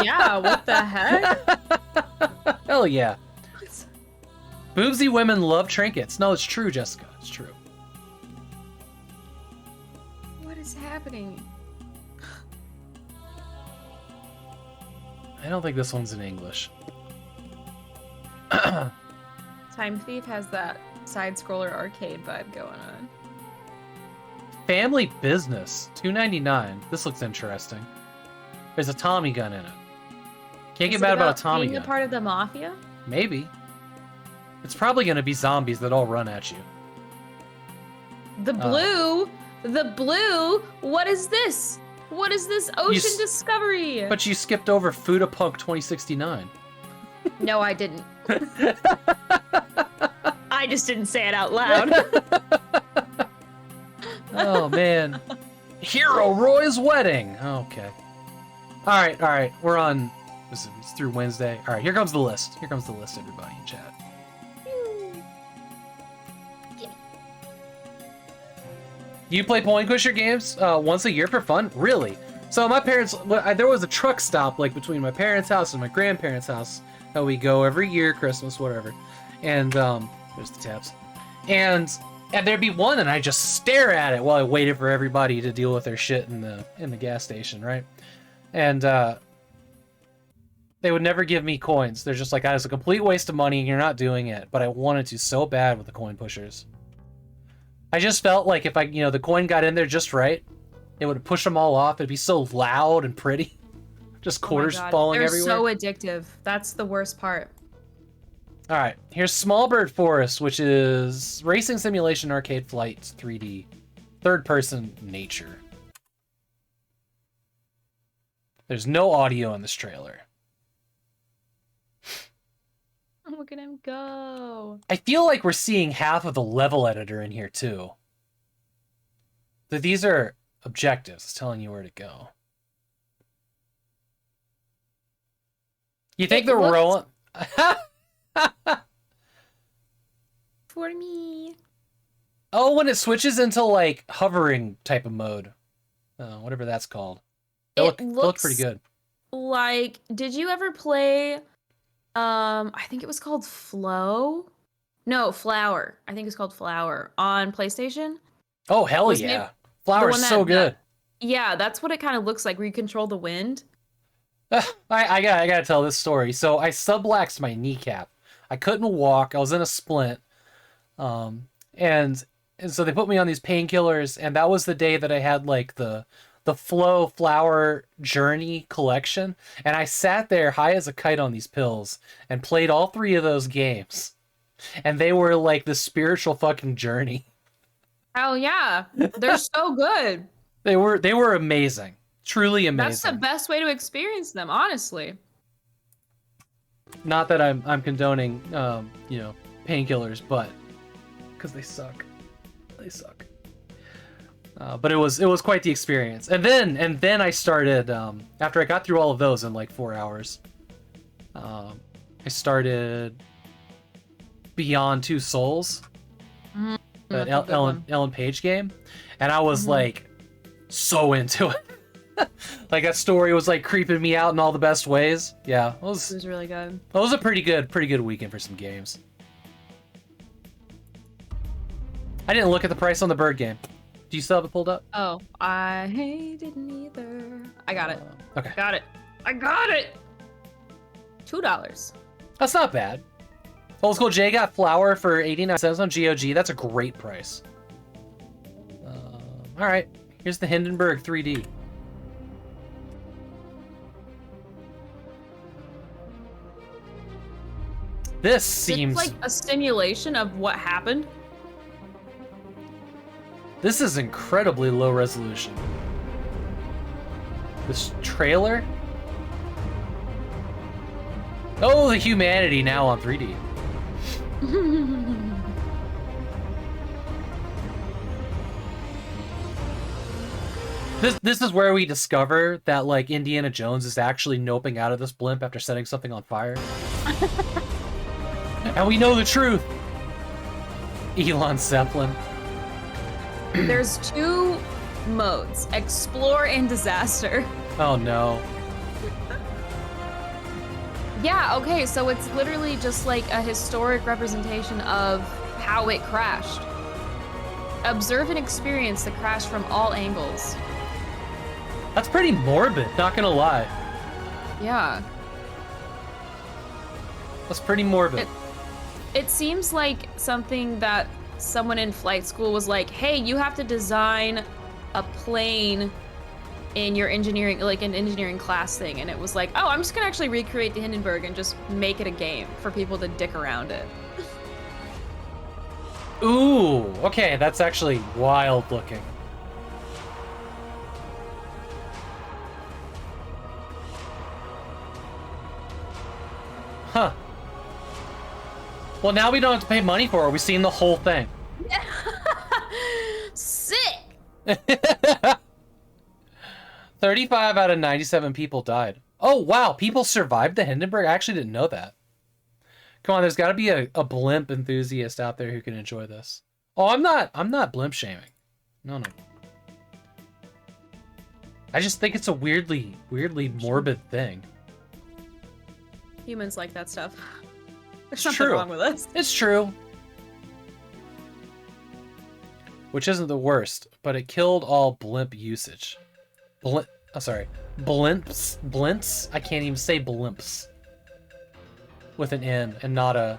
Yeah, what the heck? Hell yeah. Boobsy women love trinkets. No, it's true, Jessica. It's true. What is happening? I don't think this one's in English. Time Thief has that side-scroller arcade vibe going on. Family Business, $2.99. This looks interesting. There's a Tommy gun in it. Can't get mad about a Tommy being gun. a part of the mafia? Maybe. It's probably gonna be zombies that all run at you. The blue? What is this? What is this ocean discovery? But you skipped over Foodapunk 2069. No, I didn't. I just didn't say it out loud. Oh man. Hero Roy's wedding. Okay. Alright. We're on. It's through Wednesday. Alright, here comes the list. Here comes the list, everybody in chat. You play Point Pusher games once a year for fun? Really? So my parents, there was a truck stop like between my parents' house and my grandparents' house that we go every year, Christmas, whatever. And there's the tabs. And there'd be one, and I just stare at it while I waited for everybody to deal with their shit in the gas station, right? And they would never give me coins. They're just like, that is a complete waste of money, and you're not doing it. But I wanted to so bad with the coin pushers. I just felt like if the coin got in there just right, it would push them all off. It'd be so loud and pretty. Just quarters falling everywhere. They're so addictive. That's the worst part. All right, here's Smallbird Forest, which is racing simulation arcade flight 3D, third-person nature. There's no audio in this trailer. Look at him go. I feel like we're seeing half of the level editor in here, too. But these are objectives. It's telling you where to go. You think they're rolling... for me. Oh, when it switches into like hovering type of mode, whatever that's called. It looked pretty good. Like, did you ever play? I think it was called Flow. No, Flower. I think it's called Flower on PlayStation. Oh hell yeah! Flower's so good. Yeah, that's what it kind of looks like, where you control the wind. I gotta tell this story. So I subluxed my kneecap. I couldn't walk. I was in a splint. And so they put me on these painkillers, and that was the day that I had like the Flower Journey collection, and I sat there high as a kite on these pills and played all 3 of those games, and they were like the spiritual fucking journey. Oh yeah, they're so good. They were amazing, truly amazing. That's the best way to experience them, honestly. Not that I'm condoning painkillers, but because they suck. They suck. But it was quite the experience. And then I started after I got through all of those in like 4 hours. I started Beyond Two Souls, that Ellen Page game, and I was like so into it. Like that story was like creeping me out in all the best ways. Yeah, it was really good. It was a pretty good weekend for some games. I didn't look at the price on the bird game. Do you still have it pulled up? Oh, I didn't either. I got it. Okay. Got it. I got it. $2. That's not bad. Old School J got Flower for 89 cents on GOG. That's a great price. All right. Here's the Hindenburg 3D. This seems like a simulation of what happened. This is incredibly low resolution. This trailer? Oh, the humanity now on 3D. This is where we discover that like Indiana Jones is actually noping out of this blimp after setting something on fire. And we know the truth. Elon Zeppelin. There's 2 modes, explore and disaster. Oh no. Yeah, okay, so it's literally just like a historic representation of how it crashed. Observe and experience the crash from all angles. That's pretty morbid, not gonna lie. Yeah. That's pretty morbid. It seems like something that someone in flight school was like, hey, you have to design a plane in your engineering, like an engineering class thing. And it was like, oh, I'm just gonna actually recreate the Hindenburg and just make it a game for people to dick around it. Ooh, okay, that's actually wild looking. Huh. Well, now we don't have to pay money for it. We've seen the whole thing. Sick! 35 out of 97 people died. Oh, wow. People survived the Hindenburg? I actually didn't know that. Come on, there's got to be a blimp enthusiast out there who can enjoy this. Oh, I'm not blimp shaming. No. I just think it's a weirdly morbid thing. Humans like that stuff. There's It's something true. wrong with us. It's true. Which isn't the worst, but it killed all blimp usage. Blimps? I can't even say blimps. With an N and not an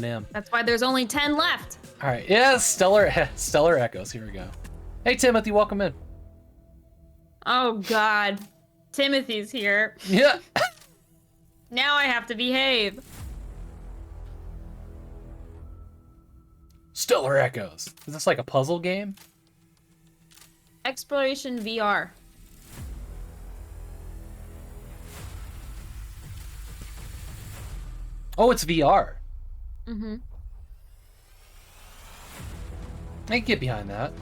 M. That's why there's only 10 left. All right, yeah, Stellar Echoes. Here we go. Hey, Timothy, welcome in. Oh God, Timothy's here. Yeah. Now I have to behave. Stellar Echoes. Is this like a puzzle game? Exploration VR. Oh, it's VR. Mm-hmm. I can get behind that.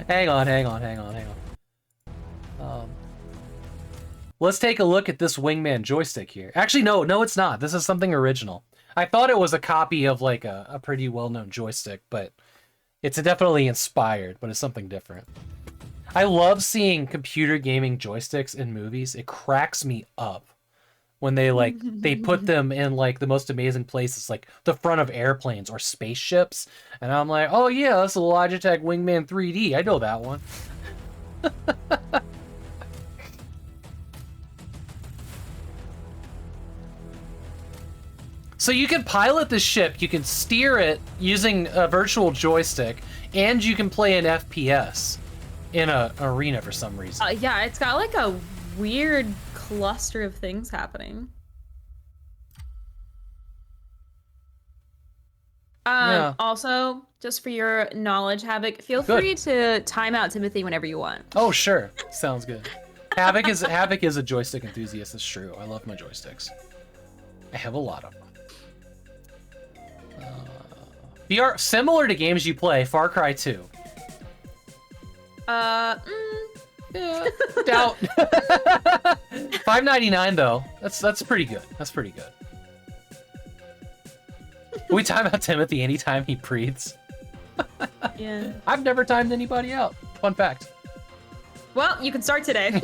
Hang on. let's take a look at this Wingman joystick here. Actually, no, it's not. This is something original. I thought it was a copy of like a pretty well-known joystick, but it's definitely inspired, but it's something different. I love seeing computer gaming joysticks in movies. It cracks me up when they put them in like the most amazing places, like the front of airplanes or spaceships. And I'm like, oh yeah, that's a Logitech Wingman 3D. I know that one. So you can pilot the ship, you can steer it using a virtual joystick, and you can play an FPS in an arena for some reason. Yeah, it's got like a weird cluster of things happening. Yeah. Also, just for your knowledge, Havok, feel Good. free to time out Timothy whenever you want. Oh, sure. Sounds good. Havok is a joystick enthusiast, it's true. I love my joysticks. I have a lot of them. VR, similar to games you play, Far Cry 2. Yeah. Doubt. $5.99 though. That's pretty good. That's pretty good. We time out Timothy anytime he breathes. Yeah. I've never timed anybody out. Fun fact. Well, you can start today.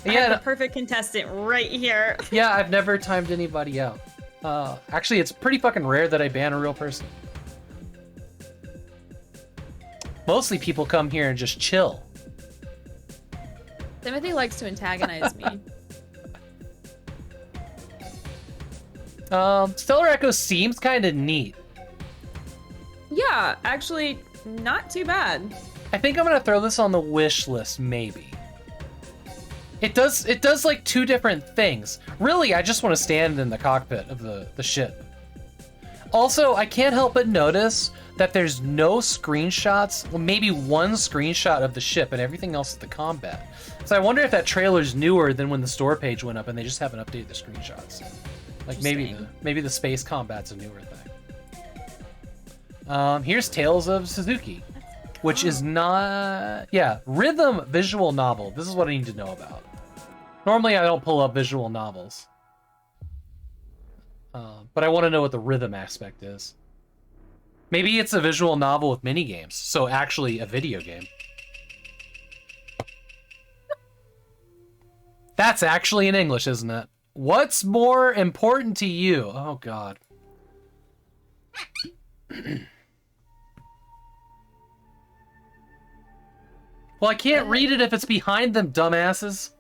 I have the perfect contestant right here. Yeah, I've never timed anybody out. Actually, it's pretty fucking rare that I ban a real person. Mostly people come here and just chill. Timothy likes to antagonize me. Stellar Echo seems kind of neat. Yeah, actually, not too bad. I think I'm gonna throw this on the wish list, maybe. It does like two different things. Really, I just want to stand in the cockpit of the ship. Also, I can't help but notice that there's no screenshots, well, maybe one screenshot of the ship and everything else is the combat. So I wonder if that trailer's newer than when the store page went up and they just haven't updated the screenshots. Like maybe the space combat's a newer thing. Here's Tales of Suzuki, which is not, yeah, rhythm visual novel. This is what I need to know about. Normally I don't pull up visual novels, but I want to know what the rhythm aspect is. Maybe it's a visual novel with mini games, so actually a video game. That's actually in English, isn't it? What's more important to you? Oh God. Well, I can't read it if it's behind them, dumbasses.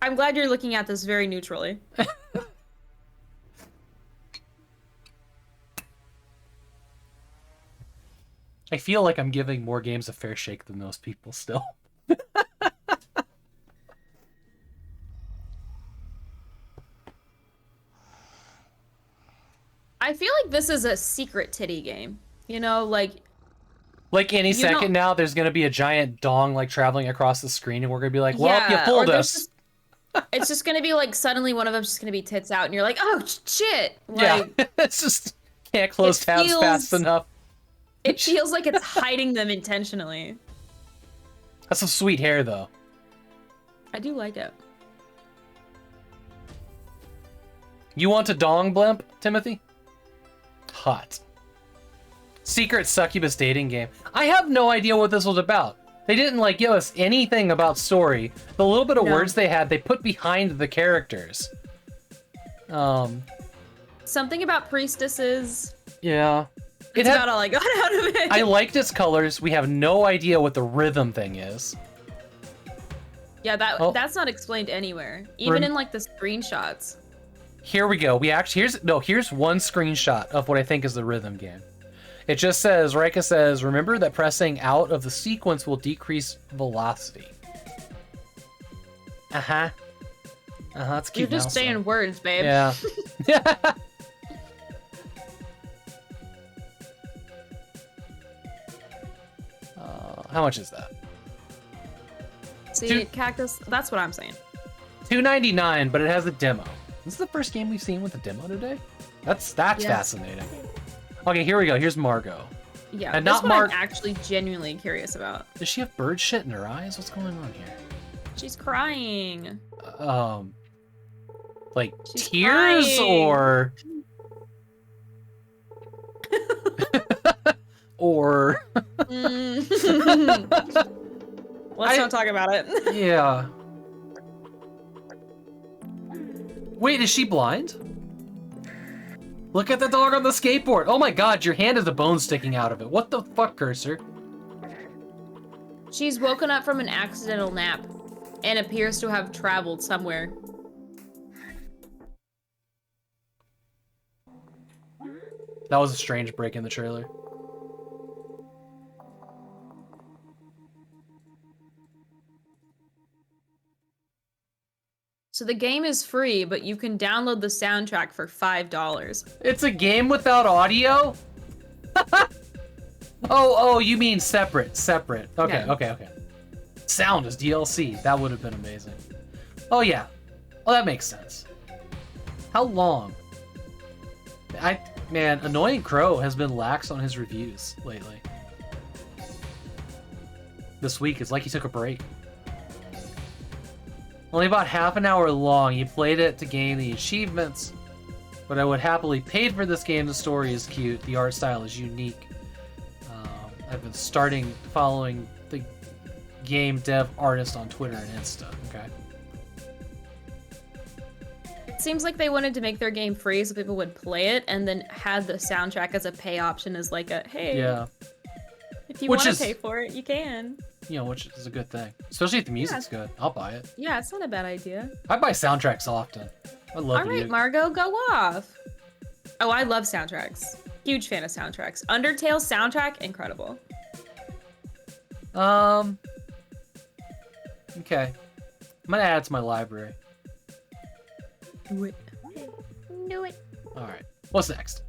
I'm glad you're looking at this very neutrally. I feel like I'm giving more games a fair shake than most people still. I feel like this is a secret titty game. You know, like any second now, there's gonna be a giant dong like traveling across the screen, and we're gonna be like, "Well, yeah, you fooled us." It's just gonna be like suddenly one of them's just gonna be tits out, and you're like, "Oh shit!" Like, yeah, it's just can't close tabs fast enough. It feels like it's hiding them intentionally. That's some sweet hair, though. I do like it. You want a dong blimp, Timothy? Hot. Secret succubus dating game. I have no idea what this was about. They didn't like give us anything about story. The little bit of words they had, they put behind the characters. Something about priestesses. Yeah. That's about all I got out of it. I liked its colors. We have no idea what the rhythm thing is. Yeah, that's not explained anywhere. Even in like the screenshots. Here we go. Here's one screenshot of what I think is the rhythm game. It just says, Rika says, remember that pressing out of the sequence will decrease velocity. Uh-huh. That's cute. You're just saying words, babe. Yeah. How much is that? See, Cactus, that's what I'm saying. $2.99, but it has a demo. This is the first game we've seen with a demo today? That's fascinating. Okay, here we go. Here's Margot. Yeah, And that's not what mark. I'm actually genuinely curious about. Does she have bird shit in her eyes? What's going on here? She's crying. Like She's tears crying. or or Let's not talk about it. Yeah. Wait, is she blind? Look at the dog on the skateboard. Oh my god, your hand has a bone sticking out of it. What the fuck, Cursor? She's woken up from an accidental nap and appears to have traveled somewhere. That was a strange break in the trailer. So the game is free, but you can download the soundtrack for $5. It's a game without audio? Oh, you mean separate. Okay, Yeah. okay. Sound is DLC. That would have been amazing. Oh, yeah. Oh, that makes sense. How long? Man, Annoying Crow has been lax on his reviews lately. This week, it's like he took a break. Only about half an hour long. You played it to gain the achievements, but I would happily paid for this game. The story is cute. The art style is unique. I've been following the game dev artist on Twitter and Insta. Okay. It seems like they wanted to make their game free so people would play it and then had the soundtrack as a pay option as like a, hey, Yeah. if you want to pay for it, you can. You know, which is a good thing. Especially if the music's good. I'll buy it. Yeah, it's not a bad idea. I buy soundtracks often. I love All right, Margot, go off. Oh, I love soundtracks. Huge fan of soundtracks. Undertale soundtrack, incredible. Okay. I'm gonna add it to my library. Do it. Do it. Alright. What's next?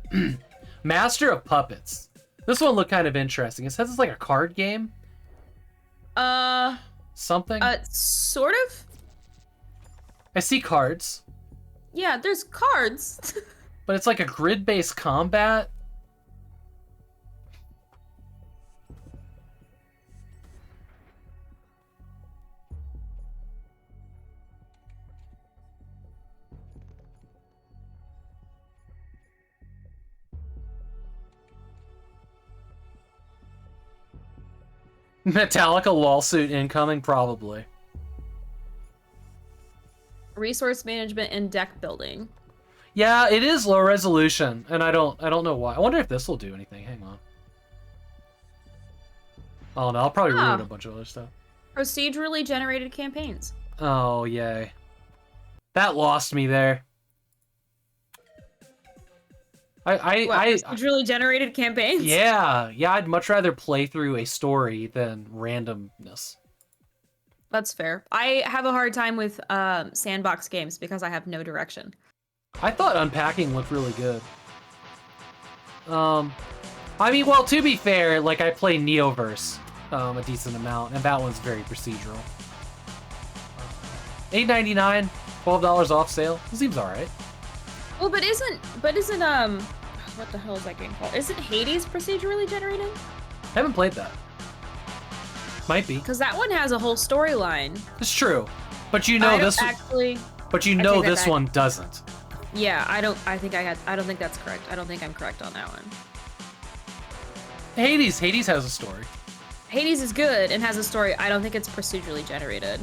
Master of Puppets. This one looked kind of interesting. It says it's like a card game. Something? Sort of? I see cards. Yeah, there's cards. But it's like a grid-based combat. Metallica lawsuit incoming, probably. Resource management and deck building. Yeah, it is low resolution, and I don't know why. I wonder if this will do anything. Hang on. Oh no, I'll probably ruin a bunch of other stuff. Procedurally generated campaigns. Oh yay. That lost me there. Procedurally generated campaigns? Yeah, I'd much rather play through a story than randomness. That's fair. I have a hard time with sandbox games because I have no direction. I thought Unpacking looked really good. I mean, well, to be fair, like I play Neoverse a decent amount, and that one's very procedural. $8.99, $12 off sale. Seems alright. Well, but isn't what the hell is that game called? Isn't Hades procedurally generated? Haven't played that. Might be. Because that one has a whole storyline. It's true, but you know this. Actually, but you know this one doesn't. Yeah, I don't think that's correct. I don't think I'm correct on that one. Hades has a story. Hades is good and has a story. I don't think it's procedurally generated.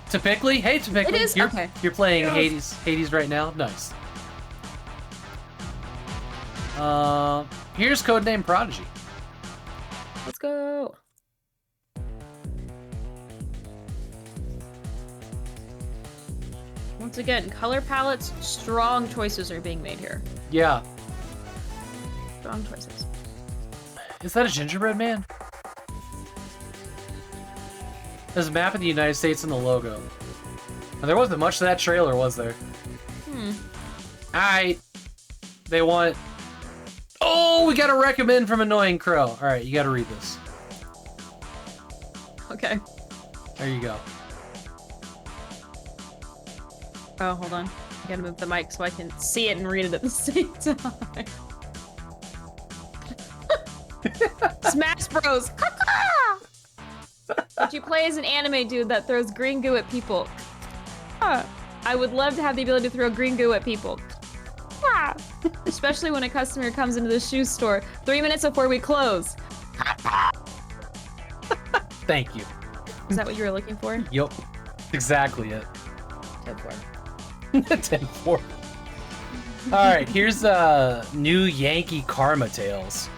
Typically, hey, typically, it is. Okay. You're playing Hades right now. Nice. Here's Codename Prodigy. Let's go. Once again, color palettes, strong choices are being made here. Yeah. Strong choices. Is that a gingerbread man? There's a map of the United States in the logo. And there wasn't much to that trailer, was there? Alright. They want... Oh, we got a recommend from Annoying Crow. Alright, you gotta read this. Okay. There you go. Oh, hold on. I gotta move the mic so I can see it and read it at the same time. Smash Bros. But you play as an anime dude that throws green goo at people. I would love to have the ability to throw green goo at people. Especially when a customer comes into the shoe store 3 minutes before we close. Thank you. Is that what you were looking for? Yup. Exactly it. 10-4. 10-4. Alright, here's new Yankee Karma Tales.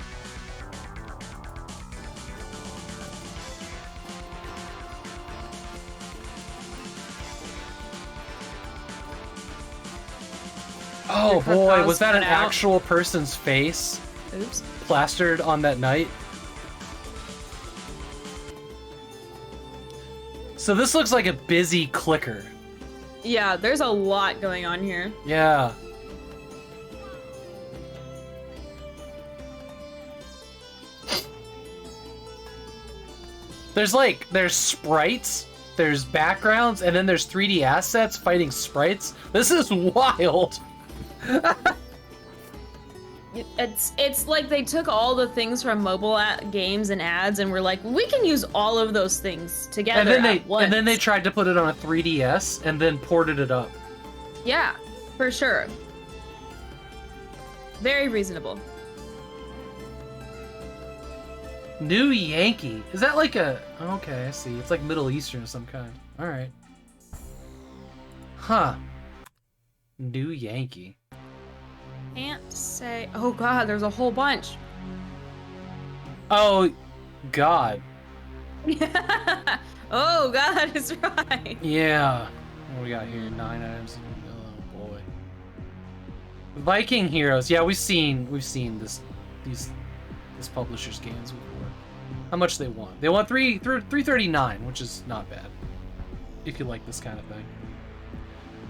Oh boy, was that an actual person's face? Oops. Plastered on that night? So this looks like a busy clicker. Yeah, there's a lot going on here. Yeah. There's sprites, there's backgrounds, and then there's 3D assets fighting sprites. This is wild. It's like they took all the things from mobile games and ads and were like, we can use all of those things together And then they tried to put it on a 3DS and then ported it up. Yeah, for sure. Very reasonable. New Yankee. Is that like a... Okay, I see. It's like Middle Eastern of some kind. Alright. Huh. New Yankee. Can't say... Oh god, there's a whole bunch. Oh, God. Oh god, is right. Yeah. What do we got here? 9 items. Oh boy. Viking Heroes. Yeah, we've seen this publisher's games before. How much they want? They want $339, which is not bad. If you like this kind of thing.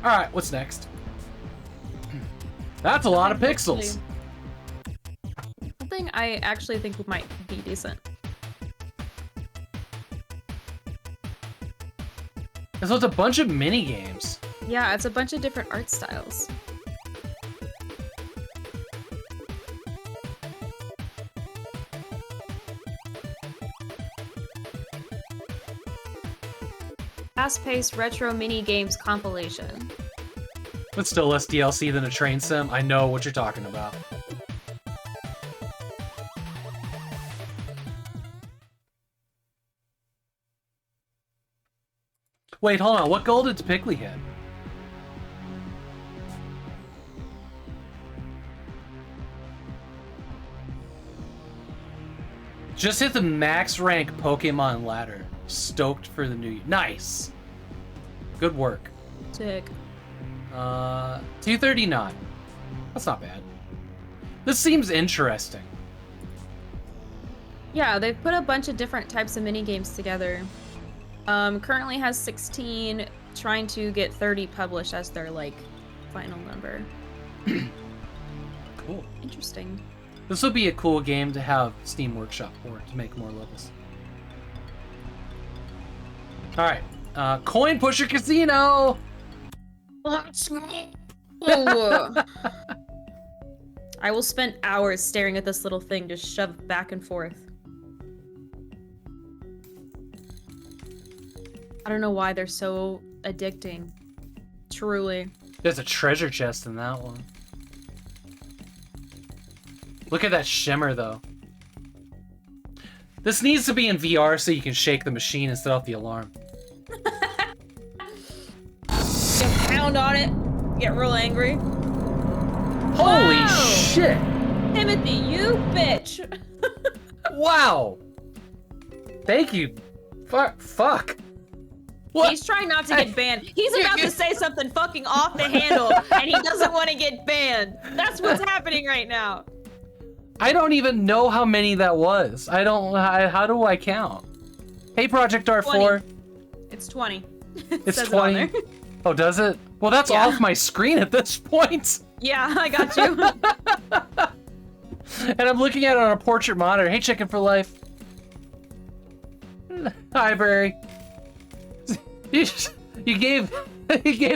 All right, what's next? That's a lot of pixels. Something I actually think might be decent. So it's a bunch of mini games. Yeah, it's a bunch of different art styles. Fast-paced retro mini games compilation. But still less DLC than a train sim. I know what you're talking about. Wait, hold on. What goal did Pickley hit? Just hit the max rank Pokemon ladder. Stoked for the new year. Nice. Good work. Sick. 239. That's not bad. This seems interesting. Yeah, they've put a bunch of different types of mini games together. Currently has 16, trying to get 30 published as their like final number. Cool. Interesting. This would be a cool game to have Steam Workshop for, to make more levels. Alright. Coin Pusher Casino! Oh. I will spend hours staring at this little thing just shoved back and forth. I don't know why they're so addicting. Truly. There's a treasure chest in that one. Look at that shimmer, though. This needs to be in VR so you can shake the machine and set off the alarm. Get pound on it. Get real angry. Holy Whoa! shit! Timothy, you bitch! Wow! Thank you. Fuck. What? He's trying not to get banned. He's about to say something fucking off the handle, and he doesn't want to get banned. That's what's happening right now. I don't even know how many that was. I don't. How do I count? Hey, Project R4. 20. It's 20. It's says it on 20. there. Oh, does it? Well, that's Yeah. off my screen at this point. Yeah, I got you. And I'm looking at it on a portrait monitor. Hey, Chicken for Life. Hi, Barry. You gave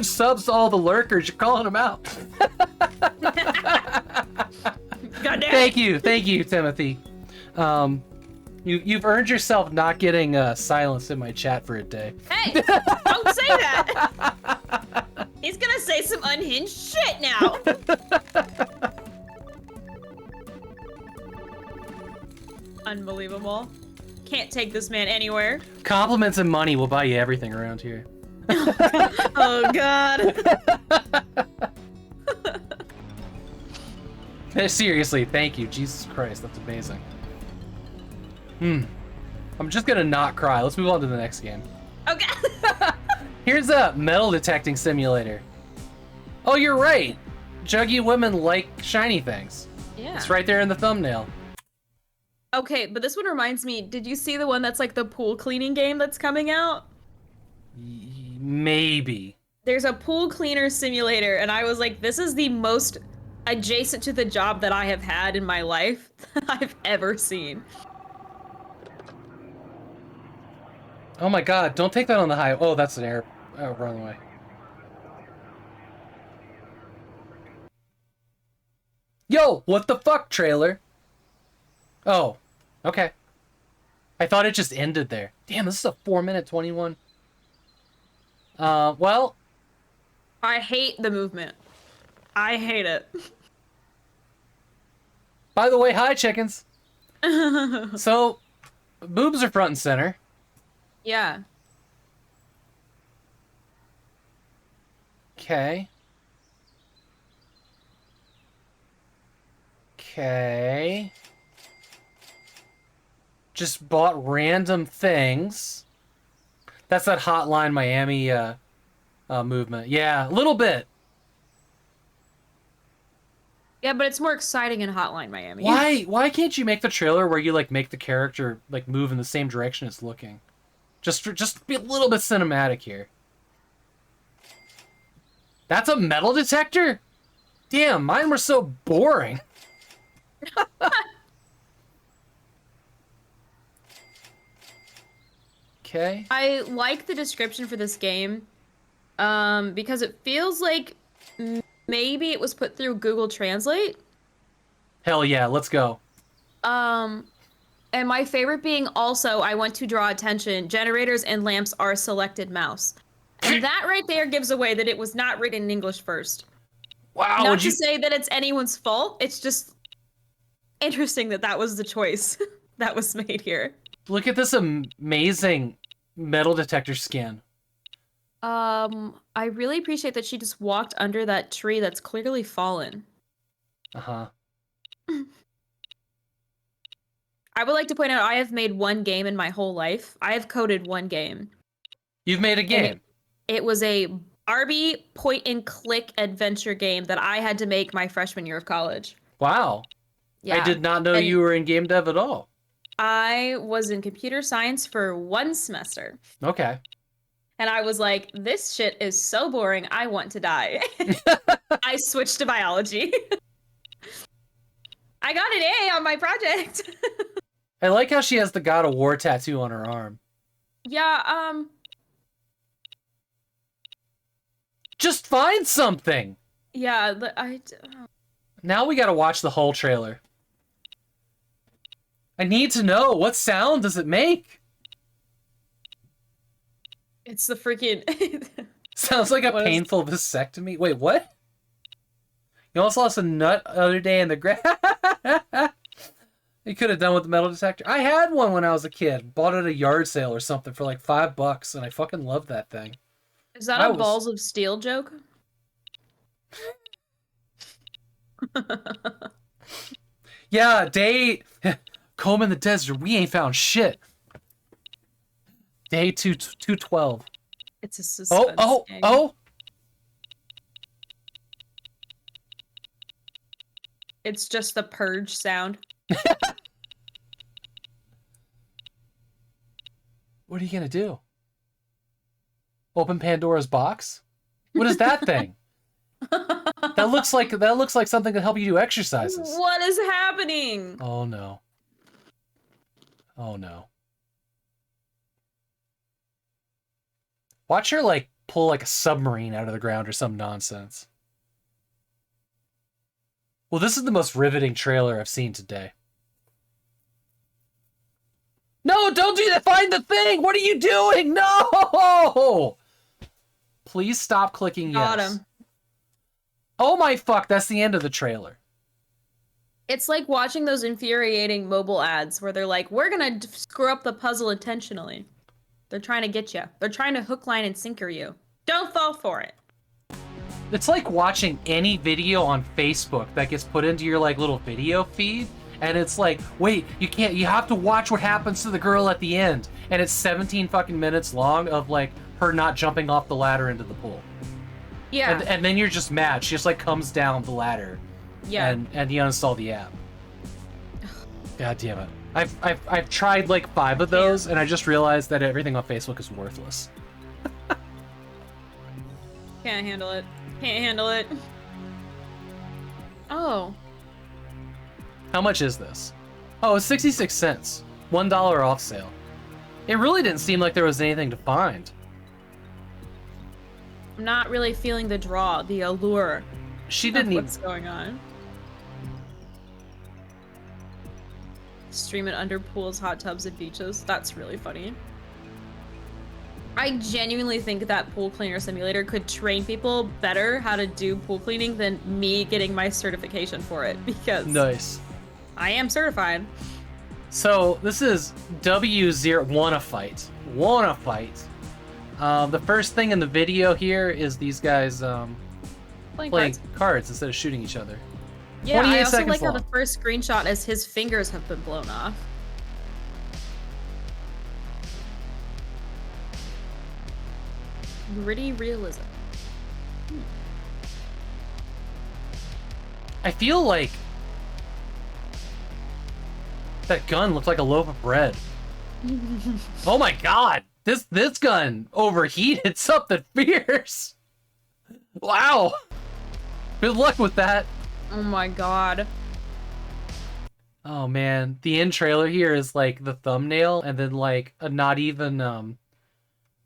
subs to all the lurkers. You're calling them out. Goddamn. Thank you, Timothy. You've earned yourself not getting silenced in my chat for a day. Hey, don't say that. He's gonna say some unhinged shit now. Unbelievable. Can't take this man anywhere. Compliments and money will buy you everything around here. Oh god. Seriously, thank you. Jesus Christ, that's amazing. I'm just gonna not cry. Let's move on to the next game. Okay. Here's a metal detecting simulator. Oh, you're right. Juggy women like shiny things. Yeah. It's right there in the thumbnail. Okay, but this one reminds me, did you see the one that's like the pool cleaning game that's coming out? Maybe. There's a pool cleaner simulator, and I was like, this is the most adjacent to the job that I have had in my life that I've ever seen. Oh my god, don't take that on the high. Oh, that's an air. Oh, wrong way. Yo, what the fuck, trailer? Oh, okay. I thought it just ended there. Damn, this is a 4-minute 21. Well. I hate the movement. I hate it. By the way, hi, chickens. So, boobs are front and center. Yeah. Okay. Okay. Just bought random things. That's that Hotline Miami movement. Yeah, a little bit. Yeah, but it's more exciting in Hotline Miami. Why can't you make the trailer where you like make the character like move in the same direction it's looking? Just be a little bit cinematic here. That's a metal detector? Damn, mine were so boring. Okay. I like the description for this game because it feels like maybe it was put through Google Translate. Hell yeah, let's go. And my favorite being also, I want to draw attention, generators and lamps are selected mouse. And that right there gives away that it was not written in English first. Wow. Not to say that it's anyone's fault, it's just interesting that that was the choice that was made here. Look at this amazing metal detector skin. I really appreciate that she just walked under that tree that's clearly fallen. Uh-huh. I would like to point out I have made one game in my whole life. I have coded one game. You've made a game? It was a Barbie point-and-click adventure game that I had to make my freshman year of college. Wow. Yeah. I did not know you were in game dev at all. I was in computer science for one semester. Okay. And I was like, this shit is so boring, I want to die. I switched to biology. I got an A on my project. I like how she has the God of War tattoo on her arm. Yeah, Just find something! yeah, Now we gotta watch the whole trailer. I need to know, what sound does it make? it's the freaking... Sounds like a painful vasectomy. Wait, what? You almost lost a nut the other day in the grass. You could have done with the metal detector. I had one when I was a kid. Bought it at a yard sale or something for like $5, and I fucking loved that thing. Is that a balls of steel joke? Yeah, day... Comb in the desert, we ain't found shit. Day 212. It's a suspense game. Oh! It's just the purge sound. What are you gonna do? Open Pandora's box? What is that thing? That looks like something that help you do exercises. What is happening? Oh no. Oh no. Watch her like pull like a submarine out of the ground or some nonsense. Well, this is the most riveting trailer I've seen today. No, don't do that. Find the thing. What are you doing? No. Please stop clicking Got yes. him. Oh my fuck, that's the end of the trailer. It's like watching those infuriating mobile ads where they're like, we're gonna screw up the puzzle intentionally. They're trying to get you. They're trying to hook, line, and sinker you. Don't fall for it. It's like watching any video on Facebook that gets put into your like little video feed, and it's like, wait, you have to watch what happens to the girl at the end. And it's 17 fucking minutes long of like her not jumping off the ladder into the pool. Yeah. And then you're just mad. She just like comes down the ladder. Yeah. And you uninstall the app. God damn it. I've tried like 5 of those, and I just realized that everything on Facebook is worthless. Can't handle it. Can't handle it. Oh. How much is this? Oh, it's 66 cents. $1 off sale. It really didn't seem like there was anything to find. I'm not really feeling the draw, the allure. She didn't even... What's going on? Stream it under pools, hot tubs, and beaches. That's really funny. I genuinely think that Pool Cleaner Simulator could train people better how to do pool cleaning than me getting my certification for it, because Nice. I am certified. So this is W0 Wanna Fight. Wanna Fight. The first thing in the video here is these guys playing cards instead of shooting each other. Yeah, I also seconds like how long. the first screenshot is his fingers have been blown off. Gritty realism. I feel like that gun looked like a loaf of bread. Oh my god! This gun overheated something fierce. Wow. Good luck with that. Oh my god. Oh man, the end trailer here is like the thumbnail and then like a not even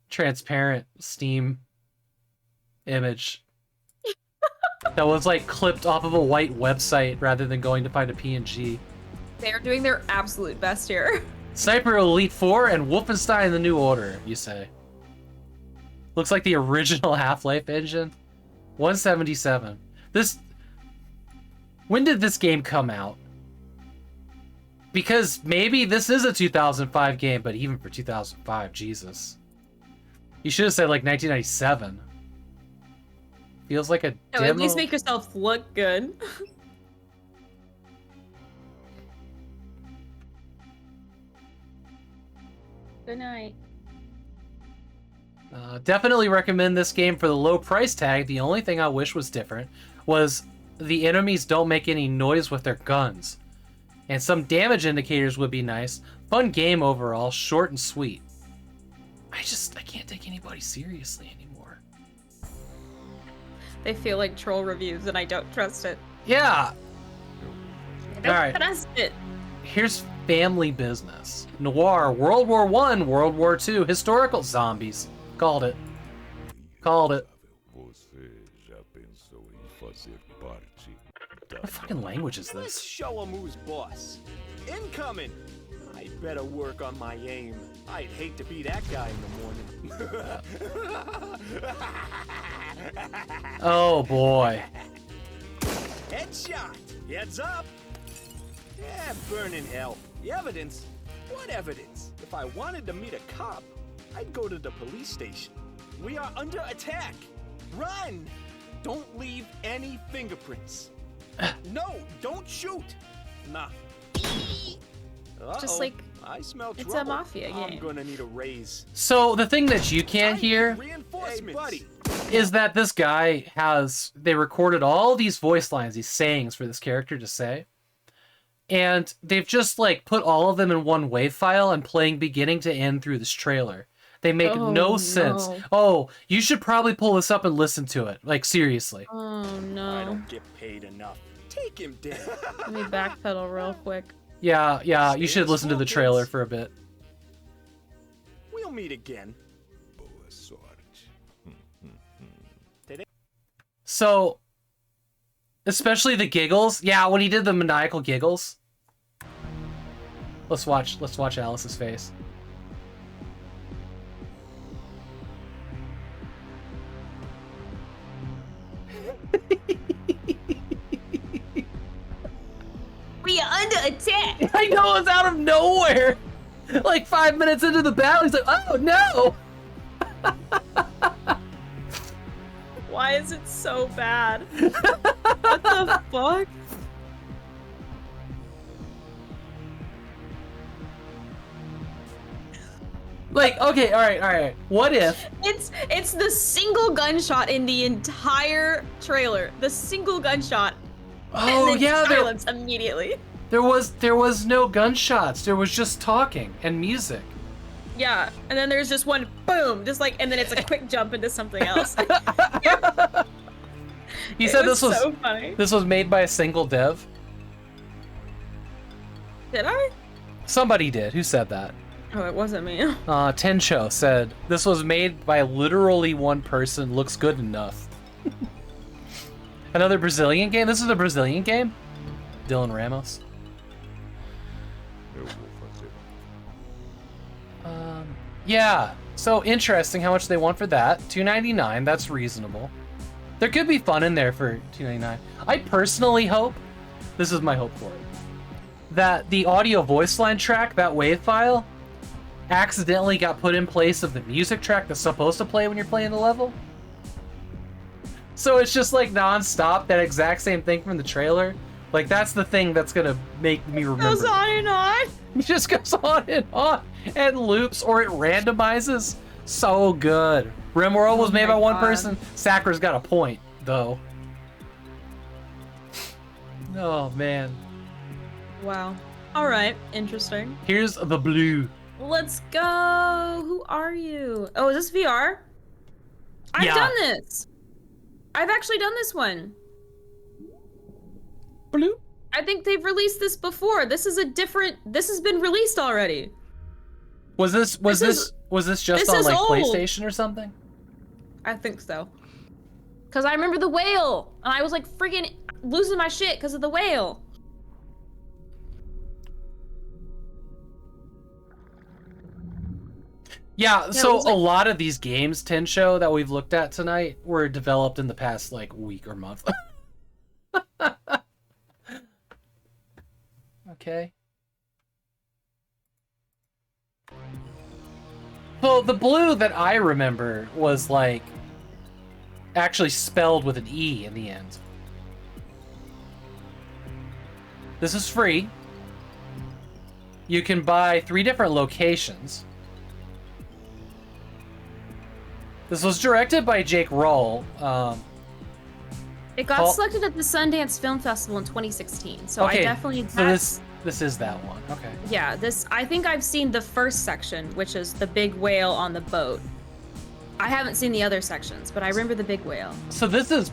transparent Steam image that was like clipped off of a white website rather than going to find a PNG. They're doing their absolute best here. Sniper Elite 4 and Wolfenstein The New Order, you say. Looks like the original Half-Life engine. 177. When did this game come out? Because maybe this is a 2005 game, but even for 2005, Jesus. You should have said like 1997. Feels like a No, demo. at least make yourself look good. Good night. Definitely recommend this game for the low price tag. The only thing I wish was different was the enemies don't make any noise with their guns. And some damage indicators would be nice. Fun game overall, short and sweet. I can't take anybody seriously anymore. They feel like troll reviews and I don't trust it. Yeah. I don't Alright. trust it. Here's Family Business. Noir, World War I, World War II, historical zombies. Called it. Called it. What fucking language is Let's this? show him who's boss. Incoming! I better work on my aim. I'd hate to be that guy in the morning. Oh boy. Headshot! Heads up! Yeah, burn in hell. The evidence? What evidence? If I wanted to meet a cop, I'd go to the police station. We are under attack! Run! Don't leave any fingerprints. No, don't shoot! Nah. Just like, I smell it's trouble. a mafia game. I'm gonna need a raise. So the thing that you can't hear Hey, buddy. is that this guy they recorded all these voice lines, these sayings for this character to say. And they've just like put all of them in one WAV file and playing beginning to end through this trailer. They make no sense. Oh, you should probably pull this up and listen to it. Like, seriously. Oh I no. don't get paid enough. Take him down. Let me backpedal real quick. Yeah, you should listen to the trailer for a bit. We'll meet again. So, especially the giggles. Yeah, when he did the maniacal giggles. Let's watch Alice's face. We are under attack. I know, it's out of nowhere. Like 5 minutes into the battle, he's like, "Oh no!" Why is it so bad? What the fuck? Like, okay, all right. What if It's the single gunshot in the entire trailer. The single gunshot. Oh, and then yeah, silence immediately. there was no gunshots. There was just talking and music. Yeah, and then there's just one boom, just like, and then it's a quick jump into something else. He said this was so funny. This was made by a single dev. Did I? Somebody did. Who said that? Oh, it wasn't me. Tencho said this was made by literally one person. Looks good enough. Another Brazilian game. This is a Brazilian game. Dylan Ramos. Yeah. So interesting how much they want for that. $2.99. That's reasonable. There could be fun in there for $2.99. I personally hope, this is my hope for it, that the audio voice line track, that wave file, accidentally got put in place of the music track that's supposed to play when you're playing the level. So it's just like non-stop, that exact same thing from the trailer. Like, that's the thing that's gonna make me remember. Goes on and on. It just goes on and loops, or it randomizes. So good. RimWorld was made by one person. Sakur's got a point, though. Oh, man. Wow. All right. Interesting. Here's the blue. Let's go. Who are you? Oh, is this VR? I've Yeah. done this. I've actually done this one. Blue? I think they've released this before. This is a different. This has been released already. Was this just on like old. PlayStation or something? I think so. Cause I remember the whale, and I was like freaking losing my shit because of the whale. Yeah, so a lot of these games, Tencho, that we've looked at tonight were developed in the past like week or month. Okay. Well, the blue that I remember was like actually spelled with an E in the end. This is free. You can buy 3 different locations. This was directed by Jake Roll. It got selected at the Sundance Film Festival in 2016, so okay, I definitely. So this is that one. Okay. Yeah, this. I think I've seen the first section, which is the big whale on the boat. I haven't seen the other sections, but I remember the big whale. So this is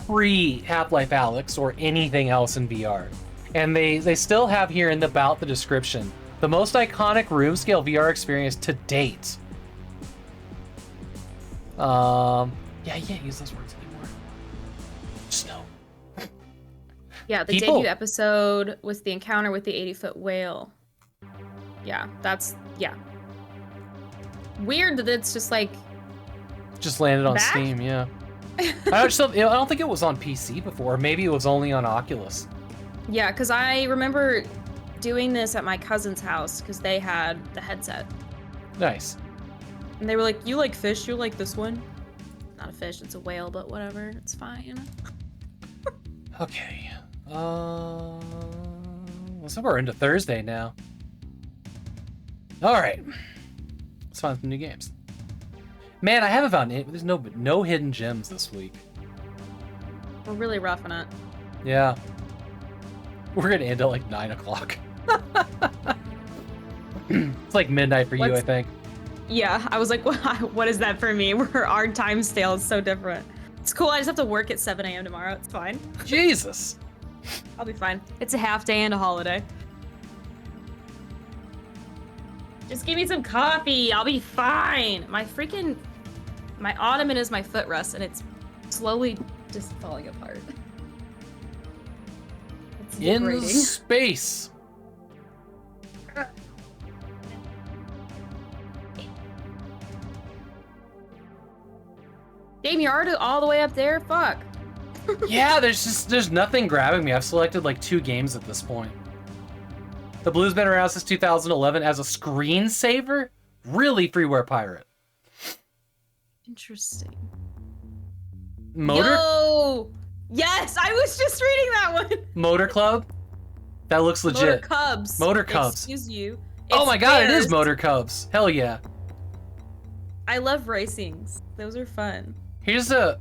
pre Half-Life Alyx or anything else in VR, and they still have here in the description the most iconic room scale VR experience to date. Yeah, you can't use those words anymore. Just no. Yeah, the debut episode was the encounter with the 80-foot whale. Yeah, yeah. Weird that it's just like... Just landed on Steam, yeah. I don't think it was on PC before. Maybe it was only on Oculus. Yeah, because I remember doing this at my cousin's house because they had the headset. Nice. And they were like, you like fish, you like this one. Not a fish, it's a whale, but whatever, it's fine. Okay. So we're into Thursday now. All right. Let's find some new games. Man, I haven't found it. There's no hidden gems this week. We're really roughing it. Yeah. We're gonna end at like 9 o'clock. It's like midnight for you, I think. Yeah, I was like, what is that for me? Our time scale is so different. It's cool, I just have to work at 7 a.m. tomorrow. It's fine. Jesus. I'll be fine. It's a half day and a holiday. Just give me some coffee. I'll be fine. My ottoman is my footrest, and it's slowly just falling apart. It's In degrading. space. Damn, you're already all the way up there? Fuck. Yeah, there's nothing grabbing me. I've selected like 2 games at this point. The Blue's been around since 2011 as a screensaver. Really, freeware pirate. Interesting. Motor. Yo! Yes, I was just reading that one. Motor Club. That looks legit. Motor Cubs. Motor Cubs. Excuse you. Oh my god, it is theirs. Motor Cubs. Hell yeah. I love racings. Those are fun. Here's a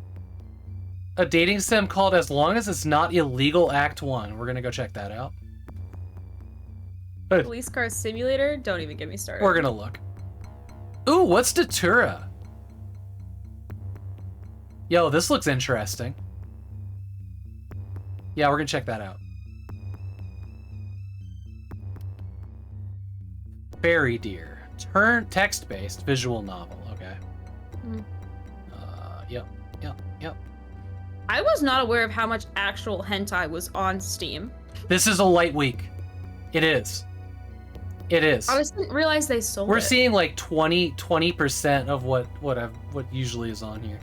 dating sim called As Long as It's Not Illegal Act 1. We're gonna go check that out. Hey. Police car simulator? Don't even get me started. We're gonna look. Ooh, what's Datura? Yo, this looks interesting. Yeah, we're gonna check that out. Fairy Deer. Text-based visual novel. Okay. Yep. I was not aware of how much actual hentai was on Steam. This is a light week. It is. It is. I just didn't realize they sold We're it. seeing like 20% of what usually is on here.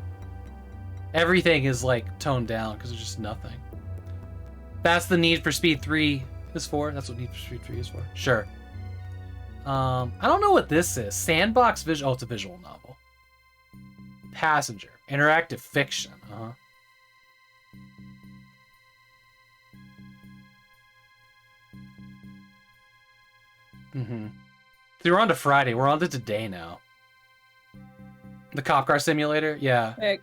Everything is like toned down because there's just nothing. That's the Need for Speed 3 is for. That's what Need for Speed 3 is for. Sure. I don't know what this is. Sandbox visual. Oh, it's a visual novel. Passenger. Interactive fiction. Uh-huh. Mm-hmm. So we're on to Friday. We're on to today now. The cop car simulator? Yeah. Heck.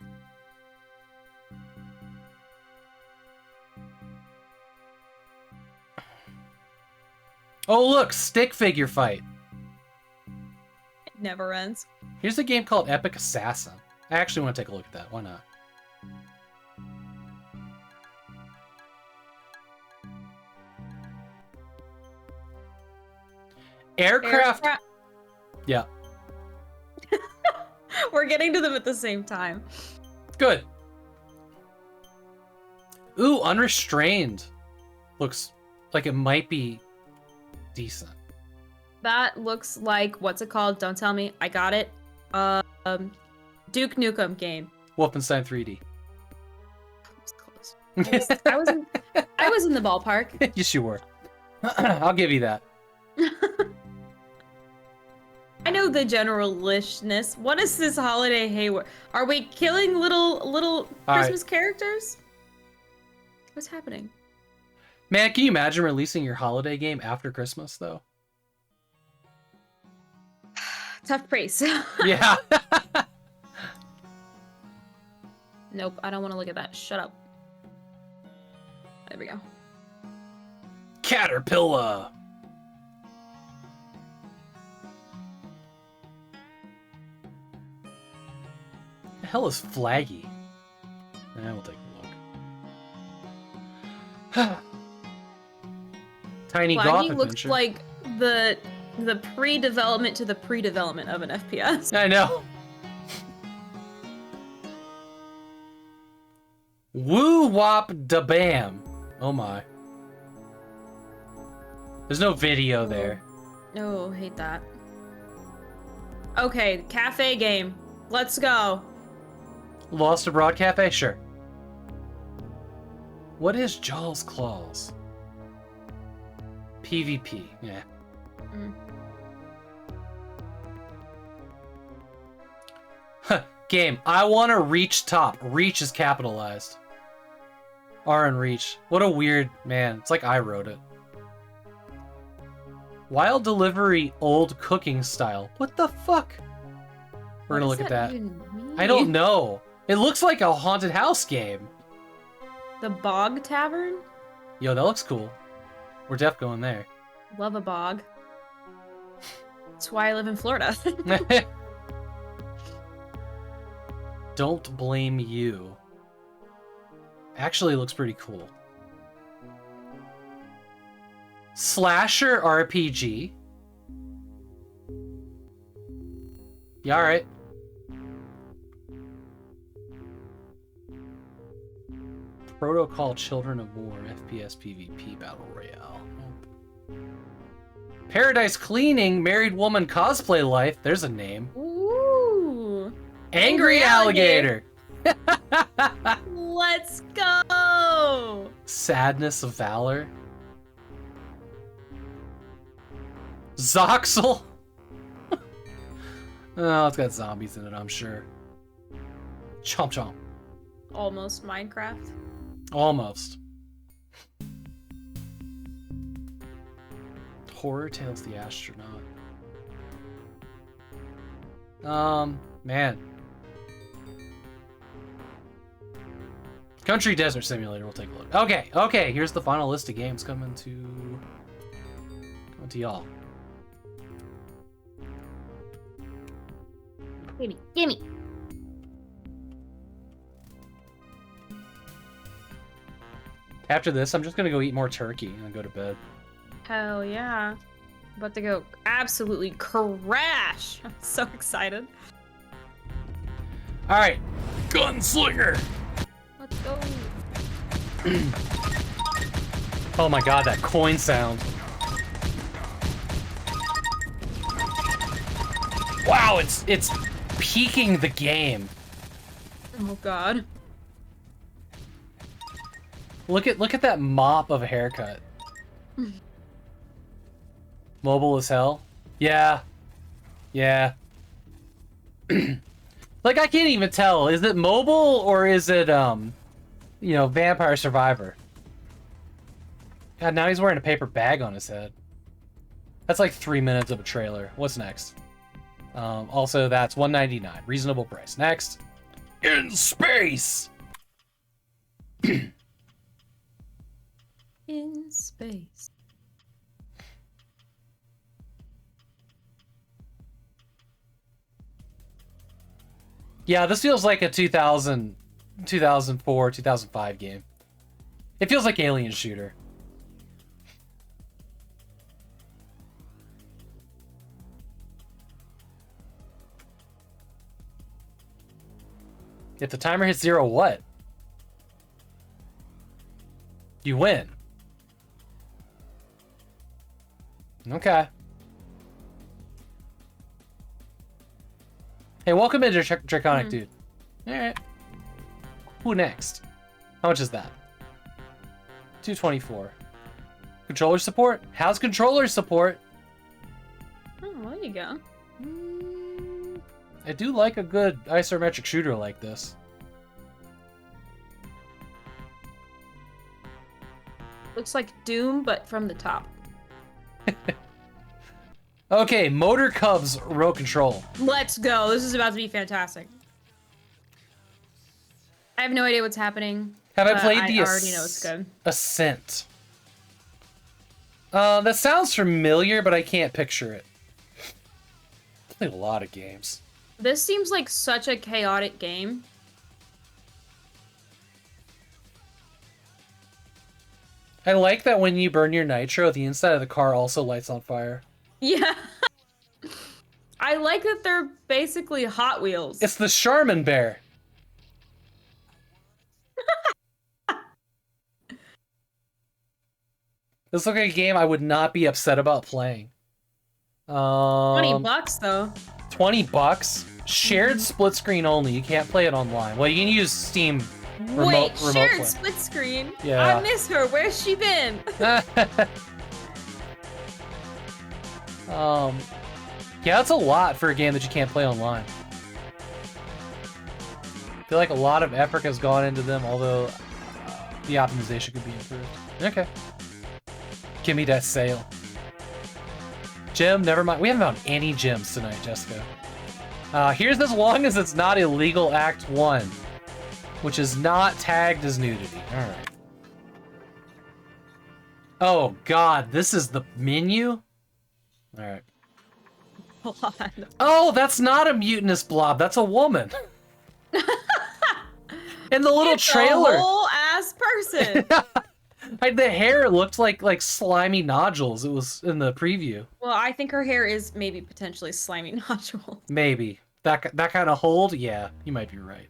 Oh, look! Stick figure fight. It never ends. Here's a game called Epic Assassin. I actually want to take a look at that. Why not? Aircraft. Yeah. We're getting to them at the same time. Good. Ooh, Unrestrained. Looks like it might be decent. That looks like, what's it called? Don't tell me. I got it. Duke Nukem game. Wolfenstein 3D. I was in the ballpark. Yes, you were. I'll give you that. I know the generalishness. What is this holiday hayward? Are we killing little Christmas characters? What's happening? Man, can you imagine releasing your holiday game after Christmas, though? Tough praise. Yeah. Nope, I don't want to look at that. Shut up. There we go. Caterpillar. The hell is Flaggy? We'll take a look. Tiny Flaggy Goth looks Adventure. like the pre-development to the pre-development of an FPS. I know. Woo wop da bam. Oh my. There's no video there. No, hate that. Okay, cafe game. Let's go. Lost Abroad Cafe? Sure. What is Jaw's Claws? PvP. Yeah. Game. I want to reach top. Reach is capitalized. R and reach. What a weird man. It's like I wrote it. Wild delivery, old cooking style. What the fuck? We're gonna look at that. I don't know. It looks like a haunted house game. The Bog Tavern? Yo, that looks cool. We're def going there. Love a bog. That's why I live in Florida. Don't blame you. Actually, looks pretty cool. Slasher RPG. Yeah, alright. Protocol Children of War FPS PvP Battle Royale. Paradise Cleaning Married Woman Cosplay Life. There's a name. Ooh. Angry Alligator. Let's go! Sadness of Valor. Zoxel. Oh, it's got zombies in it, I'm sure. Chomp chomp. Almost Minecraft. Almost. Horror Tales the Astronaut. Man. Country Desert Simulator, we'll take a look. Okay, here's the final list of games coming to y'all. Gimme. After this, I'm just gonna go eat more turkey and then go to bed. Hell yeah. About to go absolutely crash. I'm so excited. Alright. Gunslinger! Let's go. Oh my god, that coin sound. Wow, it's peaking the game. Oh god. Look at that mop of a haircut. Mobile as hell. Yeah. Like, I can't even tell. Is it mobile or is it Vampire Survivor? God, now he's wearing a paper bag on his head. That's like 3 minutes of a trailer. What's next? Also, that's $1.99. Reasonable price. Next. In space! In space. Yeah, this feels like a 2004, 2005 game. It feels like Alien Shooter. If the timer hits 0, what? You win. Okay. Hey, welcome into Draconic Dude. Alright. Who next? How much is that? $224. Controller support? How's controller support? Oh, there you go. I do like a good isometric shooter like this. Looks like Doom, but from the top. Okay, Motor Cubs remote control. Let's go. This is about to be fantastic. I have no idea what's happening. Have I played I already know it's good. Ascent? That sounds familiar, but I can't picture it. I've played a lot of games. This seems like such a chaotic game. I like that when you burn your nitro, the inside of the car also lights on fire. Yeah. I like that they're basically Hot Wheels. It's the Charmin Bear. This looks like a game I would not be upset about playing. $20 though. $20? Shared split screen only. You can't play it online. Well, you can use Steam remote shared play. split screen? Yeah. I miss her. Where's she been? Yeah, that's a lot for a game that you can't play online. I feel like a lot of effort has gone into them, although the optimization could be improved. Okay. Give me that sale. Gem, never mind. We haven't found any gems tonight, Jessica. Here's as long as it's not illegal Act 1, which is not tagged as nudity. Alright. Oh god, this is the menu? Alright. Hold on. Oh, that's not a mutinous blob. That's a woman. In the little trailer. A whole ass person. Like, the hair looked like slimy nodules. It was in the preview. Well, I think her hair is maybe potentially slimy nodule. Maybe. That kind of hold? Yeah, you might be right.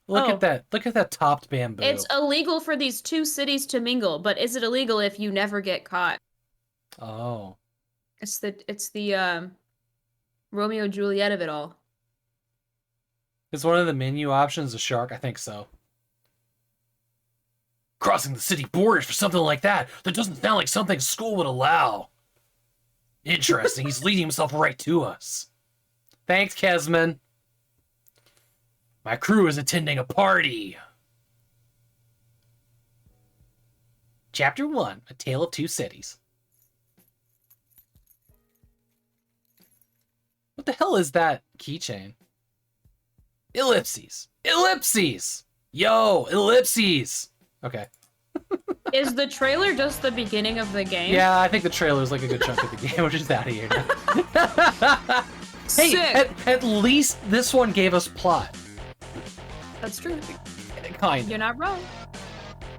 Look at that. Look at that topped bamboo. It's illegal for these two cities to mingle, but is it illegal if you never get caught? Oh. It's the Romeo and Juliet of it all. Is one of the menu options a shark? I think so. Crossing the city borders for something like that doesn't sound like something school would allow. Interesting, he's leading himself right to us. Thanks, Kesman. My crew is attending a party. Chapter 1, A Tale of Two Cities. What the hell is that keychain? Ellipses. Ellipses! Yo, ellipses! Okay. Is the trailer just the beginning of the game? Yeah, I think the trailer is like a good chunk of the game. We're just out of here now. Hey, at least this one gave us plot. That's true. Kind. You're not wrong.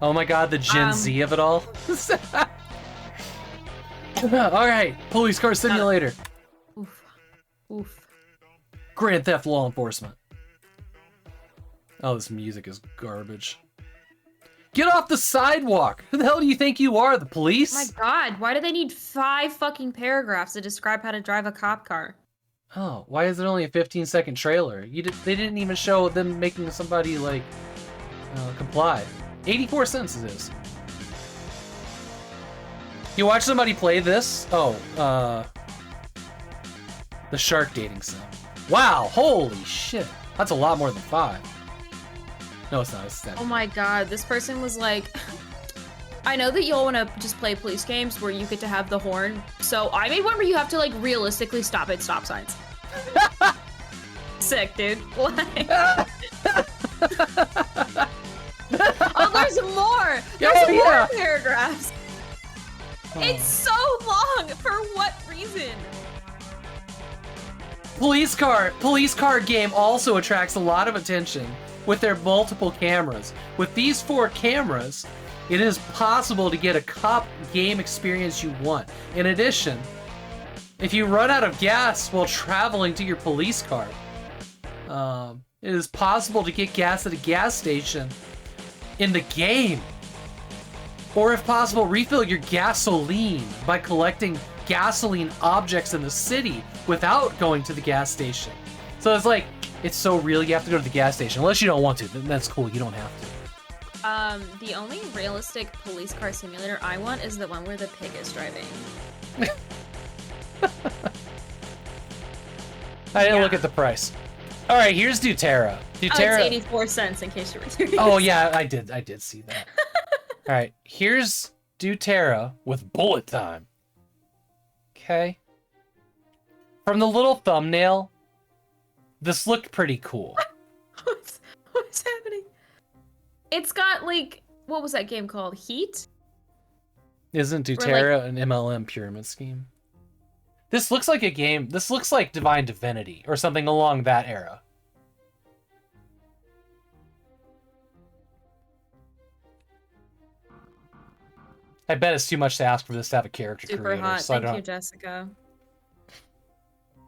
Oh my god, the Gen Z of it all. Alright, police car simulator. Oof. Oof. Grand Theft Law Enforcement. Oh, this music is garbage. Get off the sidewalk! Who the hell do you think you are, the police? Oh my god, why do they need 5 fucking paragraphs to describe how to drive a cop car? Oh, why is it only a 15-second trailer? They didn't even show them making somebody, like, comply. 84 cents it is. You watch somebody play this? Oh, the shark dating sim. Wow, holy shit. That's a lot more than 5. No, it's not. It's 7. Oh my god, this person was like, I know that y'all want to just play police games where you get to have the horn, so I made one where you have to, like, realistically stop at stop signs. Sick, dude. Like... Oh, there's more! There's more paragraphs! Oh. It's so long! For what reason? Police car game also attracts a lot of attention with their multiple cameras. With these 4 cameras, it is possible to get a cop game experience you want. In addition, if you run out of gas while traveling to your police car, it is possible to get gas at a gas station in the game. Or if possible, refill your gasoline by collecting gasoline objects in the city without going to the gas station. So it's like, it's so real you have to go to the gas station. Unless you don't want to, then that's cool, you don't have to. The only realistic police car simulator I want is the one where the pig is driving. I didn't look at the price. All right, here's doTERRA. doTERRA. Oh, it's 84 cents in case you were curious. Oh yeah, I did see that. All right, here's doTERRA with bullet time. Okay. From the little thumbnail, this looked pretty cool. What's happening? It's got, like, what was that game called? Heat? Isn't doTERRA an MLM pyramid scheme? This looks like a game. This looks like Divine Divinity or something along that era. I bet it's too much to ask for this to have a character Super creator. hot. So Thank you, Jessica.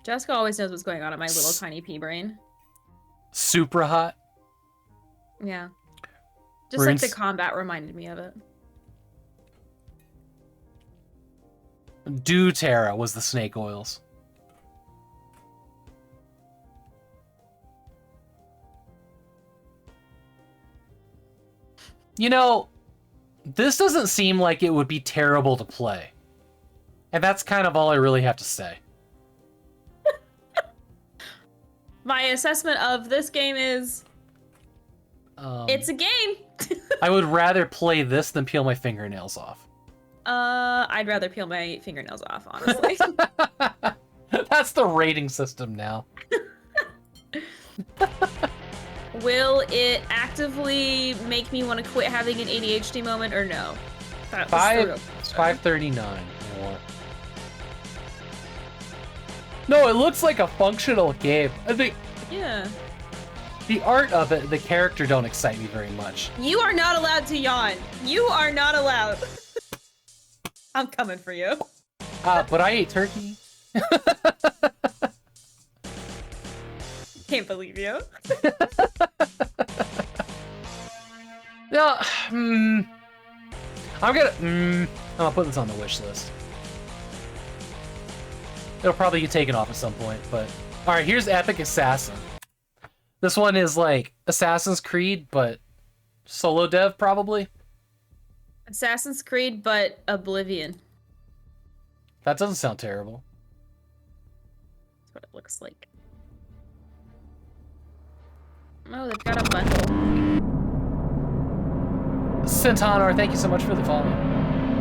Jessica always knows what's going on in my little tiny pea brain. Super hot. Yeah. Just like the combat reminded me of it. doTERRA was the snake oils. You know, this doesn't seem like it would be terrible to play. And that's kind of all I really have to say. My assessment of this game is... it's a game! I would rather play this than peel my fingernails off. I'd rather peel my fingernails off, honestly. That's the rating system now. Will it actively make me want to quit having an ADHD moment or no? That was the real question. 539. No, it looks like a functional game. I think. Yeah. The art of it, the character don't excite me very much. You are not allowed to yawn. You are not allowed. I'm coming for you. But I ate turkey. Can't believe you. No, I'm gonna put this on the wish list. It'll probably get taken off at some point, but... Alright, here's Epic Assassin. This one is like Assassin's Creed, but solo dev, probably. Assassin's Creed, but Oblivion. That doesn't sound terrible. That's what it looks like. Oh, they've got a bundle. Centonar, thank you so much for the follow.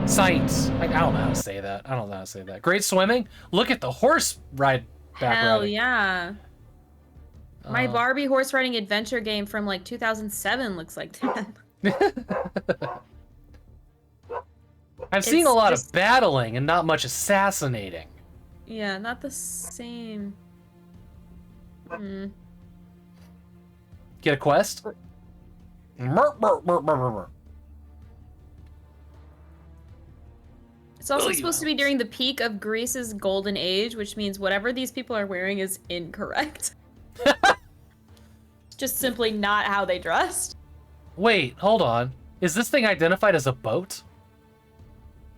Science. I don't know how to say that. I don't know how to say that. Great swimming. Look at the horse ride back Hell riding. yeah. My Barbie horse riding adventure game from like 2007 looks like that. I'm seeing a lot of battling and not much assassinating. Yeah, not the same. Hmm. Get a quest? It's also supposed to be during the peak of Greece's golden age, which means whatever these people are wearing is incorrect. Just simply not how they dressed. Wait, hold on. Is this thing identified as a boat?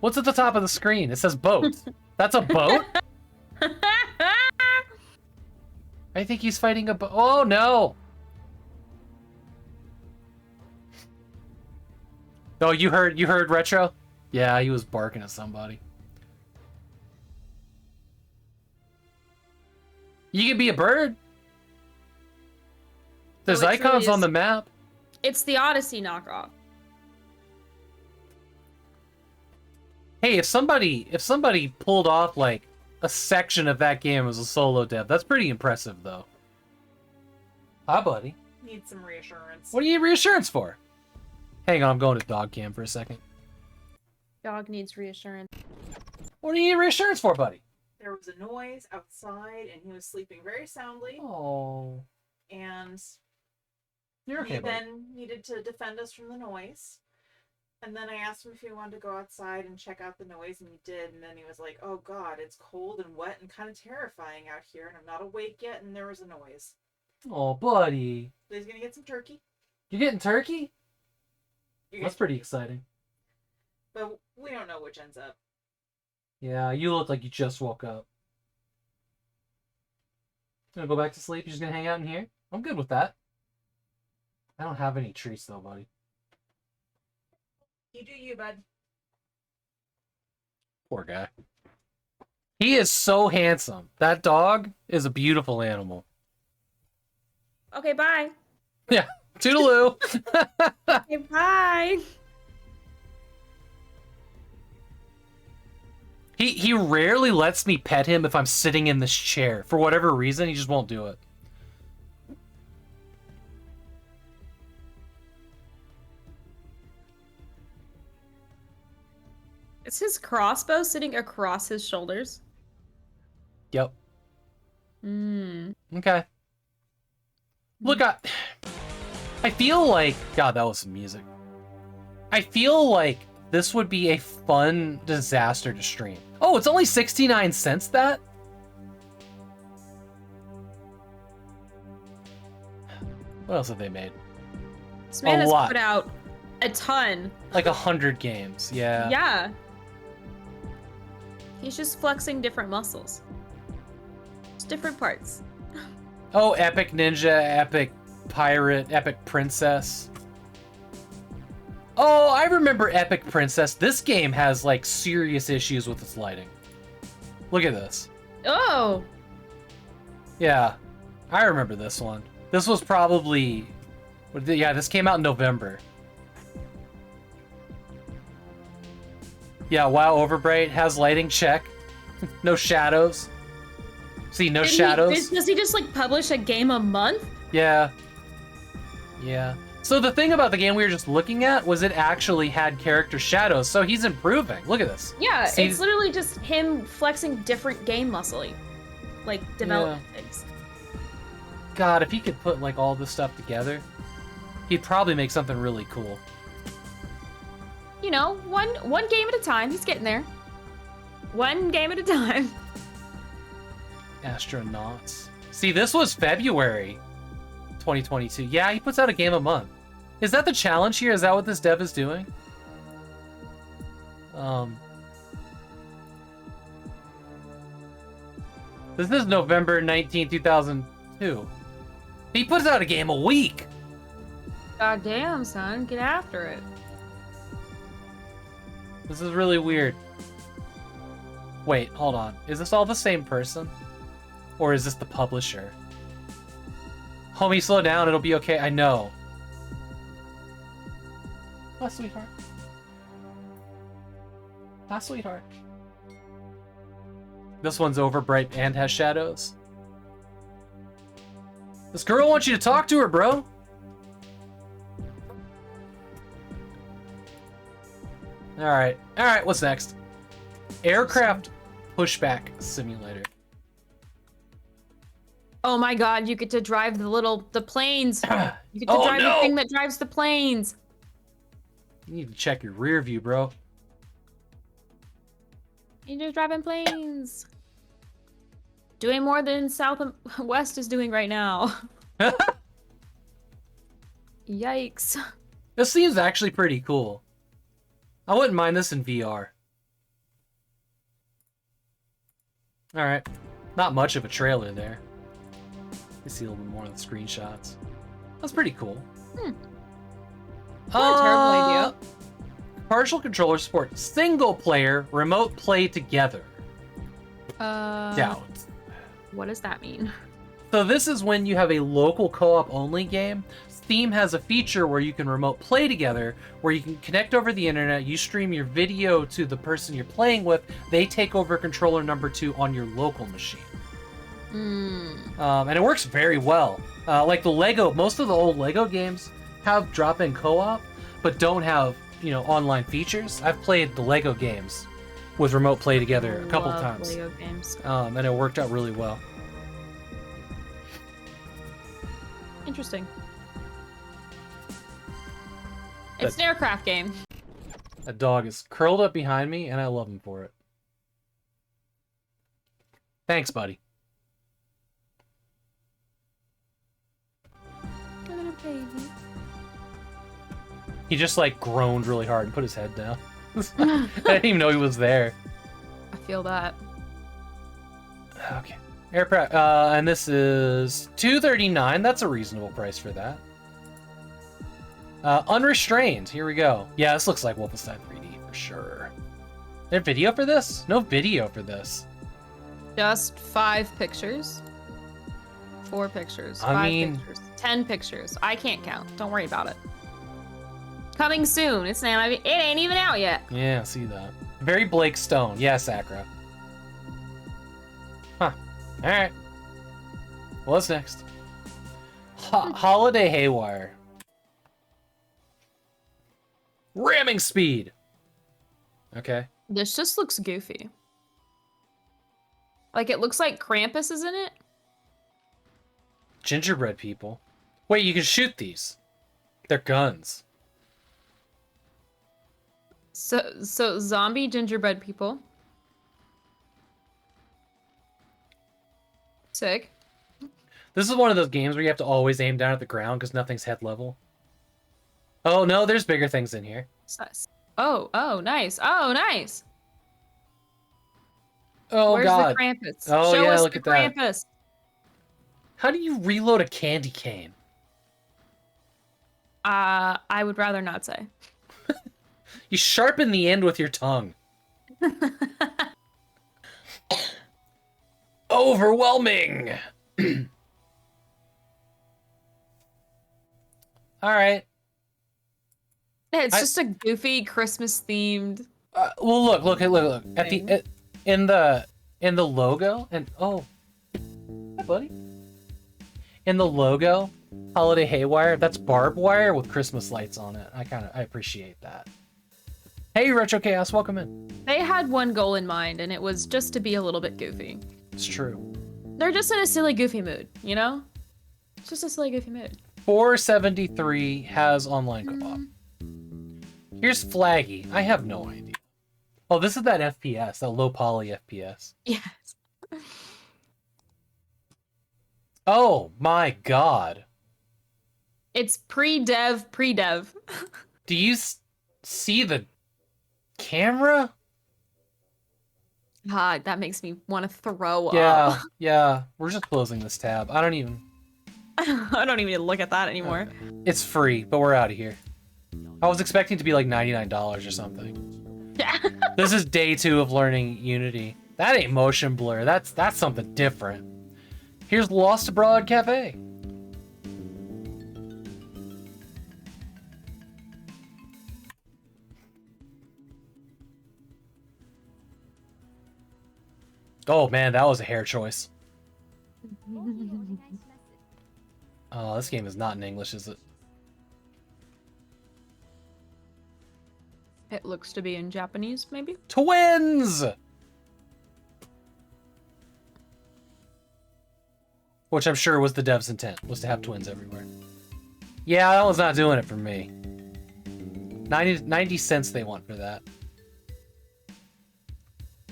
What's at the top of the screen? It says boat. That's a boat? I think he's fighting a boat. Oh, no. Oh, you heard Retro? Yeah, he was barking at somebody. You can be a bird. There's So it icons truly on is- the map. It's the Odyssey knockoff. Hey, if somebody pulled off like a section of that game as a solo dev, that's pretty impressive though. Hi, buddy. Need some reassurance. What do you need reassurance for? Hang on, I'm going to dog cam for a second. Dog needs reassurance. What do you need reassurance for, buddy? There was a noise outside, and he was sleeping very soundly. Oh. And You're okay, he buddy. then needed to defend us from the noise. And then I asked him if he wanted to go outside and check out the noise, and he did. And then he was like, "Oh God, it's cold and wet and kind of terrifying out here, and I'm not awake yet." And there was a noise. Oh, buddy. So he's gonna get some turkey. You getting turkey? You're That's getting pretty turkey. exciting. But we don't know which ends up. Yeah, you look like you just woke up. Gonna go back to sleep? You're just gonna hang out in here? I'm good with that. I don't have any treats though, buddy. You do you, bud. Poor guy. He is so handsome. That dog is a beautiful animal. Okay, bye. Yeah. Toodaloo. Okay, bye. He rarely lets me pet him if I'm sitting in this chair. For whatever reason, he just won't do it. Is his crossbow sitting across his shoulders? Yep. Hmm. Okay. Look, I feel like... God, that was some music. I feel like this would be a fun disaster to stream. Oh, it's only 69 cents, that? What else have they made? This man A has lot. put out a ton. Like 100 games, yeah. Yeah. He's just flexing different muscles. Just different parts. Oh, Epic Ninja, Epic Pirate, Epic Princess. Oh, I remember Epic Princess. This game has, like, serious issues with its lighting. Look at this. Oh! Yeah, I remember this one. This was probably... Yeah, this came out in November. Yeah, WoW Overbright has lighting check. No shadows. See, no shadows. Does he just, like, publish a game a month? Yeah. Yeah. So the thing about the game we were just looking at was it actually had character shadows, so he's improving. Look at this. Yeah, See- it's literally just him flexing different game muscle, like, development things. God, if he could put, like, all this stuff together, he'd probably make something really cool. You know, one game at a time. He's getting there. One game at a time. Astronauts. See, this was February 2022. Yeah, he puts out a game a month. Is that the challenge here? Is that what this dev is doing? This is November 19, 2002. He puts out a game a week. God damn, son, get after it. This is really weird. Wait, hold on. Is this all the same person? Or is this the publisher? Homie, slow down. It'll be okay. I know. Hi, sweetheart. Hi, sweetheart. This one's overbright and has shadows. This girl wants you to talk to her, bro. Alright. Alright, what's next? Aircraft pushback simulator. Oh my god, you get to drive the planes. You get to Oh, drive no! the thing that drives the planes. You need to check your rear view, bro. You're just driving planes. Doing more than South and West is doing right now. Yikes. This seems actually pretty cool. I wouldn't mind this in VR. Alright. Not much of a trailer there. You see a little bit more of the screenshots. That's pretty cool. Not a terrible idea. Partial controller support. Single player remote play together. Doubt. What does that mean? So this is when you have a local co-op only game. Steam has a feature where you can remote play together, where you can connect over the internet, you stream your video to the person you're playing with, they take over controller number 2 on your local machine. And it works very well. Like the Lego, most of the old Lego games have drop-in co-op, but don't have, you know, online features. I've played the Lego games with remote play together a couple times. Lego games. And it worked out really well. Interesting. It's an aircraft game. That dog is curled up behind me, and I love him for it. Thanks, buddy. He just, like, groaned really hard and put his head down. I didn't even know he was there. I feel that. Okay. Aircraft, and this is $239. That's a reasonable price for that. Unrestrained. Here we go. Yeah, this looks like Wolfenstein 3D for sure. Is there video for this? No video for this. Just 5 pictures. 4 pictures. I 5 pictures. 10 pictures. I can't count. Don't worry about it. Coming soon. It ain't even out yet. Yeah, I see that. Very Blake Stone. Yeah, Sakura. Huh. Alright. What's next? Holiday Haywire. Ramming speed. Okay. This just looks goofy. Like, it looks like Krampus is in it. Gingerbread people. Wait, you can shoot these. They're guns. So zombie gingerbread people. Sick. This is one of those games where you have to always aim down at the ground because nothing's head level. Oh, no, there's bigger things in here. Oh, nice. Oh, nice. Oh, Where's God. the Krampus? Oh, Show yeah, us look the at that. Krampus. How do you reload a candy cane? I would rather not say. You sharpen the end with your tongue. Overwhelming! Alright. It's just a goofy Christmas themed. Well, look. At the in the logo, and oh, hi, buddy. In the logo, Holiday Haywire. That's barbed wire with Christmas lights on it. I appreciate that. Hey, Retro Chaos, welcome in. They had one goal in mind, and it was just to be a little bit goofy. It's true. They're just in a silly, goofy mood, you know? It's just a silly, goofy mood. 473 has online co-op. Here's Flaggy. I have no idea. Oh, this is that FPS, that low poly FPS. Yes. Oh my God. It's pre-dev. Do you see the camera? God, that makes me want to throw up. Yeah. We're just closing this tab. I don't even need to look at that anymore. It's free, but we're out of here. I was expecting it to be like $99 or something. Yeah. This is day 2 of learning Unity. That ain't motion blur. That's something different. Here's Lost Abroad Cafe. Oh man, that was a hair choice. Oh, this game is not in English, is it? It looks to be in Japanese, maybe? Twins! Which I'm sure was the dev's intent, was to have twins everywhere. Yeah, that was not doing it for me. 90 cents they want for that.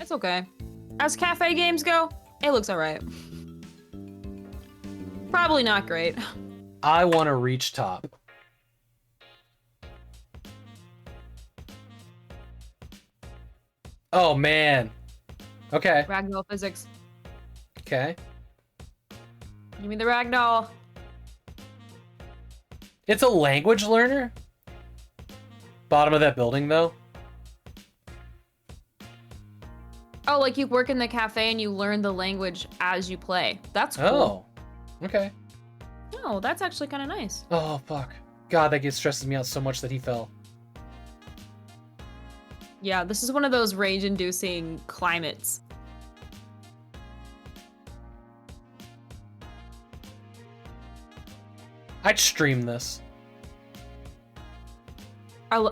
It's okay. As cafe games go, it looks alright. Probably not great. I want to reach top. Oh, man. Okay. Ragdoll physics. Okay. Give me the ragdoll. It's a language learner? Bottom of that building, though? Oh, like you work in the cafe and you learn the language as you play. That's cool. Oh. Okay. No, that's actually kind of nice. Oh, fuck. God, that game stresses me out so much that he fell. Yeah, this is one of those rage-inducing climates. I'd stream this. I'm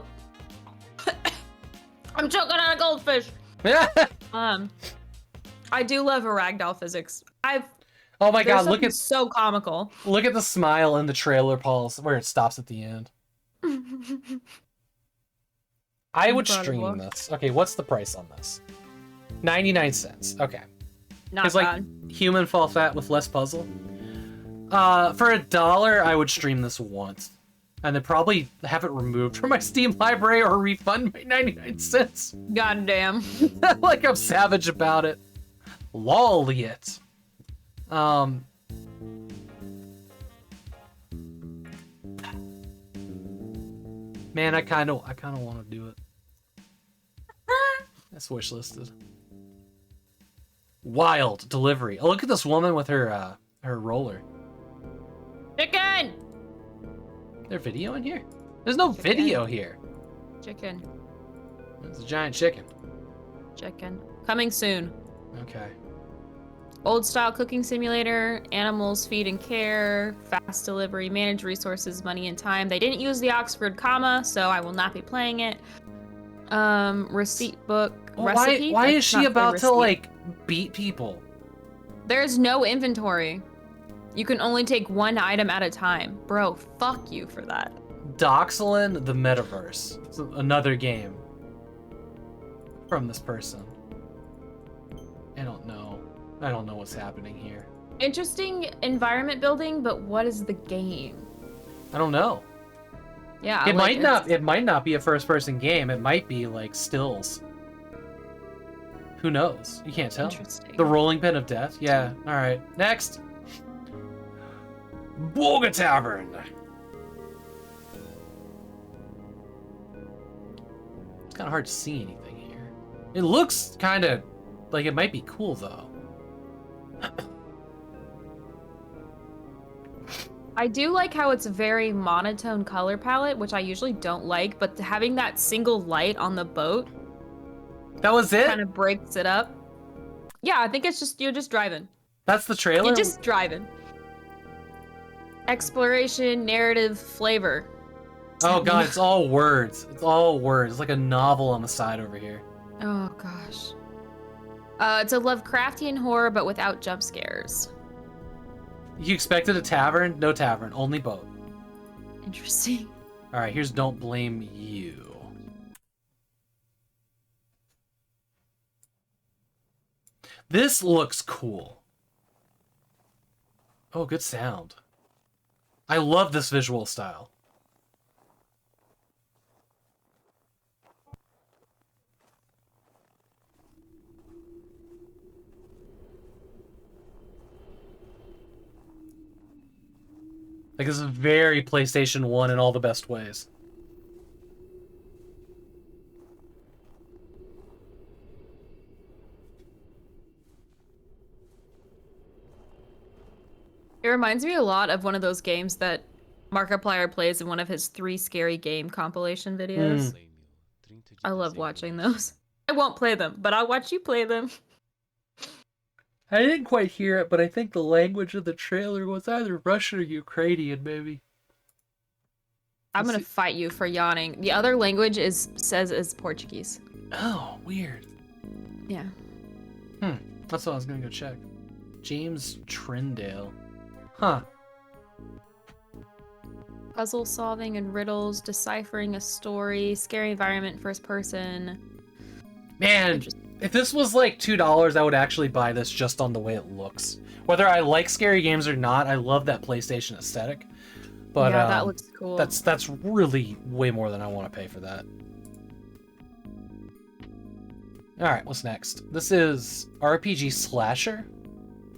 choking on a goldfish. I do love a ragdoll physics. Oh my god, look at so comical. Look at the smile in the trailer pulse where it stops at the end. I would stream this. Okay, what's the price on this? 99 cents. Okay. Not it's bad. Like human fall fat with less puzzle. For $1, I would stream this once. And then probably have it removed from my Steam library or refund me 99 cents. Goddamn. Like I'm savage about it. Lol it. Man, I kind of want to do it. That's wishlisted. Wild delivery. Oh, look at this woman with her roller. Chicken. There video in here? There's no video here. Chicken. It's a giant chicken. Chicken. Coming soon. Okay. Old style cooking simulator, animals feed and care, fast delivery, manage resources, money and time. They didn't use the Oxford comma, so I will not be playing it. Receipt book, Well, recipe. why is That's she not the about to receipt. like beat people? There's no inventory. You can only take one item at a time. Bro, fuck you for that. Doxalin the Metaverse. It's another game from this person. I don't know. I don't know what's happening here. Interesting environment building, but what is the game? I don't know. Yeah, It like, might not be a first-person game. It might be like stills. Who knows? You can't tell. Interesting. The rolling pin of death. Yeah. All right. Next. Boga Tavern. It's kind of hard to see anything here. It looks kind of like it might be cool though. I do like how it's a very monotone color palette, which I usually don't like, but having that single light on the boat. That was it? Kind of breaks it up. Yeah, I think it's just, you're just driving. That's the trailer? You're just driving. Exploration, narrative, flavor. Oh god, it's all words. It's all words. It's like a novel on the side over here. Oh gosh. It's a Lovecraftian horror, but without jump scares. You expected a tavern? No tavern, only boat. Interesting. All right, here's Don't Blame You. This looks cool. Oh, good sound. I love this visual style. Like, this is very PlayStation 1 in all the best ways. It reminds me a lot of one of those games that Markiplier plays in one of his 3 scary game compilation videos. I love watching those. I won't play them, but I'll watch you play them. I didn't quite hear it, but I think the language of the trailer was either Russian or Ukrainian, maybe. I'm gonna fight you for yawning. The other language says is Portuguese. Oh, weird. Yeah. That's what I was gonna go check. James Trindale. Huh. Puzzle solving and riddles, deciphering a story, scary environment, first person. Man, if this was like $2, I would actually buy this just on the way it looks. Whether I like scary games or not, I love that PlayStation aesthetic. But yeah, that looks cool. That's really way more than I want to pay for that. Alright, what's next? This is RPG Slasher?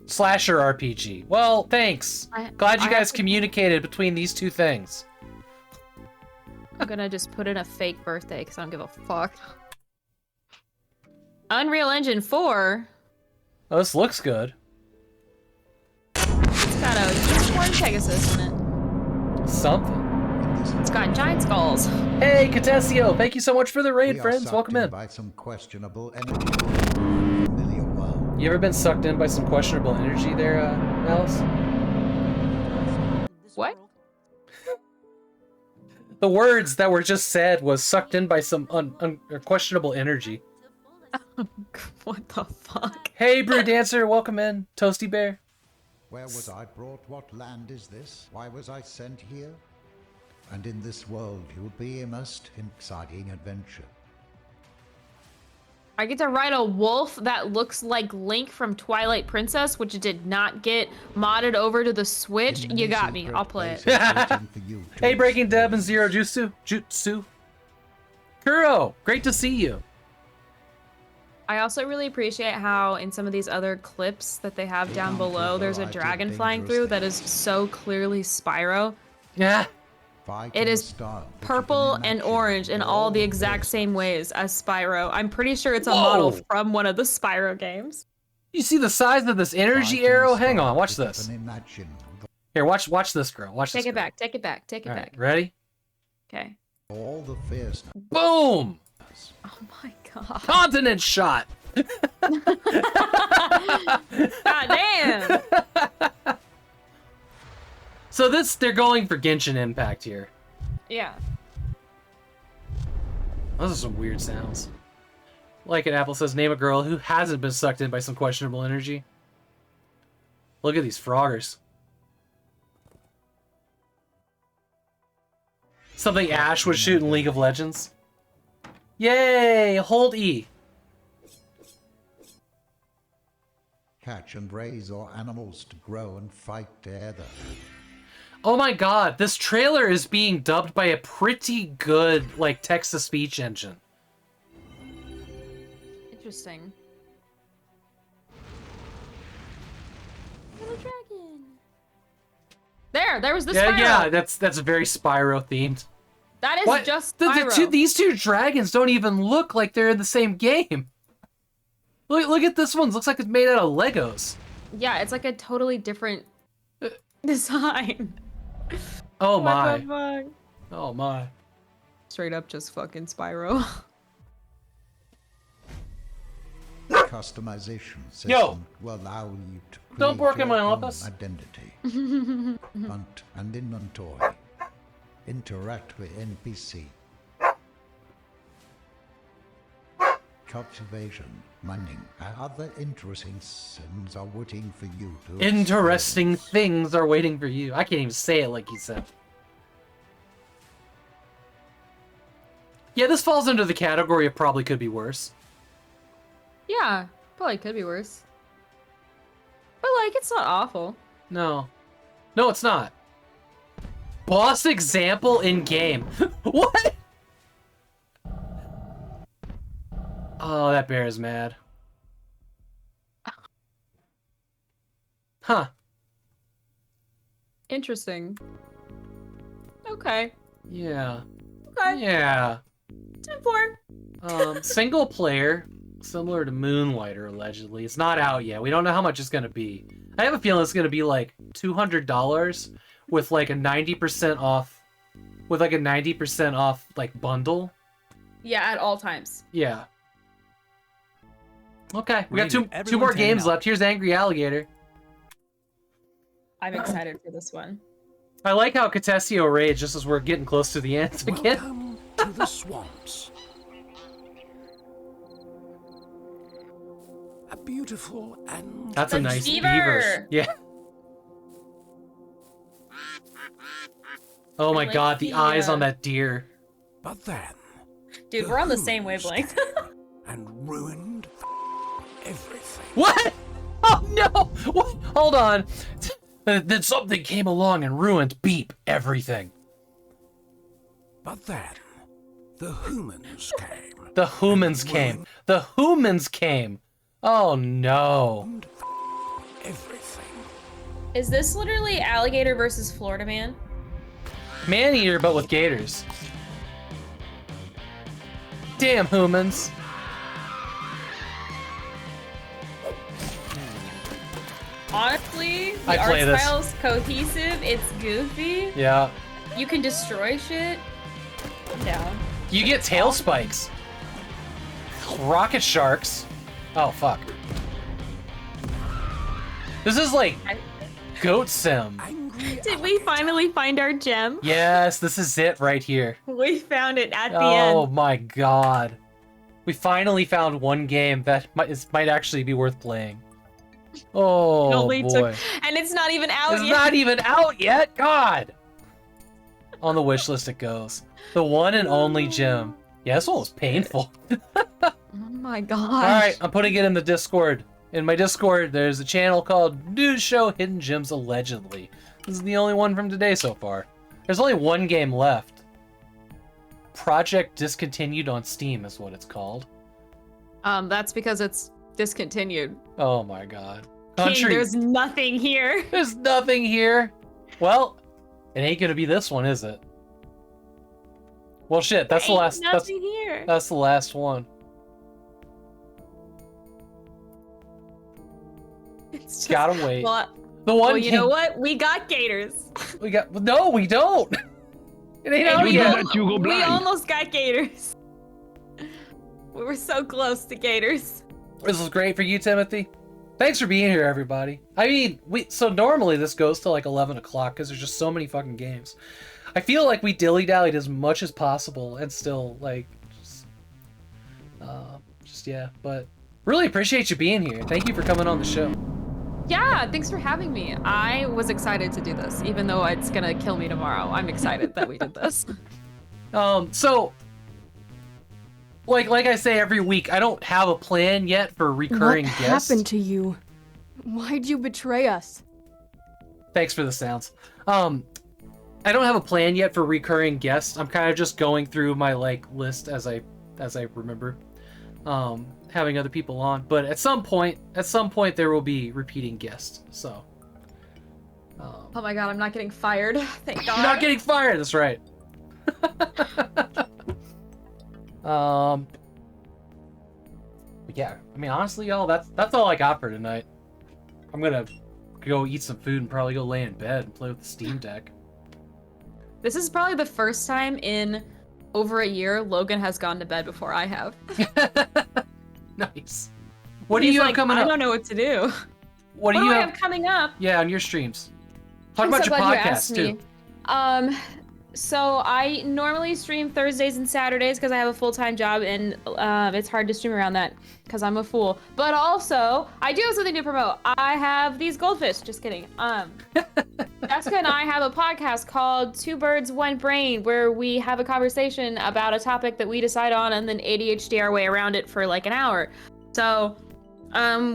Slasher RPG. Well, thanks. Glad you guys communicated between these two things. I'm gonna just put in a fake birthday because I don't give a fuck. Unreal Engine 4. Oh, this looks good. It's got a unicorn Pegasus in it. Something. It's got giant skulls. Hey, Catessio, thank you so much for the raid, We are friends. sucked Welcome in. by some questionable You ever been sucked in by some questionable energy there, Alice? What? The words that were just said was sucked in by some questionable energy. What the fuck? Hey, Brew Dancer, welcome in. Toasty Bear. Where was I brought? What land is this? Why was I sent here? And in this world you'll be immersed in exciting adventure. I get to ride a wolf that looks like Link from Twilight Princess, which did not get modded over to the Switch. You got me. I'll play it. Hey, Breaking Deb and Zero Jutsu. Kuro, great to see you. I also really appreciate how in some of these other clips that they have down below, there's a dragon flying through that is so clearly Spyro. Yeah. It is purple and orange in all the exact same ways as Spyro. I'm pretty sure it's a model from one of the Spyro games. You see the size of this energy arrow? Hang on, watch this. Here, watch this, girl. Watch this. Take it back, take it back, take it All back. right, ready? Okay. All the fierce. Boom! Oh my god. Continent shot! God damn! So they're going for Genshin Impact here. Yeah. Those are some weird sounds. Like it, Apple says, name a girl who hasn't been sucked in by some questionable energy. Look at these froggers. Something Ash would shoot in League of Legends. Yay! Hold E. Catch and raise our animals to grow and fight together. Oh my god, this trailer is being dubbed by a pretty good, like, text-to-speech engine. Interesting. Little dragon. There was the Spyro. Yeah, that's very Spyro themed. That is What? just Spyro. These two dragons don't even look like they're in the same game. Look at this one. Looks like it's made out of Legos. Yeah, it's like a totally different design. Oh What my. the fuck? Oh my. Straight up just fucking Spyro. Customization system will allow you to create Don't work in your my own office. identity. Hunt and inventory. Interact with NPC. Cultivation, mining, and other interesting things are waiting for you to Interesting things are waiting for you. I can't even say it like he said. Yeah, this falls under the category of probably could be worse. Yeah, probably could be worse. But like, it's not awful. No. No, it's not. Boss example in game. What? Oh, that bear is mad. Huh. Interesting. Okay. Yeah. Okay. Yeah. 10-4. Single player, similar to Moonlighter, allegedly. It's not out yet. We don't know how much it's gonna be. I have a feeling it's gonna be like $200 with like a 90% off, like bundle. Yeah, at all times. Yeah. Okay, we got Rated two more everyone 10 games now. left. Here's Angry Alligator. I'm excited for this one. I like how Catessio raged just as we're getting close to the end again. Welcome to the swamps. A beautiful and... That's a nice beaver. Yeah. Oh my like god, the eyes on that deer. But then... Dude, we're on the same wavelength. and ruined everything. What? Oh no! What? Hold on. Then something came along and ruined everything. But then, the humans came. The humans came. The humans came. Oh no. Everything. Is this literally alligator versus Florida man? Man-eater, but with gators. Damn humans. Honestly, I the play art this. style's cohesive, it's goofy. Yeah. You can destroy shit. I'm down. You get tail spikes. Rocket sharks. Oh, fuck. This is like Goat Sim. Did we finally find our gem? Yes, this is it right here. We found it at the Oh end. my god. We finally found one game that might actually be worth playing. Oh It only boy. and it's not even out It's yet. not even out yet? God! On the wish list it goes. The one and only gem. Yeah, this one was painful. Oh my gosh. Alright, I'm putting it in the Discord. In my Discord, there's a channel called NEWSHOW Hidden Gems Allegedly. This is the only one from today so far. There's only one game left. Project Discontinued on Steam is what it's called. That's because it's discontinued. Oh my god. King, there's nothing here. There's nothing here. Well, it ain't gonna be this one, is it? Well, shit. That's the last. Nothing here. That's the last one. It's just, Gotta wait. Well, The one. well, you know what? We got gators. We got. No, we don't. It ain't out yet. We almost got gators. We were so close to gators. This was great for you, Timothy. Thanks for being here, everybody. I mean, so normally this goes to like 11 o'clock because there's just so many fucking games. I feel like we dilly-dallied as much as possible and still like just yeah, but really appreciate you being here. Thank you for coming on the show. Yeah, thanks for having me. I was excited to do this, even though it's gonna kill me tomorrow. I'm excited that we did this. So like I say every week, I don't have a plan yet for recurring What guests. happened to you? Why'd you betray us? Thanks for the sounds. I don't have a plan yet for recurring guests. I'm kind of just going through my like list as I remember having other people on, but at some point there will be repeating guests. So Oh my god, I'm not getting fired. Thank god. You're not getting fired. That's right. But yeah, I mean honestly, y'all, that's all I got for tonight. I'm gonna go eat some food and probably go lay in bed and play with the Steam Deck. This is probably the first time in over a year Logan has gone to bed before I have. Nice. What do He's you have like, coming up? I don't know what to do. What do do you I have? have coming up? Yeah, on your streams. Talk I'm about so your glad you podcast asked too. me. So I normally stream Thursdays and Saturdays because I have a full-time job and it's hard to stream around that because I'm a fool. But also, I do have something to promote. I have these goldfish. Just kidding. Jessica and I have a podcast called Two Birds, One Brain, where we have a conversation about a topic that we decide on and then ADHD our way around it for like an hour. So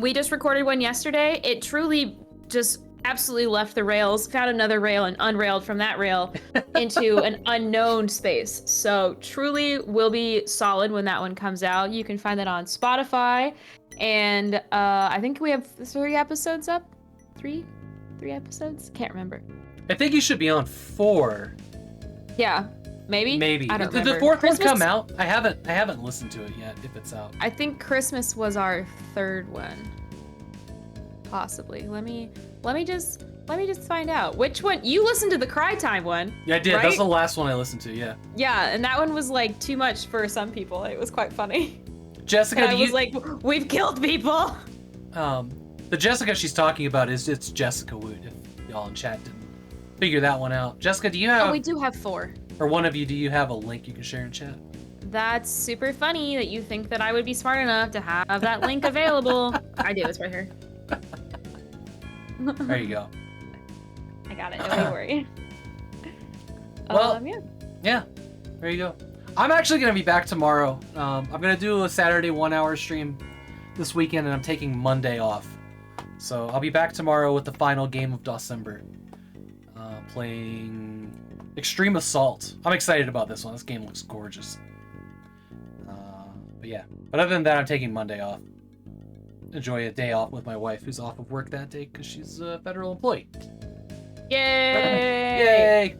we just recorded one yesterday. It truly just absolutely left the rails, found another rail and unrailed from that rail into an unknown space. So truly will be solid when that one comes out. You can find that on Spotify. And I think we have 3 episodes up. 3 episodes? Can't remember. I think you should be on 4. Yeah, maybe. Maybe. I don't Did the remember. 4th one Christmas- come out? I haven't listened to it yet. If it's out. I think Christmas was our 3rd one. Possibly. Let me just find out. Which one? You listened to the Cry Time one. Yeah, I did. Right? That's the last one I listened to. Yeah. Yeah, and that one was like too much for some people. It was quite funny. Jessica, And I was like, we've killed people. The Jessica she's talking about it's Jessica Wood. If y'all in chat didn't figure that one out. Jessica, do you have? Oh, we do have 4. Or one of you, do you have a link you can share in chat? That's super funny that you think that I would be smart enough to have that link available. I do. It's right here. There you go. I got it. Don't worry. Well, yeah. Yeah, there you go. I'm actually going to be back tomorrow. I'm going to do a Saturday 1-hour stream this weekend, and I'm taking Monday off. So I'll be back tomorrow with the final game of December. Playing Extreme Assault. I'm excited about this one. This game looks gorgeous. But yeah. But other than that, I'm taking Monday off. Enjoy a day off with my wife, who's off of work that day because she's a federal employee. Yay! Yay!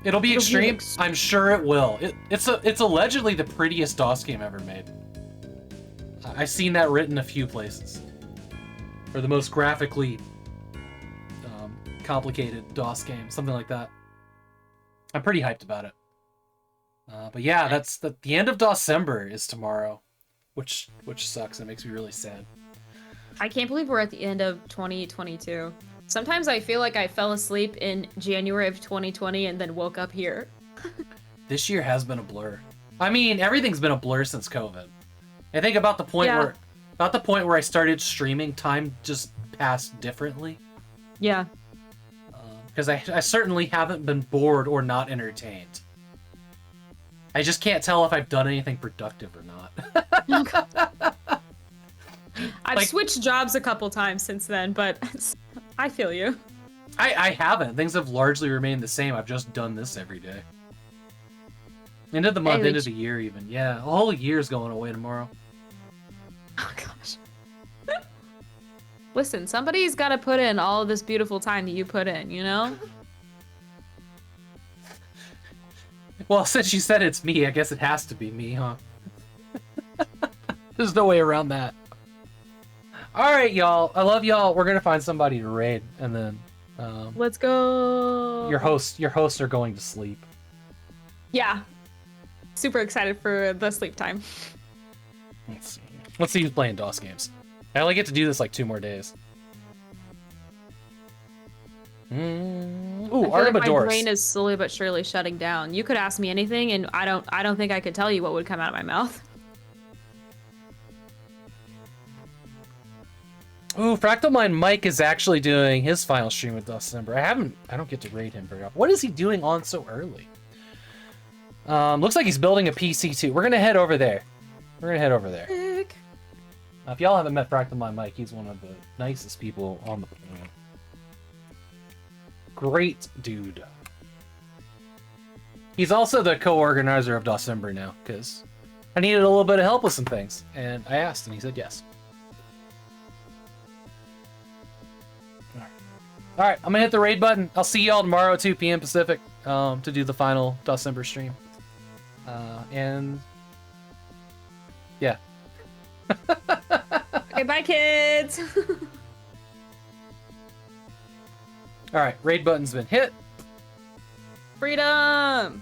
It'll be extreme. I'm sure it will. It's allegedly the prettiest DOS game ever made. I've seen that written a few places. Or the most graphically complicated DOS game, something like that. I'm pretty hyped about it. But yeah, that's the end of December is tomorrow, which sucks. It makes me really sad. I can't believe we're at the end of 2022. Sometimes I feel like I fell asleep in January of 2020 and then woke up here. This year has been a blur. I mean, everything's been a blur since COVID. I think about the point where I started streaming, time just passed differently. Yeah. Because I certainly haven't been bored or not entertained. I just can't tell if I've done anything productive or not. I've switched jobs a couple times since then, but I feel you. I haven't. Things have largely remained the same. I've just done this every day. End of the month, end of the year even. Yeah, a whole year's going away tomorrow. Oh gosh. Listen, somebody's got to put in all of this beautiful time that you put in, you know? Well, since you said it's me, I guess it has to be me, huh? There's no way around that. All right, y'all. I love y'all. We're gonna find somebody to raid, and then let's go. Your hosts are going to sleep. Yeah. Super excited for the sleep time. Let's see who's playing DOS games. I only get to do this like 2 more days. Ooh, I feel like my Artemis. brain is slowly but surely shutting down. You could ask me anything, and I don't think I could tell you what would come out of my mouth. Ooh, Fractalmine Mike is actually doing his final stream with December. I don't get to raid him very often. What is he doing on so early? Looks like he's building a PC too. We're gonna head over there. If y'all haven't met Fractalmine Mike, he's one of the nicest people on the planet. Great dude. He's also the co-organizer of December now, because I needed a little bit of help with some things, and I asked, and he said yes. All right, I'm gonna hit the raid button. I'll see y'all tomorrow at 2 p.m. Pacific to do the final December stream. And yeah. Okay, bye, kids. All right, raid button's been hit. Freedom.